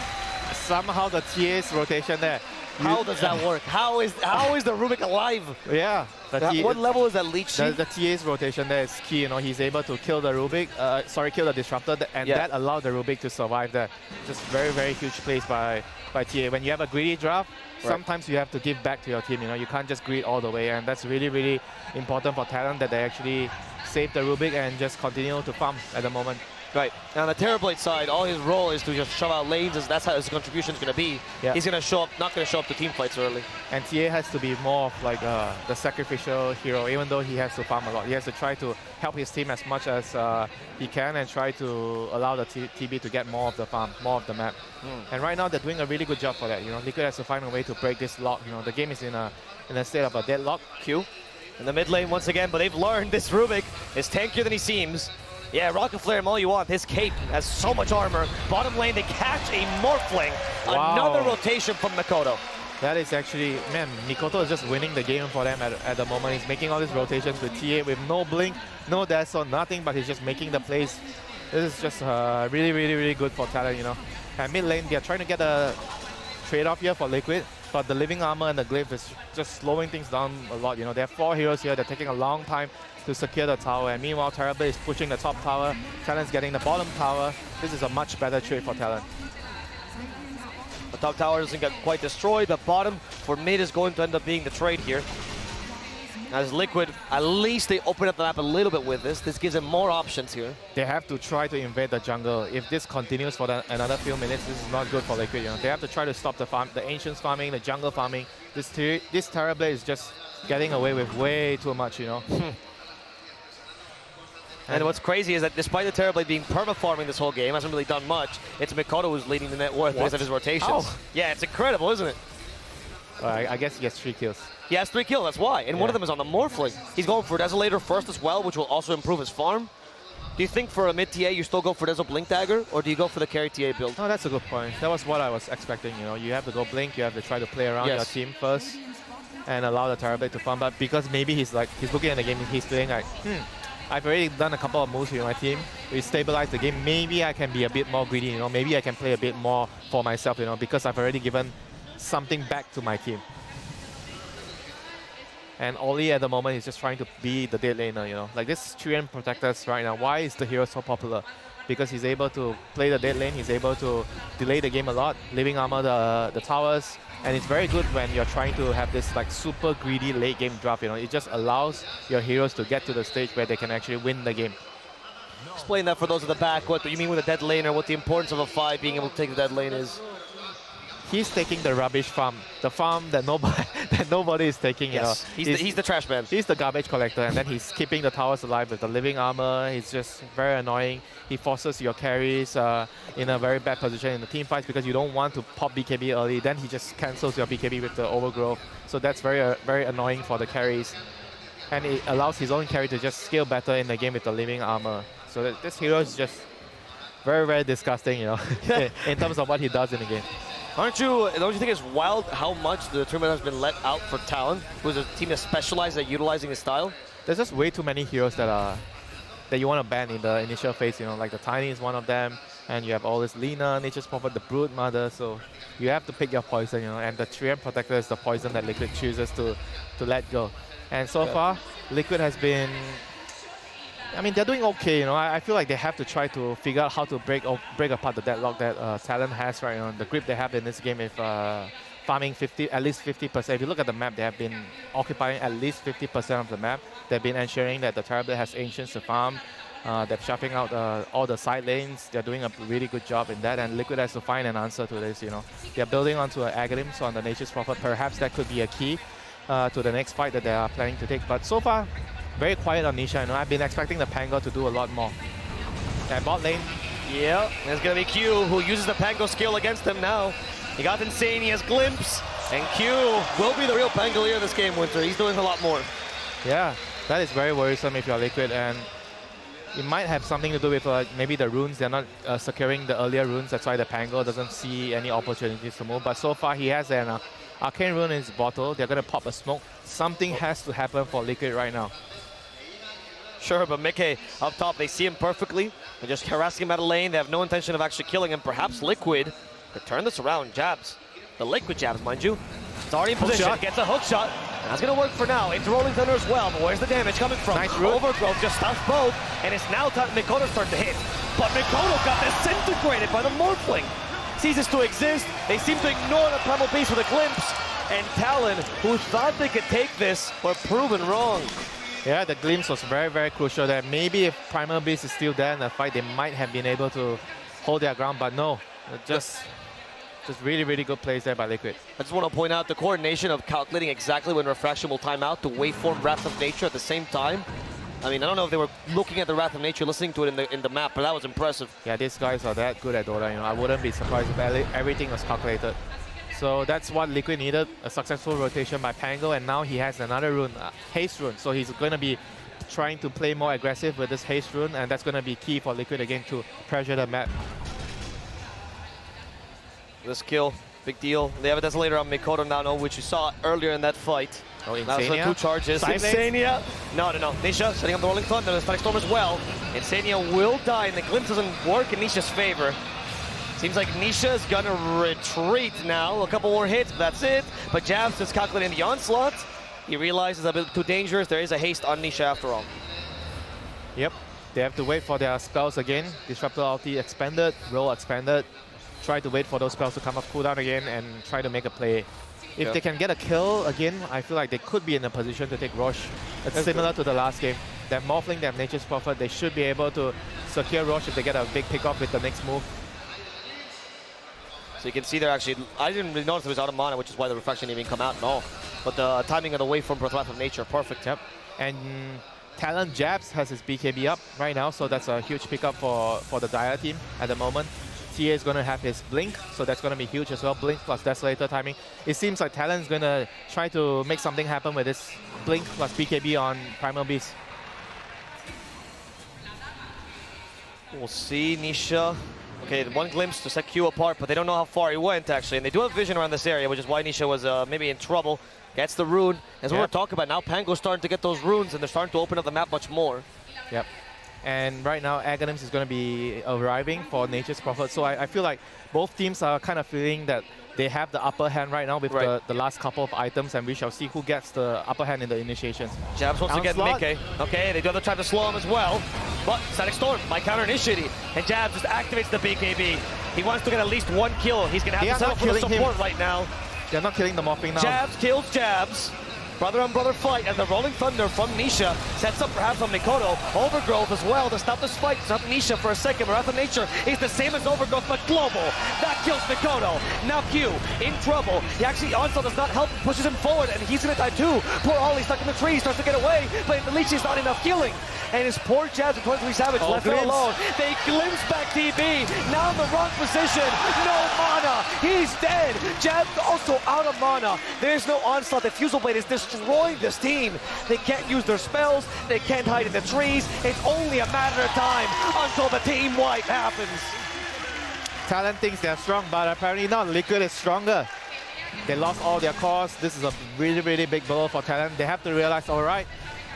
S9: somehow the TA's rotation there.
S8: How does that work? How is the Rubik alive?
S9: Yeah.
S8: What level is that Leech?
S9: The TA's rotation there is key. You know, he's able to kill the Rubik, kill the Disruptor, and that allowed the Rubik to survive there. Just very, very huge plays by TA. When you have a greedy draft, sometimes you have to give back to your team. You know, you can't just greed all the way, and that's really, really important for Talon that they actually save the Rubik and just continue to farm at the moment.
S8: Right. And on the Terrorblade side, all his role is to just shove out lanes. That's how his contribution is going to be.
S9: Yeah.
S8: He's going to show up, not going to show up to team fights early.
S9: And TA has to be more of like the sacrificial hero, even though he has to farm a lot. He has to try to help his team as much as he can and try to allow the TB to get more of the farm, more of the map. And right now they're doing a really good job for that. You know, Liquid has to find a way to break this lock. You know, the game is in a state of a deadlock.
S8: Q in the mid lane once again, but they've learned this Rubik is tankier than he seems. Yeah, Rocket Flare him all you want. His cape has so much armor. Bottom lane, they catch a Morphling.
S9: Wow.
S8: Another rotation from Mikoto.
S9: That is actually, man, Mikoto is just winning the game for them at the moment. He's making all these rotations with TA with no blink, no dash or nothing, but he's just making the plays. This is just really, really, really good for Talon, you know. And mid lane, they're trying to get a trade-off here for Liquid, but the living armor and the glyph is just slowing things down a lot, you know. There are 4 heroes here. They're taking a long time to secure the tower, and meanwhile Terrorblade is pushing the top tower. Talon's getting the bottom tower. This is a much better trade for Talon.
S8: The top tower doesn't get quite destroyed. The bottom for mid is going to end up being the trade here. As Liquid, at least they open up the map a little bit with this. This gives them more options here.
S9: They have to try to invade the jungle. If this continues for another few minutes, this is not good for Liquid. You know, they have to try to stop the Ancients farming, the jungle farming. This Terrorblade is just getting away with way too much, you know.
S8: And what's crazy is that despite the Terrorblade being perma-farming this whole game, hasn't really done much, it's Mikoto who's leading the net worth because of his rotations.
S9: Oh.
S8: Yeah, it's incredible, isn't it?
S9: I guess he gets 3 kills.
S8: He has 3 kills, that's why. And one of them is on the Morphling. He's going for Desolator first as well, which will also improve his farm. Do you think for a mid-TA you still go for Deso Blink Dagger, or do you go for the carry TA build?
S9: Oh, that's a good point. That was what I was expecting, you know. You have to go Blink, you have to try to play around your team first and allow the Terrorblade to farm. But because maybe he's looking at the game and he's feeling like, I've already done a couple of moves with my team. We stabilize the game. Maybe I can be a bit more greedy, you know. Maybe I can play a bit more for myself, you know, because I've already given something back to my team. And Oli at the moment is just trying to be the dead laner, you know. Like this Treant Protectors right now, why is the hero so popular? Because he's able to play the dead lane, he's able to delay the game a lot, living armor the towers, and it's very good when you're trying to have this like super greedy late game draft, you know. It just allows your heroes to get to the stage where they can actually win the game.
S8: Explain that for those at the back, what you mean with a dead laner, what the importance of a 5 being able to take the dead lane is.
S9: He's taking the rubbish farm, the farm that nobody is taking.
S8: Yes,
S9: you know.
S8: he's the trash man.
S9: He's the garbage collector, and then he's keeping the towers alive with the living armor. He's just very annoying. He forces your carries in a very bad position in the team fights because you don't want to pop BKB early. Then he just cancels your BKB with the overgrowth. So that's very very annoying for the carries, and it allows his own carry to just scale better in the game with the living armor. So this hero is just very very disgusting, you know, in terms of what he does in the game.
S8: Don't you think it's wild how much the tournament has been let out for Talon, who's a team that specializes at utilizing his style?
S9: There's just way too many heroes that you want to ban in the initial phase, you know, like the Tiny is one of them, and you have all this Lina, Nature's Prophet, the Brood Mother, so you have to pick your poison, you know, and the Treant Protector is the poison that Liquid chooses to let go. And so far, Liquid has been, I mean, they're doing okay, you know. I feel like they have to try to figure out how to break apart the deadlock that Talon has right now. The grip they have in this game is farming at least 50%. If you look at the map, they have been occupying at least 50% of the map. They've been ensuring that the Terrorblade has Ancients to farm. They're shuffling out all the side lanes. They're doing a really good job in that, and Liquid has to find an answer to this, you know. They're building onto an Aghanim, so on the Nature's Prophet. Perhaps that could be a key to the next fight that they are planning to take. But so far, very quiet on Nisha. You know, I've been expecting the Pango to do a lot more. And bot lane.
S8: Yeah, there's going to be Q, who uses the Pango skill against him now. He got Insane, he has Glimpse, and Q will be the real Pangolier this game, Winter. He's doing a lot more.
S9: Yeah, that is very worrisome if you're Liquid, and it might have something to do with maybe the runes. They're not securing the earlier runes. That's why the Pango doesn't see any opportunities to move. But so far, he has an Arcane Rune in his bottle. They're going to pop a smoke. Something has to happen for Liquid right now.
S8: Sure, but Mickey up top, they see him perfectly. They're just harassing him out of lane. They have no intention of actually killing him. Perhaps Liquid could turn this around. Jabs. The Liquid jabs, mind you. It's already in position. Gets a hook shot. That's going to work for now. Into Rolling Thunder as well, but where's the damage coming from?
S9: Nice root.
S8: Overgrowth just stops both, and it's now time Mikoto's turn to hit. But Mikoto got disintegrated by the Morphling. Ceases to exist. They seem to ignore the Primal Beast with a glimpse. And Talon, who thought they could take this, were proven wrong.
S9: Yeah, the glimpse was very, very crucial there. Maybe if Primal Beast is still there in the fight, they might have been able to hold their ground, but no. Just really, really good plays there by Liquid.
S8: I just want to point out the coordination of calculating exactly when Refraction will time out to waveform Wrath of Nature at the same time. I mean, I don't know if they were looking at the Wrath of Nature, listening to it in the map, but that was impressive.
S9: Yeah, these guys are that good at Dota. I wouldn't be surprised if everything was calculated. So that's what Liquid needed, a successful rotation by Pango, and now he has another rune, Haste rune. So he's going to be trying to play more aggressive with this Haste rune, and that's going to be key for Liquid again to pressure the map.
S8: This kill, big deal. They have a Desolator on Mikoto now, which you saw earlier in that fight.
S9: Oh,
S8: That was the 2 charges. Insania. No. Nisha setting up the Rolling Thunder, the Static Storm as well. Insania will die, and the glimpse doesn't work in Nisha's favor. Seems like Nisha is gonna retreat now. A couple more hits, but that's it. But Jabs is calculating the onslaught. He realizes a bit too dangerous. There is a haste on Nisha after all.
S9: Yep, they have to wait for their spells again. Disruptor ulti expanded, roll expanded. Try to wait for those spells to come off cooldown again and try to make a play. If they can get a kill again, I feel like they could be in a position to take Roche. It's similar to the last game. They have Morphling, they have Nature's Prophet. They should be able to secure Roche if they get a big pick-up with the next move.
S8: So you can see there actually, I didn't really notice it was out of mana, which is why the Refraction didn't even come out at all. But the timing of the waveform for Wrath of Nature, perfect.
S9: Yep. And Talon Jabs has his BKB up right now, so that's a huge pickup for the Dire team at the moment. TA is going to have his Blink, so that's going to be huge as well. Blink plus Desolator timing. It seems like Talon is going to try to make something happen with this Blink plus BKB on Primal Beast.
S8: We'll see Nisha. Okay, one glimpse to set Q apart, but they don't know how far he went actually. And they do have vision around this area, which is why Nisha was maybe in trouble. Gets the rune. As we were talking about, now Pango's starting to get those runes, and they're starting to open up the map much more.
S9: Yep. And right now, Aghanims is going to be arriving for Nature's Prophet. So I feel like both teams are kind of feeling that they have the upper hand right now with the last couple of items, and we shall see who gets the upper hand in the initiations.
S8: Jabs wants to get Mickey. Okay, they do have to try to slow him as well. But Static Storm by counter initiating, and Jabs just activates the BKB. He wants to get at least 1 kill. He's going to have to settle for the support right now.
S9: They're not killing the Morphling now.
S8: Jabs kills Jabs. Brother on brother fight, and the Rolling Thunder from Nisha sets up perhaps on Mikoto. Overgrowth as well to stop this fight. Stop Nisha for a second. Wrath of Nature is the same as Overgrowth, but global. That kills Mikoto. Now Q in trouble. He actually, onslaught does not help, pushes him forward, and he's gonna die too. Poor Ollie stuck in the tree, starts to get away, but at least he's not enough killing. And his poor Jabs and 23 Savage left alone. They glimpse back DB. Now in the wrong position. No mana. He's dead. Jabs also out of mana. There's no onslaught. The Fusel Blade is destroying this team. They can't use their spells. They can't hide in the trees. It's only a matter of time until the team wipe happens.
S9: Talon thinks they're strong, but apparently not. Liquid is stronger. They lost all their cores. This is a really, really big blow for Talon. They have to realize, all right,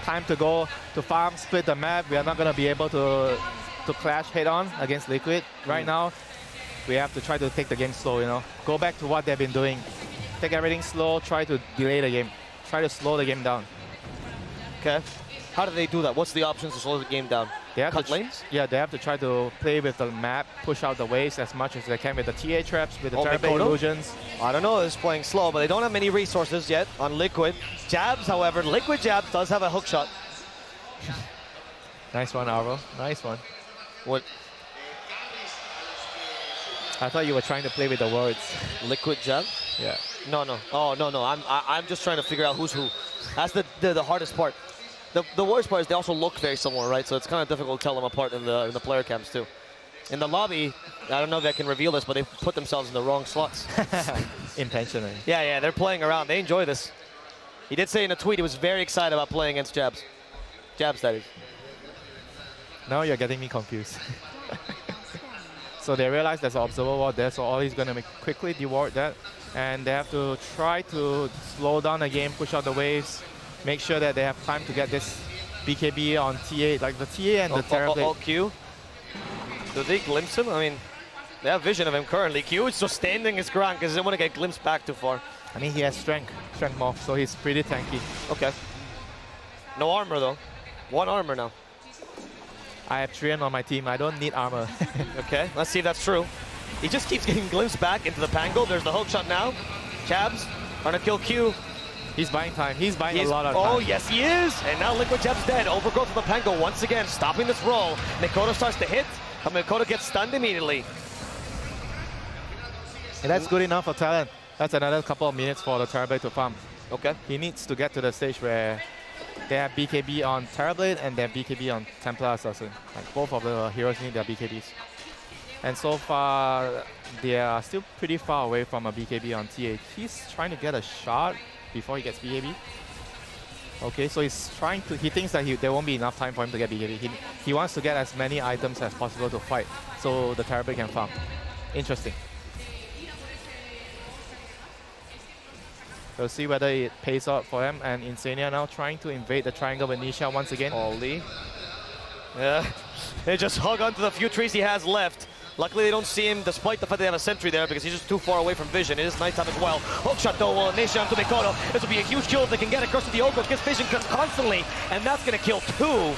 S9: time to go to farm, split the map. We are not going to be able to clash head-on against Liquid. Right now, we have to try to take the game slow, Go back to what they've been doing. Take everything slow, try to delay the game. Try to slow the game down.
S8: Okay. How do they do that? What's the options to slow the game down?
S9: They have
S8: Cut lanes?
S9: Yeah, they have to try to play with the map, push out the waves as much as they can with the TA traps, with the Terrapin illusions.
S8: I don't know, it's playing slow, but they don't have many resources yet on Liquid. Jabs, however, Liquid Jabs does have a hook shot.
S9: Nice one, Arvo. Nice one.
S8: What?
S9: I thought you were trying to play with the words.
S8: Liquid Jab?
S9: Yeah.
S8: No. Oh, no. I'm just trying to figure out who's who. That's the hardest part. The worst part is they also look very similar, right? So it's kind of difficult to tell them apart in the player camps too. In the lobby, I don't know if I can reveal this, but they put themselves in the wrong slots.
S9: Intentionally.
S8: Yeah, they're playing around. They enjoy this. He did say in a tweet he was very excited about playing against Jabs. Jabs, that is.
S9: Now you're getting me confused. So they realize there's an observer ward there, so Ollie's going to quickly deward that. And they have to try to slow down the game, push out the waves, make sure that they have time to get this BKB on TA, like the TA and the Terrapin.
S8: All Q. Do they glimpse him? I mean, they have vision of him currently. Q is just standing his ground because he doesn't want to get glimpsed back too far.
S9: I mean, he has strength morph, so he's pretty tanky.
S8: Okay. No armor though. 1 armor now.
S9: I have Trian on my team. I don't need armor.
S8: Okay, let's see if that's true. He just keeps getting glimpsed back into the Pango. There's the hook shot now. Jabs trying to kill Q.
S9: He's buying time. He's buying
S8: He's,
S9: a lot of time.
S8: oh, yes, he is. And now Liquid Jab's dead. Overgrowth from the Pango once again, stopping this roll. Mikoto starts to hit, but Mikoto gets stunned immediately.
S9: And that's good enough for Talon. That's another couple of minutes for the Terrorblade to farm.
S8: Okay.
S9: He needs to get to the stage where they have BKB on Terrorblade and they have BKB on Templar Assassin. Like both of the heroes need their BKBs. And so far, they are still pretty far away from a BKB on TA. He's trying to get a shot before he gets BKB. Okay, so he's trying to, he thinks that there won't be enough time for him to get BKB. He wants to get as many items as possible to fight so the Terrorblade can farm. Interesting. We'll see whether it pays out for him. And Insania now trying to invade the triangle with Nisha once again.
S8: Oli. Yeah, they just hug onto the few trees he has left. Luckily, they don't see him, despite the fact they have a sentry there, because he's just too far away from vision. It is nighttime as well. Hookshot though, Nisha onto Mikoto. This will be a huge kill if they can get it. Curse to the Ogre, gets vision constantly, and that's going to kill two.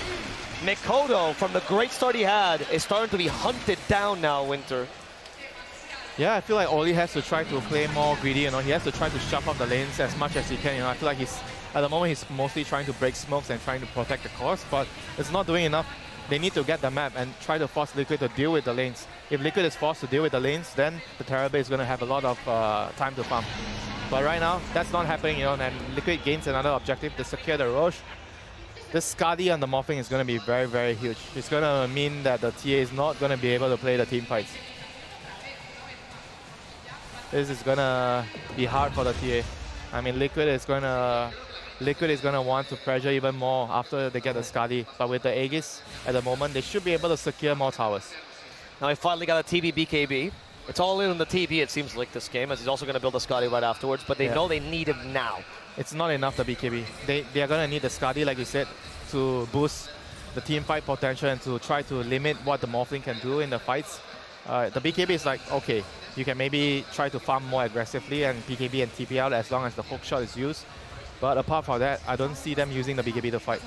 S8: Mikoto, from the great start he had, is starting to be hunted down now, Winter.
S9: Yeah, I feel like Oli has to try to play more greedy, you know. He has to try to shove up the lanes as much as he can, you know. I feel like at the moment, he's mostly trying to break smokes and trying to protect the course, but it's not doing enough. They need to get the map and try to force Liquid to deal with the lanes. If Liquid is forced to deal with the lanes, then the Terrorblade is going to have a lot of time to farm. But right now, that's not happening, you know, and Liquid gains another objective to secure the Roche. This Skadi on the morphing is going to be very, very huge. It's going to mean that the TA is not going to be able to play the team fights. This is going to be hard for the TA. I mean, Liquid is going to want to pressure even more after they get the Skadi. But with the Aegis, at the moment, they should be able to secure more towers.
S8: Now he finally got a TB BKB. It's all in on the TB, it seems like, this game, as he's also going to build a Skadi right afterwards, but they know they need him now.
S9: It's not enough, the BKB. They are going to need the Skadi, like you said, to boost the team fight potential and to try to limit what the Morphling can do in the fights. The BKB is like, okay, you can maybe try to farm more aggressively and BKB and TP out as long as the hook shot is used. But apart from that, I don't see them using the BKB to fight.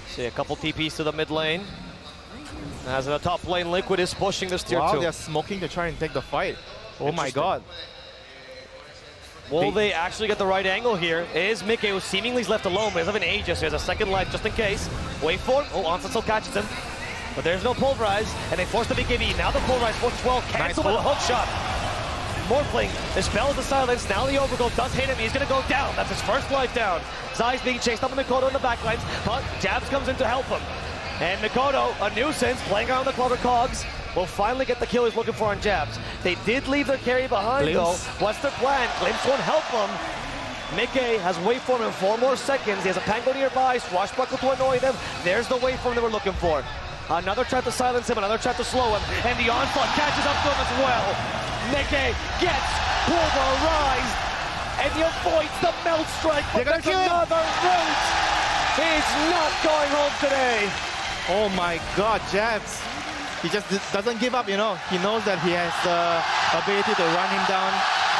S8: See a couple TPs to the mid lane. As in the top lane, Liquid is pushing this tier 2.
S9: They're smoking to try and take the fight. Oh my god.
S8: Will they actually get the right angle here? Is Mickey, who seemingly is left alone, but he doesn't have an Aegis. He has a second life just in case. Wait for him. Oh, Onset still catches him. But there's no pulverize, and they force the BKB. Now the pulverize forces well, cancel with a hook shot. Morphling dispels the silence. Now the overgrowth does hit him. He's going to go down. That's his first life down. Zai's being chased up by Mikoto in the backlines, but Jabs comes in to help him. And Mikoto, a nuisance, playing around the clover cogs, will finally get the kill he's looking for on Jabs. They did leave their carry behind, though. What's their plan? Glimpse won't help them. Mickey has waveform in 4 more seconds. He has a Pango nearby, Swashbuckle to annoy them. There's the waveform they were looking for. Another try to silence him, another try to slow him, and the onslaught catches up to him as well. Mickey gets pulverized, and he avoids the melt strike, but there's another route. He's not going home today.
S9: Oh my god, Jabs. He just doesn't give up, you know. He knows that he has the ability to run him down,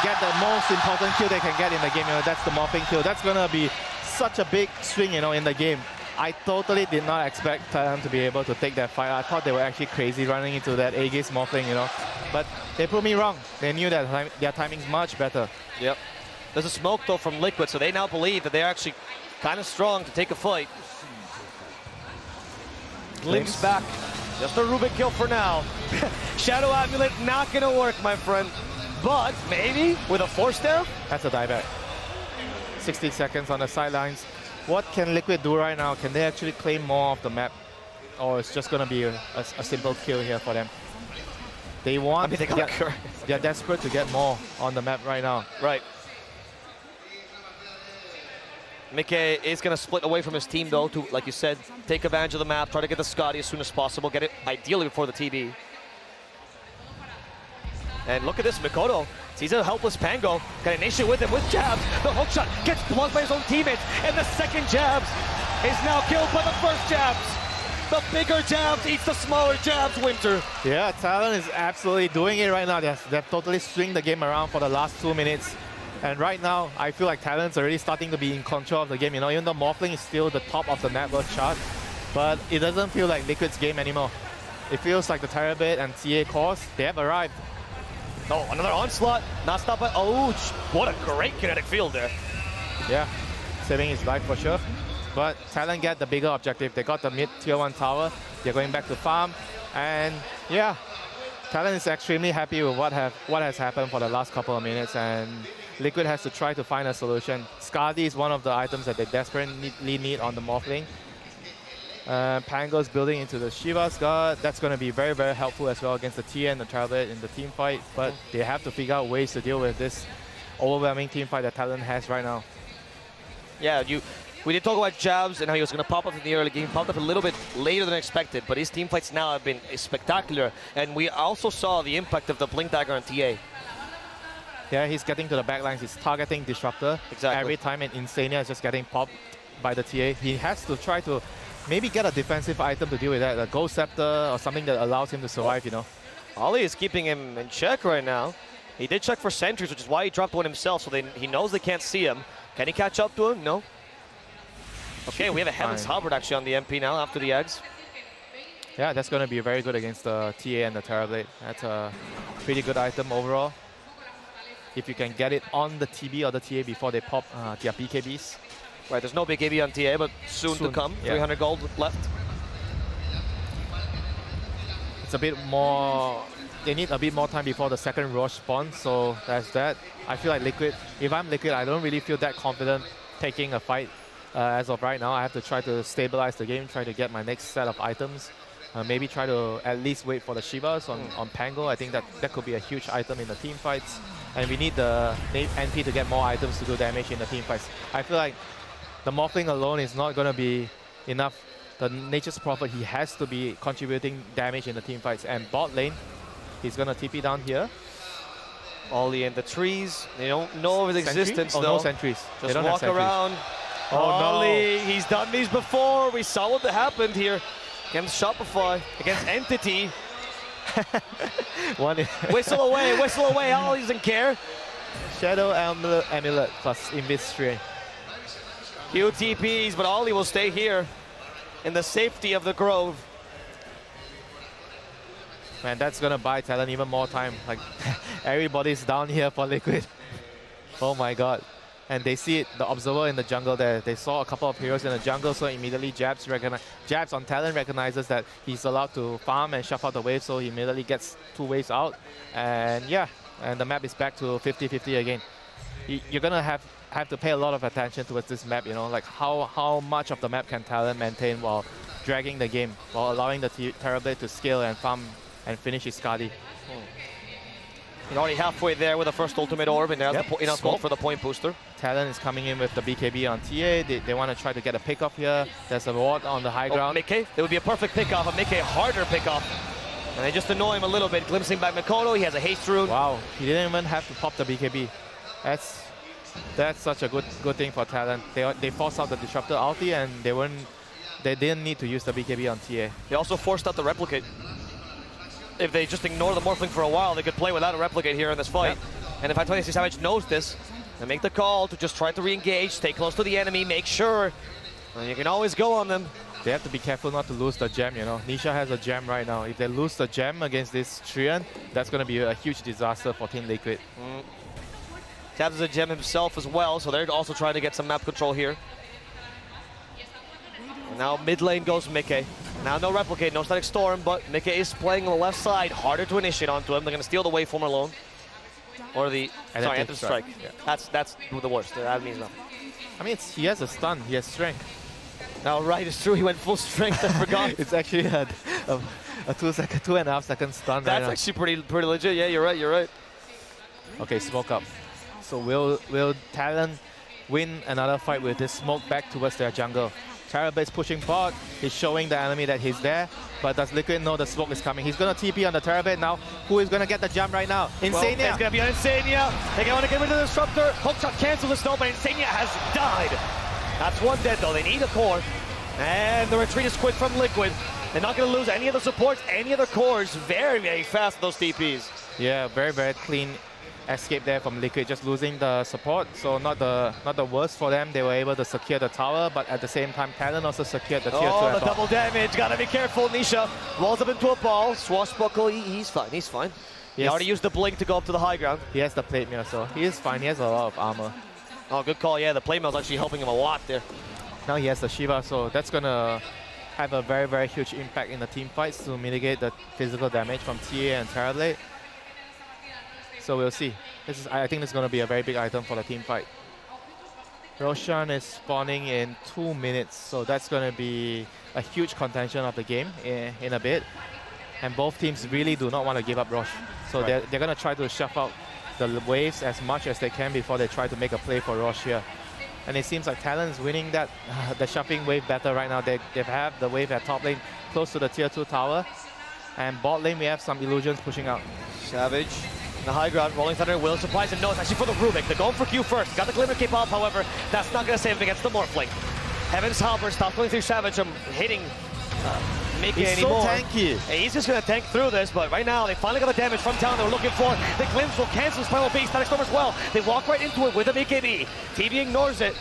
S9: get the most important kill they can get in the game. You know, that's the morphing kill. That's going to be such a big swing, you know, in the game. I totally did not expect Talon to be able to take that fight. I thought they were actually crazy running into that Aegis morphling, you know. But they proved me wrong. They knew that their timing's much better.
S8: Yep. There's a smoke, though, from Liquid, so they now believe that they're actually kind of strong to take a fight. Glimpse back. Just a Rubik kill for now. Shadow Amulet not going to work, my friend. But maybe with a force down?
S9: That's a dieback. 60 seconds on the sidelines. What can Liquid do right now? Can they actually claim more of the map? Or it's just going to be a simple kill here for them? They want...
S8: I mean,
S9: they're desperate to get more on the map right now.
S8: Right. Mickey is going to split away from his team, though, to, like you said, take advantage of the map, try to get the Skadi as soon as possible, get it ideally before the TB. And look at this, Mikoto sees a helpless Pango, got an issue with him with Jabs. The hookshot gets blocked by his own teammates, and the second Jabs is now killed by the first Jabs. The bigger Jabs eats the smaller Jabs, Winter.
S9: Yeah, Talon is absolutely doing it right now. They've totally swinged the game around for the last 2 minutes. And right now, I feel like Talon's already starting to be in control of the game. You know, even though Morphling is still the top of the net worth chart, but it doesn't feel like Liquid's game anymore. It feels like the Terrorblade and TA cores, they have arrived.
S8: Oh, another onslaught. Not stopped by. Oh, what a great kinetic field there.
S9: Yeah, saving his life for sure. But Talon get the bigger objective. They got the mid tier 1 tower. They're going back to farm. And yeah, Talon is extremely happy with what has happened for the last couple of minutes. And Liquid has to try to find a solution. Skadi is one of the items that they desperately need on the Morphling. Pango's building into the Shiva's God. That's going to be very, very helpful as well against the TA and the Trailblade in the team fight. But they have to figure out ways to deal with this overwhelming team fight that Talon has right now.
S8: Yeah, we did talk about jabs and how he was going to pop up in the early game. Popped up a little bit later than expected, but his team fights now have been spectacular. And we also saw the impact of the Blink Dagger on TA.
S9: Yeah, he's getting to the backlines. He's targeting Disruptor every time, and Insania is just getting popped by the TA. He has to try to maybe get a defensive item to deal with that, a Ghost Scepter or something that allows him to survive, you know.
S8: Ollie is keeping him in check right now. He did check for sentries, which is why he dropped one himself, so he knows they can't see him. Can he catch up to him? No. Okay, we have a Heaven's Halberd actually on the MP now after the eggs.
S9: Yeah, that's going to be very good against the TA and the Terrorblade. That's a pretty good item overall. If you can get it on the TB or the TA before they pop their BKBs.
S8: Right, there's no BKB on TA, but soon to come. Yeah. 300 gold left.
S9: It's a bit more... They need a bit more time before the second Roche spawns, so that's that. I feel like Liquid, if I'm Liquid, I don't really feel that confident taking a fight as of right now. I have to try to stabilize the game, try to get my next set of items. Maybe try to at least wait for the Shivas on Pango. I think that could be a huge item in the team fights. And we need the NP to get more items to do damage in the team fights. I feel like the Morphling alone is not going to be enough. The Nature's Prophet, he has to be contributing damage in the team fights. And bot lane, he's going to TP down here.
S8: Ollie in the trees. They don't know of his existence, though.
S9: No sentries.
S8: Just walk around.
S9: Oh,
S8: Ollie, he's done these before. We saw what happened here against Shopify, against Entity. Whistle away. Ollie doesn't care.
S9: Shadow Amulet plus Invis Stray.
S8: QTPs, but Ollie will stay here in the safety of the Grove.
S9: Man, that's gonna buy Talon even more time. Like, everybody's down here for Liquid. Oh my god. And they see it, the Observer in the jungle there. They saw a couple of heroes in the jungle, so immediately Jabs on Talon recognizes that he's allowed to farm and shove out the wave, so he immediately gets 2 waves out. And yeah, and the map is back to 50-50 again. You're gonna have to pay a lot of attention towards this map, you know, like how much of the map can Talon maintain while dragging the game, while allowing the Terrorblade to scale and farm and finish his Skadi.
S8: He's already halfway there with the first ultimate orb, and there's enough gold for the point booster.
S9: Talon is coming in with the BKB on TA. They want to try to get a pick off here. There's a ward on the high ground.
S8: Mickey, it would be a perfect pick off, a Mickey harder pick off. And they just annoy him a little bit, glimpsing back Mikoto. He has a haste rune.
S9: Wow, he didn't even have to pop the BKB. That's such a good thing for Talon. They forced out the Disruptor ulti, and they didn't need to use the BKB on TA.
S8: They also forced out the Replicate. If they just ignore the Morphling for a while, they could play without a Replicate here in this fight. Yeah. And if I-26 Savage knows this, they make the call to just try to re-engage, stay close to the enemy, make sure. And you can always go on them.
S9: They have to be careful not to lose the gem, you know. Nisha has a gem right now. If they lose the gem against this Trian, that's going to be a huge disaster for Team Liquid.
S8: Tabs has a gem himself as well, so they're also trying to get some map control here. And now mid lane goes Mickey. Now no Replicate, no Static Storm, but Mickey is playing on the left side. Harder to initiate onto him. They're going to steal the waveform alone. Or the, sorry, Anthem Strike. Yeah. That's the worst. That means nothing.
S9: I mean, he has a stun. He has strength.
S8: Now, right, it's true. He went full strength. I forgot.
S9: It's actually a 2.5 second stun.
S8: That's actually pretty legit. Yeah, you're right.
S9: Okay, smoke up. So will Talon win another fight with this smoke back towards their jungle? Terrorblade's pushing bot. He's showing the enemy that he's there. But does Liquid know the smoke is coming? He's going to TP on the Terrorblade now. Who is going to get the jump right now? Insania.
S8: Well, it's going to be on Insania. They're going to get rid of the Disruptor. Hookshot cancels the snow, but Insania has died. That's one dead, though. They need a core. And the retreat is quick from Liquid. They're not going to lose any of the supports, any of the cores. Very, very fast, those TPs.
S9: Yeah, very, very clean escape there from Liquid, just losing the support. So not the worst for them. They were able to secure the tower, but at the same time, Talon also secured the tier 2.
S8: Oh, the double damage. Gotta be careful, Nisha. Rolls up into a ball. Swashbuckle, he's fine. He already used the blink to go up to the high ground.
S9: He has the plate mail, so he is fine. He has a lot of armor.
S8: Oh, good call. Yeah, the plate mail's actually helping him a lot there.
S9: Now he has the Shiva, so that's gonna have a very, very huge impact in the team fights to mitigate the physical damage from TA and Terrorblade. So we'll see. I think this is gonna be a very big item for the team fight. Roshan is spawning in 2 minutes, so that's gonna be a huge contention of the game in a bit. And both teams really do not want to give up Rosh. So they're gonna try to shove out the waves as much as they can before they try to make a play for Rosh here. And it seems like Talon is winning that the shuffling wave better right now. They have the wave at top lane close to the tier 2 tower. And bot lane we have some illusions pushing out.
S8: Savage in the high ground, Rolling Thunder will surprise him. No, it's actually for the Rubik. They're going for Q first. Got the Glimmer Cape off, however, that's not going to save him against the Morphling. Heaven's Halberd stops going through Savage from hitting Mickey anymore.
S9: So tanky.
S8: And he's just going to tank through this, but right now they finally got the damage from Talon they were looking for. The Glimpse will cancel his final beast. Static Storm as well. They walk right into it with a BKB. TV ignores it,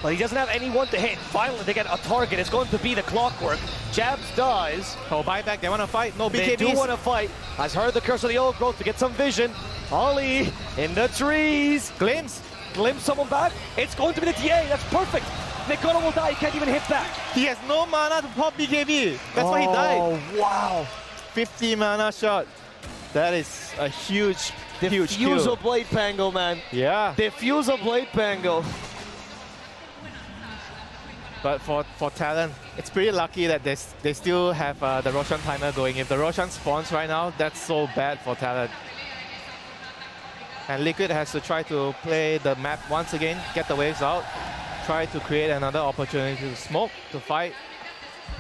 S8: but he doesn't have anyone to hit. Finally, they get a target. It's going to be the Clockwork. Jabs dies.
S9: Oh, buyback. They want to fight. No BKBs.
S8: They do want to fight. Has heard the Curse of the Old Growth to get some vision. Ollie in the trees.
S9: Glimpse.
S8: Glimpse someone back. It's going to be the TA. That's perfect. Mikoto will die. He can't even hit back.
S9: He has no mana to pop BKB. That's why he died.
S8: Oh, wow.
S9: 50 mana shot. That is a huge kill.
S8: Diffusal Blade Pango, man.
S9: Yeah.
S8: Diffusal Blade Pango.
S9: But for Talon, it's pretty lucky that they still have the Roshan timer going. If the Roshan spawns right now, that's so bad for Talon. And Liquid has to try to play the map once again, get the waves out, try to create another opportunity to smoke, to fight.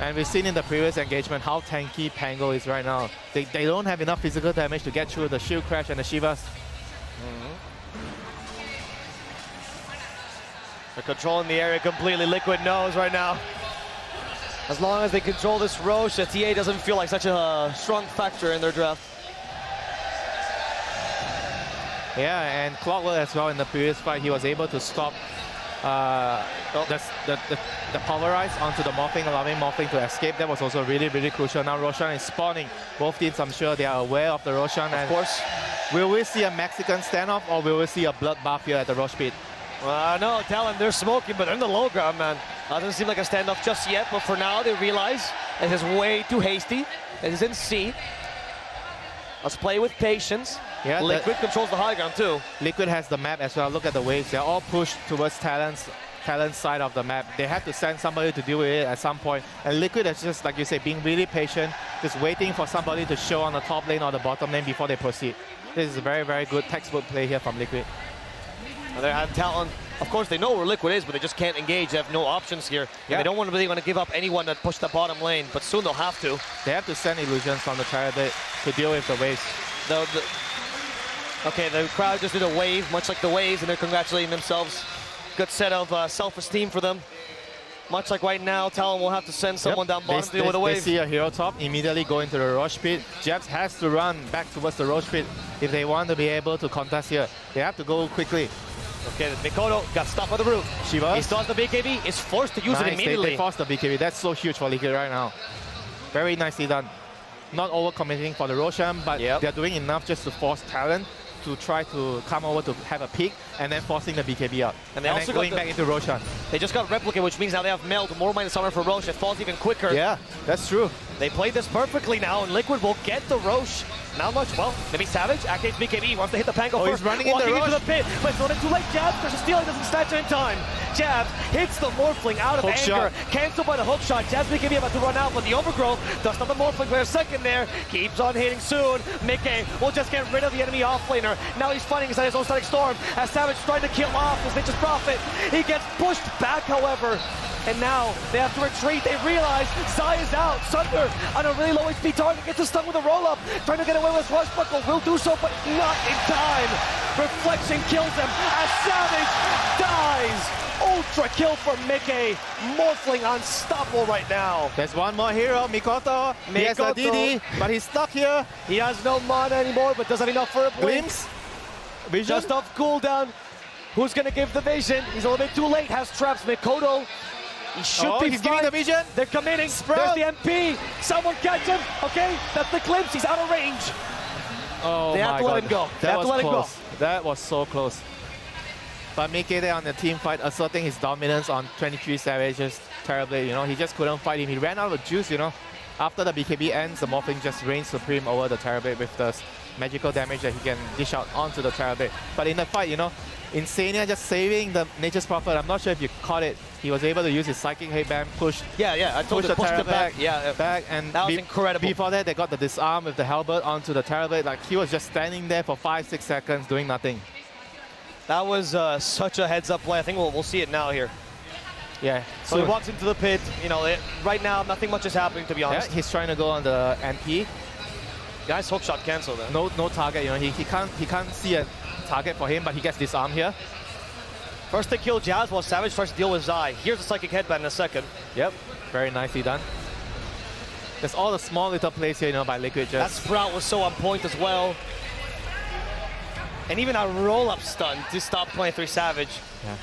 S9: And we've seen in the previous engagement how tanky Pango is right now. They don't have enough physical damage to get through the shield crash and the Shivas.
S8: They're controlling the area completely. Liquid knows right now. As long as they control this Roche, the TA doesn't feel like such a strong factor in their draft.
S9: Yeah, and Clockwork as well in the previous fight, he was able to stop the Pulverize onto the Morphling, allowing Morphling to escape. That was also really, really crucial. Now Roshan is spawning. Both teams, I'm sure they are aware of the Roshan.
S8: Of course.
S9: Will we see a Mexican standoff or will we see a bloodbath here at the Roche pit?
S8: No, Talon, they're smoking, but they're in the low ground, man. Doesn't seem like a standoff just yet, but for now they realize it is way too hasty. It is in C. Let's play with patience.
S9: Yeah,
S8: Liquid controls the high ground too.
S9: Liquid has the map as well. Look at the waves. They're all pushed towards Talon's side of the map. They have to send somebody to deal with it at some point. And Liquid is just, like you say, being really patient, just waiting for somebody to show on the top lane or the bottom lane before they proceed. This is a very, very good textbook play here from Liquid.
S8: And they have Talon. Of course, they know where Liquid is, but they just can't engage. They have no options here. Yeah. They don't really want to give up anyone that push the bottom lane, but soon they'll have to.
S9: They have to send illusions from the Terrorblade to deal with the waves.
S8: Okay, the crowd just did a wave, much like the waves, and they're congratulating themselves. Good set of self-esteem for them. Much like right now, Talon will have to send someone down bottom to deal with a wave.
S9: They see a hero top, immediately go into the Roche pit. Jabs has to run back towards the Roche pit if they want to be able to contest here. They have to go quickly.
S8: Okay, Mikoto got stopped by the root.
S9: Shiva.
S8: He starts the BKB, is forced to use it immediately.
S9: They forced the BKB. That's so huge for Liquid right now. Very nicely done. Not overcommitting for the Roshan, but they're doing enough just to force Talon to try to come over to have a peek and then forcing the BKB out. And they also going back into Roshan.
S8: They just got Replicate, which means now they have Meld, more minus armor for Roche. It falls even quicker.
S9: Yeah, that's true.
S8: They played this perfectly now, and Liquid will get the Roche. Not much. Well, maybe Savage activates BKB, wants to hit the Pango first.
S9: He's running into
S8: the pit, but it's not too late. Jabs versus Stealing doesn't snatch it in time. Jabs hits the Morphling out of
S9: hook
S8: anger.
S9: Shot.
S8: Cancelled by the hook shot. Jabs BKB about to run out, but the Overgrowth does stop the Morphling for a second there. Keeps on hitting soon. Mickey will just get rid of the enemy offlaner. Now he's fighting inside his own Static Storm as Savage trying to kill off his Nature's Prophet. He gets pushed back, however. And now they have to retreat. They realize Zai is out. Sunder on a really low HP target gets a stun with a roll-up. Trying to get away with Swashbuckle. Will do so, but not in time. Reflection kills him as Savage dies. Ultra kill for Mickey. Morphling unstoppable right now.
S9: There's one more hero, Mikoto. He has a DD, but he's stuck here.
S8: He has no mana anymore, but doesn't have enough for a blink.
S9: Glimpse. Vision.
S8: Just off cooldown. Who's going to give the vision? He's a little bit too late. Has traps. Mikoto. He should be
S9: he's giving the vision.
S8: They're committing.
S9: Sprout.
S8: There's the MP. Someone catch him. Okay, that's the glimpse. He's out of range.
S9: Oh
S8: They have
S9: my
S8: to let him
S9: God.
S8: go. They have to let him go.
S9: close. That was so close. But Mickey there on the team fight, asserting his dominance on 23 Savage just terribly, you know. He just couldn't fight him. He ran out of juice, you know. After the BKB ends, the Morphling just reigns supreme over the Terrorblade with the magical damage that he can dish out onto the Terrorblade. But in the fight, you know, Insania just saving the Nature's Prophet. I'm not sure if you caught it. He was able to use his Psychic Headband, push
S8: I told
S9: push
S8: you,
S9: the
S8: push it
S9: Terrorblade
S8: back.
S9: back, and
S8: That was incredible.
S9: Before that, they got the disarm with the Halberd onto the Terrorblade. Like, he was just standing there for 5-6 seconds doing nothing.
S8: That was such a heads-up play. I think we'll see it now here.
S9: Yeah.
S8: So he walks into the pit. You know, right now, nothing much is happening, to be honest.
S9: Yeah, he's trying to go on the NP.
S8: Guys, hook shot cancel then.
S9: No target, you know, he can't see a target for him, but he gets disarmed here.
S8: First to kill Jazz while Savage tries to deal with Zai. Here's a Psychic Headband in a second.
S9: Yep, very nicely done. There's all the small little plays here, you know, by Liquid
S8: That
S9: just.
S8: Sprout was so on point as well. And even a roll-up stun to stop 23 Savage.
S9: Yeah.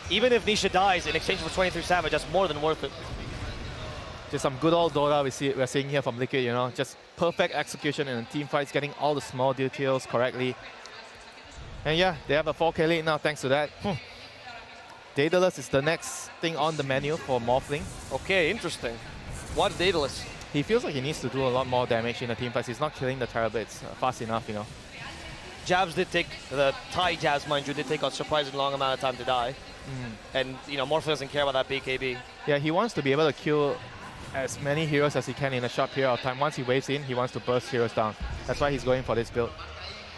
S8: Even if Nisha dies in exchange for 23 Savage, that's more than worth it.
S9: Just some good old Dota we're seeing here from Liquid, you know, just perfect execution in the team fights, getting all the small details correctly. And yeah, they have a 4K lead now thanks to that. Daedalus is the next thing on the menu for Morphling.
S8: Okay, interesting. What's Daedalus?
S9: He feels like he needs to do a lot more damage in the team fights. He's not killing the Terrorblades fast enough, you know.
S8: Jabs did take, the Thai Jabs, mind you, did take a surprisingly long amount of time to die. And, you know, Morphling doesn't care about that BKB.
S9: Yeah, he wants to be able to kill as many heroes as he can in a short period of time. Once he waves in, he wants to burst heroes down. That's why he's going for this build.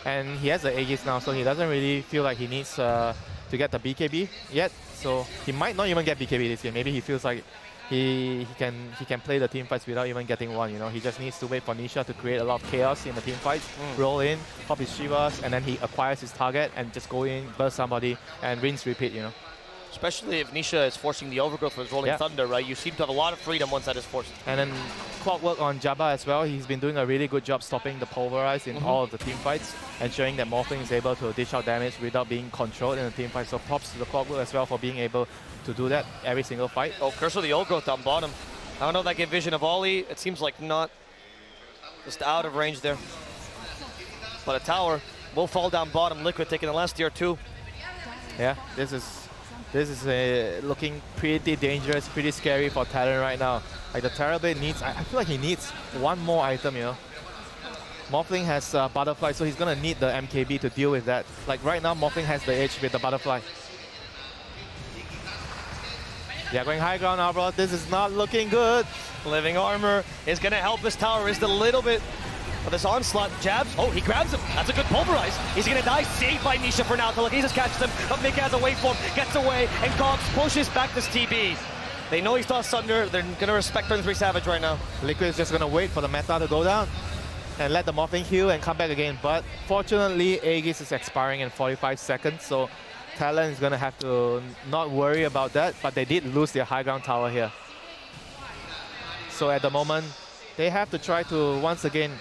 S9: And he has the Aegis now, so he doesn't really feel like he needs to get the BKB yet. So he might not even get BKB this game. Maybe he feels like he can play the team fights without even getting one. You know, he just needs to wait for Nisha to create a lot of chaos in the team fights, roll in, pop his Shivas, and then he acquires his target and just go in, burst somebody, and rinse, repeat. You know.
S8: Especially if Nisha is forcing the overgrowth for his Rolling Thunder, right? You seem to have a lot of freedom once that is forced.
S9: And then Clockwork on Jabba as well. He's been doing a really good job stopping the Pulverize in all of the team fights, ensuring that Morphling is able to dish out damage without being controlled in the team fight. So props to the Clockwork as well for being able to do that every single fight.
S8: Oh, Curse of the Overgrowth down bottom. I don't know if that gave vision of Ollie. It seems like not. Just out of range there. But a tower will fall down bottom. Liquid taking the last tier 2.
S9: Yeah, this is looking pretty dangerous, pretty scary for Talon right now. Like the Terrorblade needs, I feel like he needs one more item, you know. Morphling has Butterfly, so he's gonna need the MKB to deal with that. Like right now, Morphling has the edge with the Butterfly. They're going high ground now, bro. This is not looking good.
S8: Living Armor is gonna help his tower just a little bit. But this onslaught, Jabs, oh, he grabs him. That's a good pulverize. He's gonna die, saved by Nisha for now. Telekinesis catches him, but Mick has a wait for him, gets away, and Gogs pushes back this TB. They know he's tossed under. They're gonna respect 23 Savage right now.
S9: Liquid is just gonna wait for the meta to go down and let the Morphling heal and come back again. But fortunately, Aegis is expiring in 45 seconds, so Talon is gonna have to not worry about that, but they did lose their high ground tower here. So at the moment, they have to try to, once again,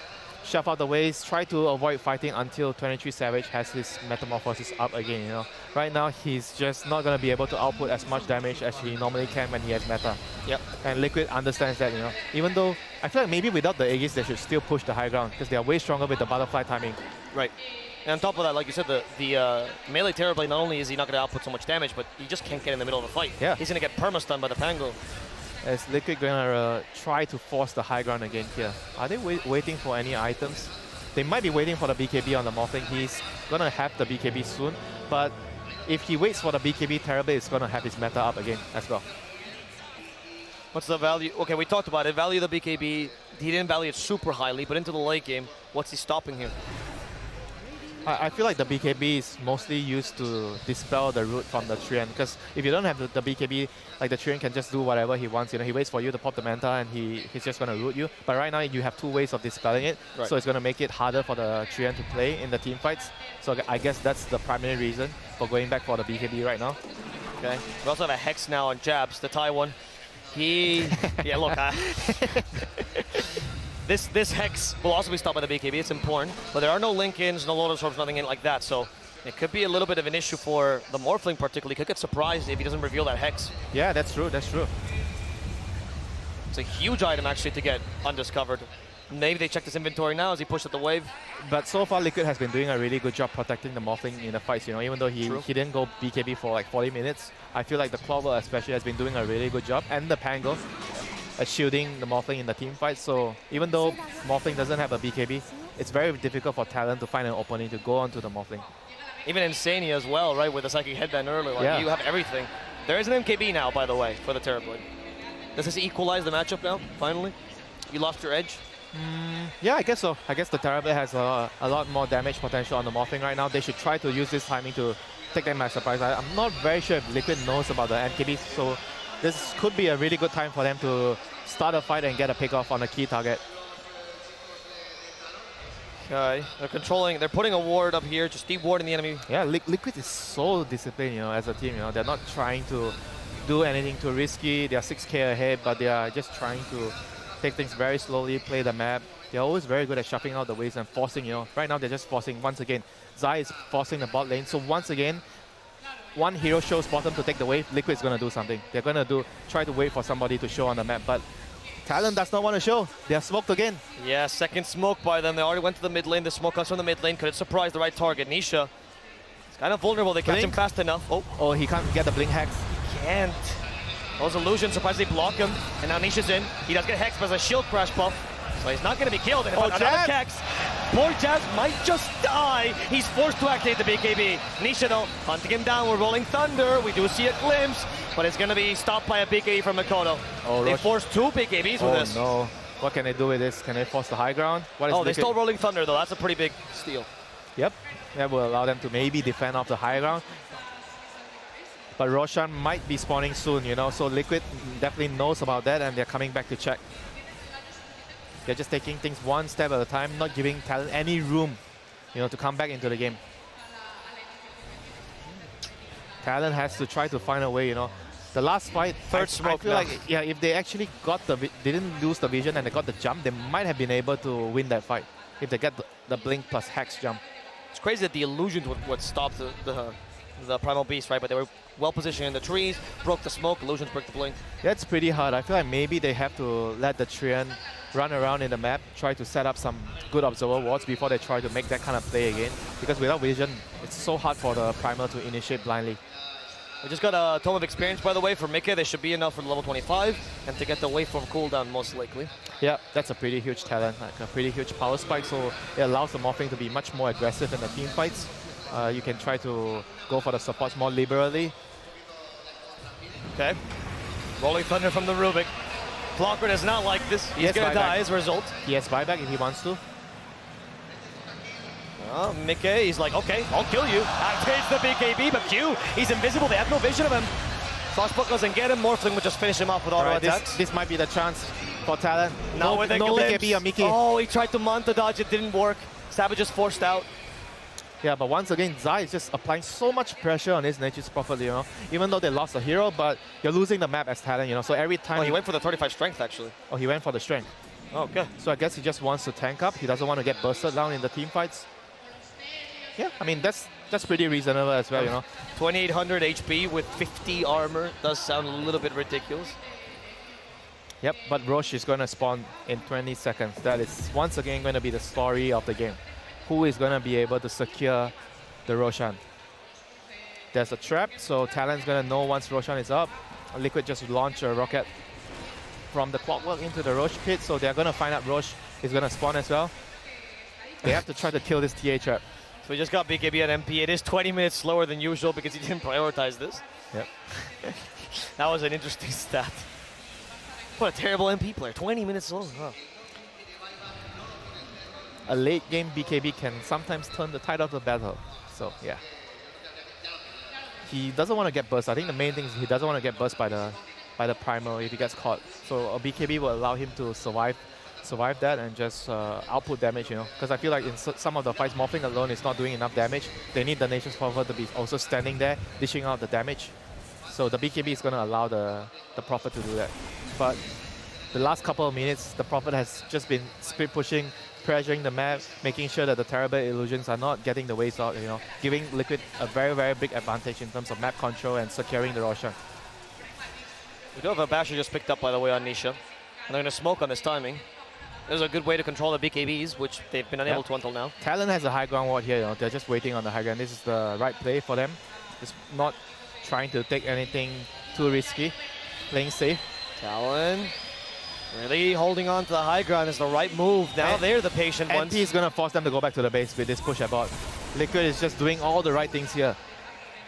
S9: shove out the ways, try to avoid fighting until 23 Savage has his Metamorphosis up again, you know. Right now, he's just not going to be able to output as much damage as he normally can when he has meta.
S8: Yep.
S9: And Liquid understands that, you know. Even though, I feel like maybe without the Aegis, they should still push the high ground, because they are way stronger with the Butterfly timing.
S8: Right. And on top of that, like you said, the melee Terrorblade, not only is he not going to output so much damage, but he just can't get in the middle of a fight.
S9: Yeah.
S8: He's going to get perma-stunned by the Pango.
S9: Is Liquid gonna try to force the high ground again here? Are they waiting for any items? They might be waiting for the BKB on the Morphling. He's gonna have the BKB soon, but if he waits for the BKB, Terrorblade is gonna have his meta up again as well.
S8: What's the value? Okay, we talked about it. Value the BKB. He didn't value it super highly, but into the late game, what's he stopping here?
S9: I feel like the BKB is mostly used to dispel the root from the Treant, because if you don't have the BKB, like the Treant can just do whatever he wants. You know, he waits for you to pop the Manta and he's just gonna root you. But right now you have two ways of dispelling it, so it's gonna make it harder for the Treant to play in the team fights. So I guess that's the primary reason for going back for the BKB right now.
S8: Okay. We also have a Hex now on Jabs, the Thai one. Yeah, look. This Hex will also be stopped by the BKB. It's important, but there are no link-ins, no Lotus Orbs, nothing in like that. So it could be a little bit of an issue for the Morphling particularly. Could get surprised if he doesn't reveal that Hex.
S9: Yeah, that's true. That's true.
S8: It's a huge item actually to get undiscovered. Maybe they check his inventory now as he pushed at the wave.
S9: But so far, Liquid has been doing a really good job protecting the Morphling in the fights. You know, even though he didn't go BKB for like 40 minutes, I feel like the Clover especially has been doing a really good job, and the Pango at shielding the Morphling in the team fight. So even though Morphling doesn't have a BKB, it's very difficult for Talon to find an opening to go onto the Morphling.
S8: Even Insania as well, right, with the Psychic Headband earlier. Like, you have everything. There is an MKB now, by the way, for the Terrorblade. Does this equalize the matchup now, finally? You lost your edge?
S9: Yeah, I guess so. I guess the Terrorblade has a lot more damage potential on the Morphling right now. They should try to use this timing to take them by surprise. I'm not very sure if Liquid knows about the MKB, so this could be a really good time for them to start a fight and get a pick off on a key target.
S8: Okay, they're putting a ward up here, just deep warding the enemy.
S9: Yeah, Liquid is so disciplined, you know, as a team. You know, they're not trying to do anything too risky. They are 6k ahead, but they are just trying to take things very slowly, play the map. They're always very good at shuffling out the waves and forcing, you know. Right now, they're just forcing once again. Zai is forcing the bot lane, so once again, one hero shows bottom to take the wave, Liquid's gonna do something. They're gonna try to wait for somebody to show on the map, but Talon does not want to show. They are smoked again.
S8: Yeah, second smoke by them. They already went to the mid lane. The smoke comes from the mid lane. Could it surprise the right target? Nisha. It's kind of vulnerable. They catch him fast enough.
S9: Oh, he can't get the blink hex.
S8: Can't. Those illusions surprisingly block him. And now Nisha's in. He does get hexed, but there's a shield crash buff. So he's not going to be killed. And another hex. Poor Jazz might just die. He's forced to activate the BKB. Nisha, though, hunting him down. We're rolling Thunder. We do see a glimpse, but it's going to be stopped by a BKB from Mikoto.
S9: Oh,
S8: they forced 2 BKBs with this.
S9: Oh, no. What can they do with this? Can they force the high ground?
S8: They're still rolling Thunder, though. That's a pretty big steal.
S9: Yep. That will allow them to maybe defend off the high ground. But Roshan might be spawning soon, you know, so Liquid definitely knows about that, and they're coming back to check. They're just taking things one step at a time, not giving Talon any room, you know, to come back into the game. Talon has to try to find a way, you know. The last fight,
S8: third smoke
S9: I feel like, yeah, if they actually didn't lose the vision and they got the jump, they might have been able to win that fight if they get the blink plus hex jump.
S8: It's crazy that the illusions would what stopped the Primal Beast, right? But they were well positioned in the trees, broke the smoke, illusions broke the blink.
S9: That's pretty hard. I feel like maybe they have to let the Trian run around in the map, try to set up some good observer wards before they try to make that kind of play again. Because without vision, it's so hard for the Primal to initiate blindly.
S8: We just got a Tome of Experience, by the way, for Mika. They should be enough for level 25 and to get the waveform cooldown, most likely.
S9: Yeah, that's a pretty huge talent, like a pretty huge power spike, so it allows the Morphling to be much more aggressive in the team fights. You can try to go for the supports more liberally.
S8: Okay. Rolling Thunder from the Rubik. Clocker does not like this. He's going to die as a result.
S9: He has buyback if he wants to.
S8: Mickey, he's like, okay, I'll kill you. Activates the BKB, but Q, he's invisible. They have no vision of him. Frostbolt doesn't get him. Morphling would just finish him off with auto attacks.
S9: This might be the chance for Talon.
S8: No
S9: BKB or Mickey.
S8: Oh, he tried to mount the dodge. It didn't work. Savage is forced out.
S9: Yeah, but once again, Zai is just applying so much pressure on his Nature's Prophet, you know. Even though they lost a hero, but you're losing the map as Talon, you know. So every time...
S8: Oh, he went for the 35 strength, actually.
S9: Oh, he went for the strength.
S8: Okay.
S9: So I guess he just wants to tank up. He doesn't want to get bursted down in the team fights. Yeah, I mean, that's pretty reasonable as well, you know.
S8: 2800 HP with 50 armor does sound a little bit ridiculous.
S9: Yep, but Roche is going to spawn in 20 seconds. That is once again going to be the story of the game. Who is going to be able to secure the Roshan? There's a trap, so Talon's going to know once Roshan is up. Liquid just launch a rocket from the clockwork into the Roche pit, so they're going to find out Roche is going to spawn as well. They have to try to kill this TA trap.
S8: So we just got BKB at MP. It is 20 minutes slower than usual because he didn't prioritize this.
S9: Yep.
S8: That was an interesting stat. What a terrible MP player. 20 minutes slow. Huh.
S9: A late game BKB can sometimes turn the tide of the battle. So, yeah. He doesn't want to get burst. I think the main thing is he doesn't want to get burst by the Primal if he gets caught. So a BKB will allow him to survive that and just output damage, you know. Because I feel like in some of the fights, Morphling alone is not doing enough damage. They need the Nature's Prophet to be also standing there, dishing out the damage. So the BKB is going to allow the Prophet to do that. But the last couple of minutes, the Prophet has just been split pushing, pressuring the map, making sure that the Terrorblade illusions are not getting the waves out, you know, giving Liquid a very, very big advantage in terms of map control and securing the Roshan.
S8: We do have a Basher just picked up, by the way, on Nisha. And they're going to smoke on this timing. It was a good way to control the BKBs, which they've been unable to until now.
S9: Talon has a high ground ward here. They're just waiting on the high ground. This is the right play for them. Just not trying to take anything too risky. Playing safe.
S8: Talon really holding on to the high ground is the right move. Now they're the patient ones.
S9: NP is going to force them to go back to the base with this push at bot. Liquid is just doing all the right things here.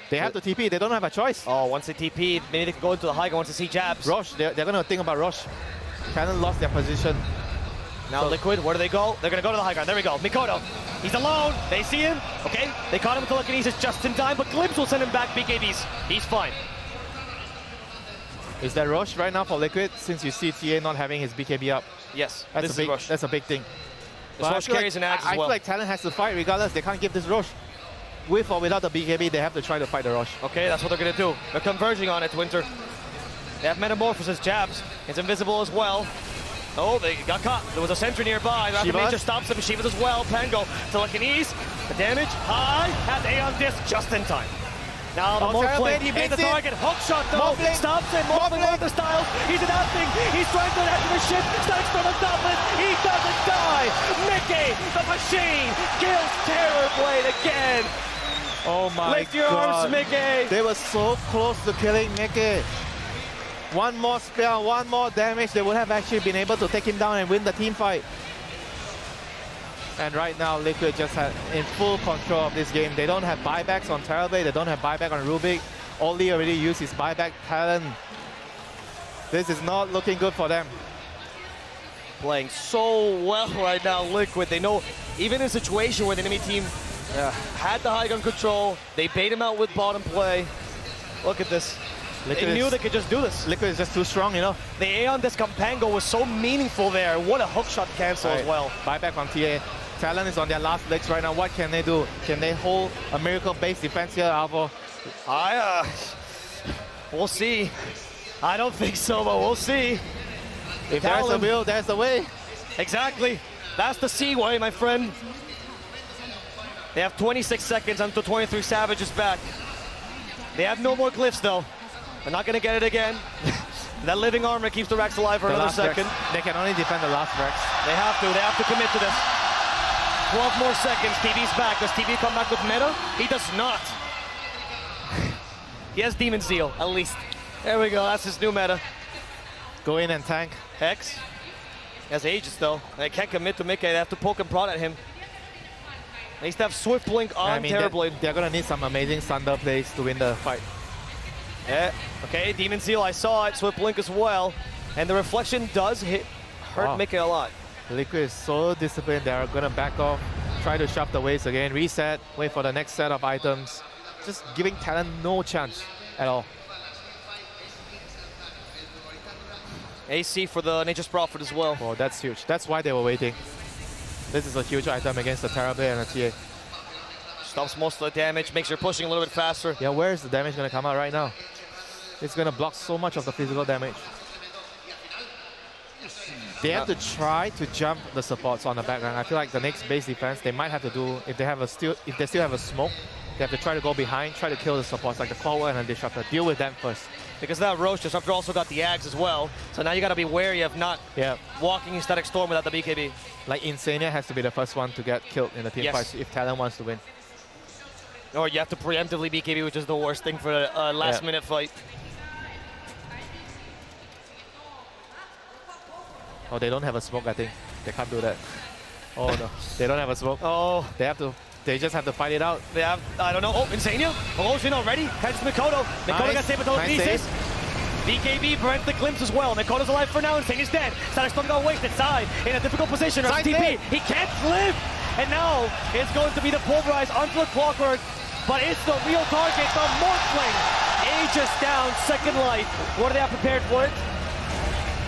S9: They have to TP. They don't have a choice.
S8: Oh, once they TP, maybe they can go into the high ground once they see jabs.
S9: Rosh, they're going to think about Rosh. Talon lost their position.
S8: Now Liquid, where do they go? They're going to go to the high ground. There we go. Mikoto. He's alone. They see him. Okay. They caught him with telekinesis just in time, but Glimpse will send him back BKBs. He's fine.
S9: Is that Rosh right now for Liquid, since you see TA not having his BKB up?
S8: Yes,
S9: That's a big thing.
S8: This Rosh carries an axe as well.
S9: I feel like Talon has to fight regardless. They can't give this Rosh. With or without the BKB, they have to try to fight the Rosh.
S8: Okay, that's what they're going to do. They're converging on it, Winter. They have Metamorphosis jabs. It's invisible as well. Oh, they got caught. There was a sentry nearby. Rapid just stops them. Shivas as well. Pango, telekinesis. The damage high. Has Aeon Disc just in time. Now the Morphling hit the target. Hook shot though. Stops him. Morphling one of the styles. He's adapting. He's trying to adapt to the ship. Starts from the topless. He doesn't die. Mickey, the machine, kills Terrorblade again.
S9: Oh my
S8: Lift your arms, Mickey.
S9: They were so close to killing Mickey. One more spell, one more damage, they would have actually been able to take him down and win the team fight. And right now, Liquid just had in full control of this game. They don't have buybacks on Terrorblade, they don't have buyback on Rubik. Oli already used his buyback Talon. This is not looking good for them.
S8: Playing so well right now, Liquid. They know, even in a situation where the enemy team had the high gun control, they bait him out with bottom play. Look at this. They knew they could just do this.
S9: Liquid is just too strong, you know.
S8: The Aeon Disc Campango was so meaningful there. What a hookshot cancel as well.
S9: Buyback on TA. Talon is on their last legs right now. What can they do? Can they hold a miracle-based defense here, Alvo?
S8: We'll see. I don't think so, but we'll see.
S9: If there's a will, there's the way.
S8: Exactly. That's the C way, my friend. They have 26 seconds until 23 Savage is back. They have no more glyphs, though. They're not going to get it again. That living armor keeps the Rex alive for another second.
S9: They can only defend the last Rex.
S8: They have to commit to this. 12 more seconds, TV's back. Does TV come back with meta? He does not. He has Demon Zeal, at least. There we go, that's his new meta.
S9: Go in and tank.
S8: Hex. He has Aegis though. They can't commit to Mickey, they have to poke and prod at him. They used to have Swift Blink on Terrorblade.
S9: They're gonna need some amazing Thunder plays to win the fight.
S8: Yeah, okay, Demon Zeal, I saw it, Swift Blink as well. And the reflection does hurt Mickey a lot.
S9: Liquid is so disciplined, they're gonna back off, try to shove the waves again, reset, wait for the next set of items. Just giving Talon no chance at all.
S8: AC for the Nature's Prophet as well.
S9: Oh, that's huge. That's why they were waiting. This is a huge item against the Terrorblade and the TA.
S8: Stops most of the damage, makes her pushing a little bit faster.
S9: Yeah, where is the damage gonna come out right now? It's gonna block so much of the physical damage. They have to try to jump the supports on the background. I feel like the next base defense they might have to do, if they still have a smoke, they have to try to go behind, try to kill the supports like the Clawwell and the Disruptor. Deal with them first.
S8: Because that Roche Disruptor also got the Ags as well. So now you gotta be wary of not walking in Static Storm without the BKB.
S9: Like Insania has to be the first one to get killed in the team fight if Talon wants to win.
S8: Or you have to preemptively BKB, which is the worst thing for a last minute fight.
S9: Oh, they don't have a smoke, I think. They can't do that. Oh no, they don't have a smoke.
S8: Oh.
S9: They just have to fight it out.
S8: They have, I don't know. Oh, Insania. Erosion already. Catches Mikoto. Mikoto got saved with telekinesis. BKB prevents the glimpse as well. Mikoto's alive for now. Insania's dead. Static Storm got wasted. Side in a difficult position. TP. He can't live. And now it's going to be the pulverize onto the Clockwork. But it's the real target, the Morphling. Aegis down, second life. What are they have prepared for it?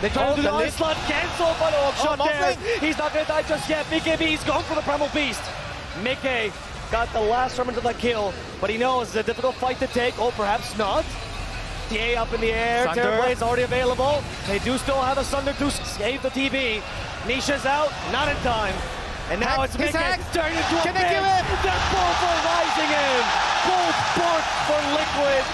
S8: They try to do the onslaught, cancel, but shot there. He's not going to die just yet. BKB, he's going for the Primal Beast. Mickey got the last remnant of the kill, but he knows it's a difficult fight to take. Oh, perhaps not. TA up in the air. Terrorblade's already available. They do still have a Sunder to save the TB. Nisha's out, not in time. And now it's Mickey turning into a pin. They're both rising in. Both for Liquid.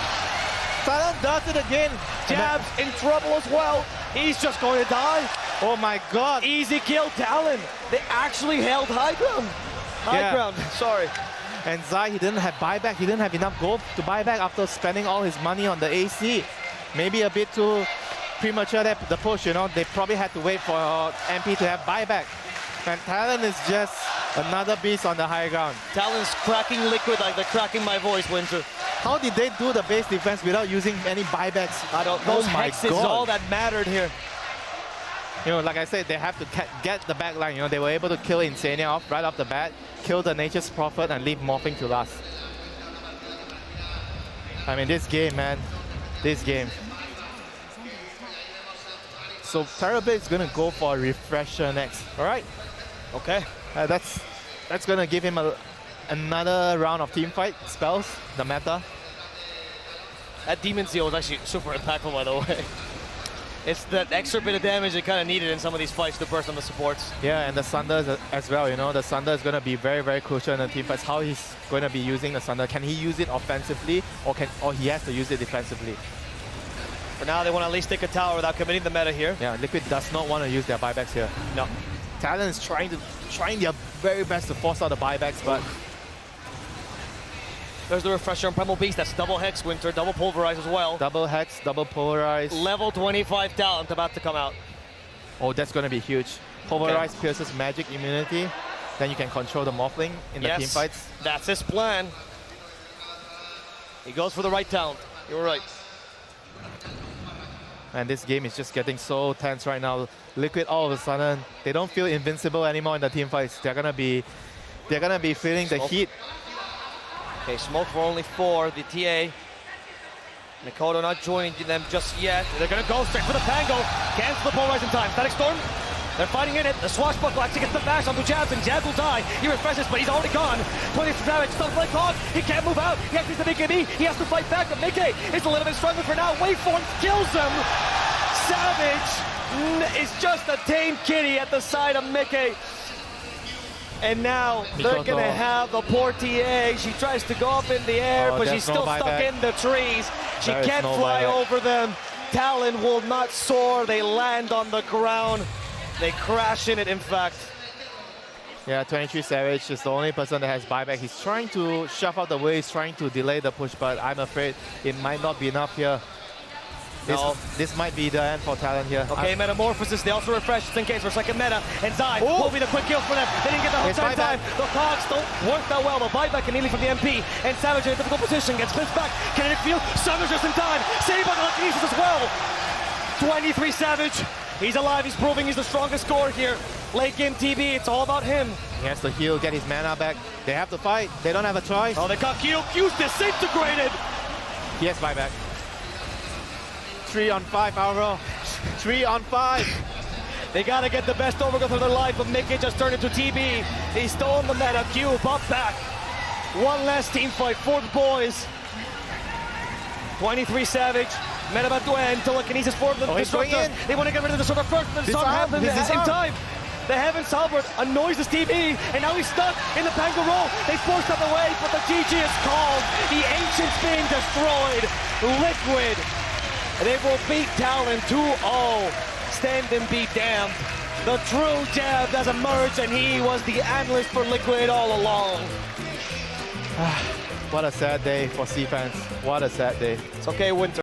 S9: Talon does it again.
S8: Jabs in trouble as well. He's just going to die.
S9: Oh my God.
S8: Easy kill, Talon. They actually held high ground. High ground, sorry.
S9: And Zai, he didn't have buyback. He didn't have enough gold to buy back after spending all his money on the AC. Maybe a bit too premature, the push, you know. They probably had to wait for MP to have buyback. And Talon is just another beast on the high ground.
S8: Talon's cracking Liquid like they're cracking my voice, Winter.
S9: How did they do the base defense without using any buybacks?
S8: I don't know.
S9: Oh my
S8: Hexes is
S9: God.
S8: all that mattered here.
S9: You know, like I said, they have to get the back line. You know, they were able to kill Insania off right off the bat, kill the Nature's Prophet, and leave Morphing to last. I mean, this game, man. This game. So Terrorblade is going to go for a refresher next. All right?
S8: Okay.
S9: That's going to give him another round of team fight spells, the meta.
S8: That Demon Seal was actually super impactful, by the way. It's that extra bit of damage they kind of needed in some of these fights to burst on the supports.
S9: Yeah, and the Sunder as well, you know. The Sunder is going to be very, very crucial in the team fights. How he's going to be using the Sunder. Can he use it offensively or he has to use it defensively?
S8: For now, they want to at least take a tower without committing the meta here.
S9: Yeah, Liquid does not want to use their buybacks here.
S8: No.
S9: Talon is trying their very best to force out the buybacks, but...
S8: There's the refresher on Primal Beast. That's double Hex, Winter, double Pulverize as well.
S9: Double Hex, double Polarize.
S8: Level 25 Talent about to come out.
S9: Oh, that's going to be huge. Pulverize pierces magic immunity. Then you can control the Morphling in the team fights.
S8: That's his plan. He goes for the right talent. You're right.
S9: And this game is just getting so tense right now. Liquid all of a sudden, they don't feel invincible anymore in the team fights. They're gonna be feeling the heat.
S8: Okay, smoke for only 4, the TA. Mikoto not joining them just yet. They're gonna go straight for the Pango. Cancel the Polarize in time. Static Storm. They're fighting in it. The Swashbuckle actually gets the bash onto Jabs, and Jabs will die. He refreshes, but he's already gone. 23 damage, stunned like hog. He can't move out. He has to beat the BKB. He has to fight back, but Mickey is a little bit struggling for now. Waveform kills him. Savage is just a tame kitty at the side of Mickey. And now they're going to have the poor TA. She tries to go up in the air, but she's still stuck in the trees. She can't fly over them. Talon will not soar. They land on the ground. They crash in it, in fact.
S9: Yeah, 23 Savage is the only person that has buyback. He's trying to shove out the way. He's trying to delay the push, but I'm afraid it might not be enough here. This might be the end for Talon here.
S8: Okay, Metamorphosis, they also refresh just in case for second meta. And Zai will be the quick kills for them. They didn't get the hook time. The cogs don't work that well. The buyback immediately from the MP. And Savage in a difficult position. Gets clipped back. Kinetic field. Summer's just in time. Saved by the telekinesis as well. 23 Savage. He's alive. He's proving he's the strongest scorer here. Late game TB. It's all about him.
S9: He has to heal, get his mana back. They have to fight. They don't have a choice.
S8: Oh, they got Q. Q's disintegrated.
S9: He has buyback. 3 on 5, Auro. 3 on 5.
S8: They gotta get the best overgrowth of their life, but Mickey just turned into TB. He stole the meta. Q, buff back. One last team fight for the boys. 23 Savage. Meta about to end. Telekinesis for the Disruptor. They want to get rid of the Disruptor first, but some have them in time. The Heaven's Halberd annoys this TB, and now he's stuck in the Pango roll. They forced out the way, but the GG is called. The Ancient's being destroyed. Liquid. They will beat Talon 2-0. Stand and be damned. The true Jab has emerged, and he was the analyst for Liquid all along.
S9: What a sad day for C fans. What a sad day.
S8: It's okay, Winter.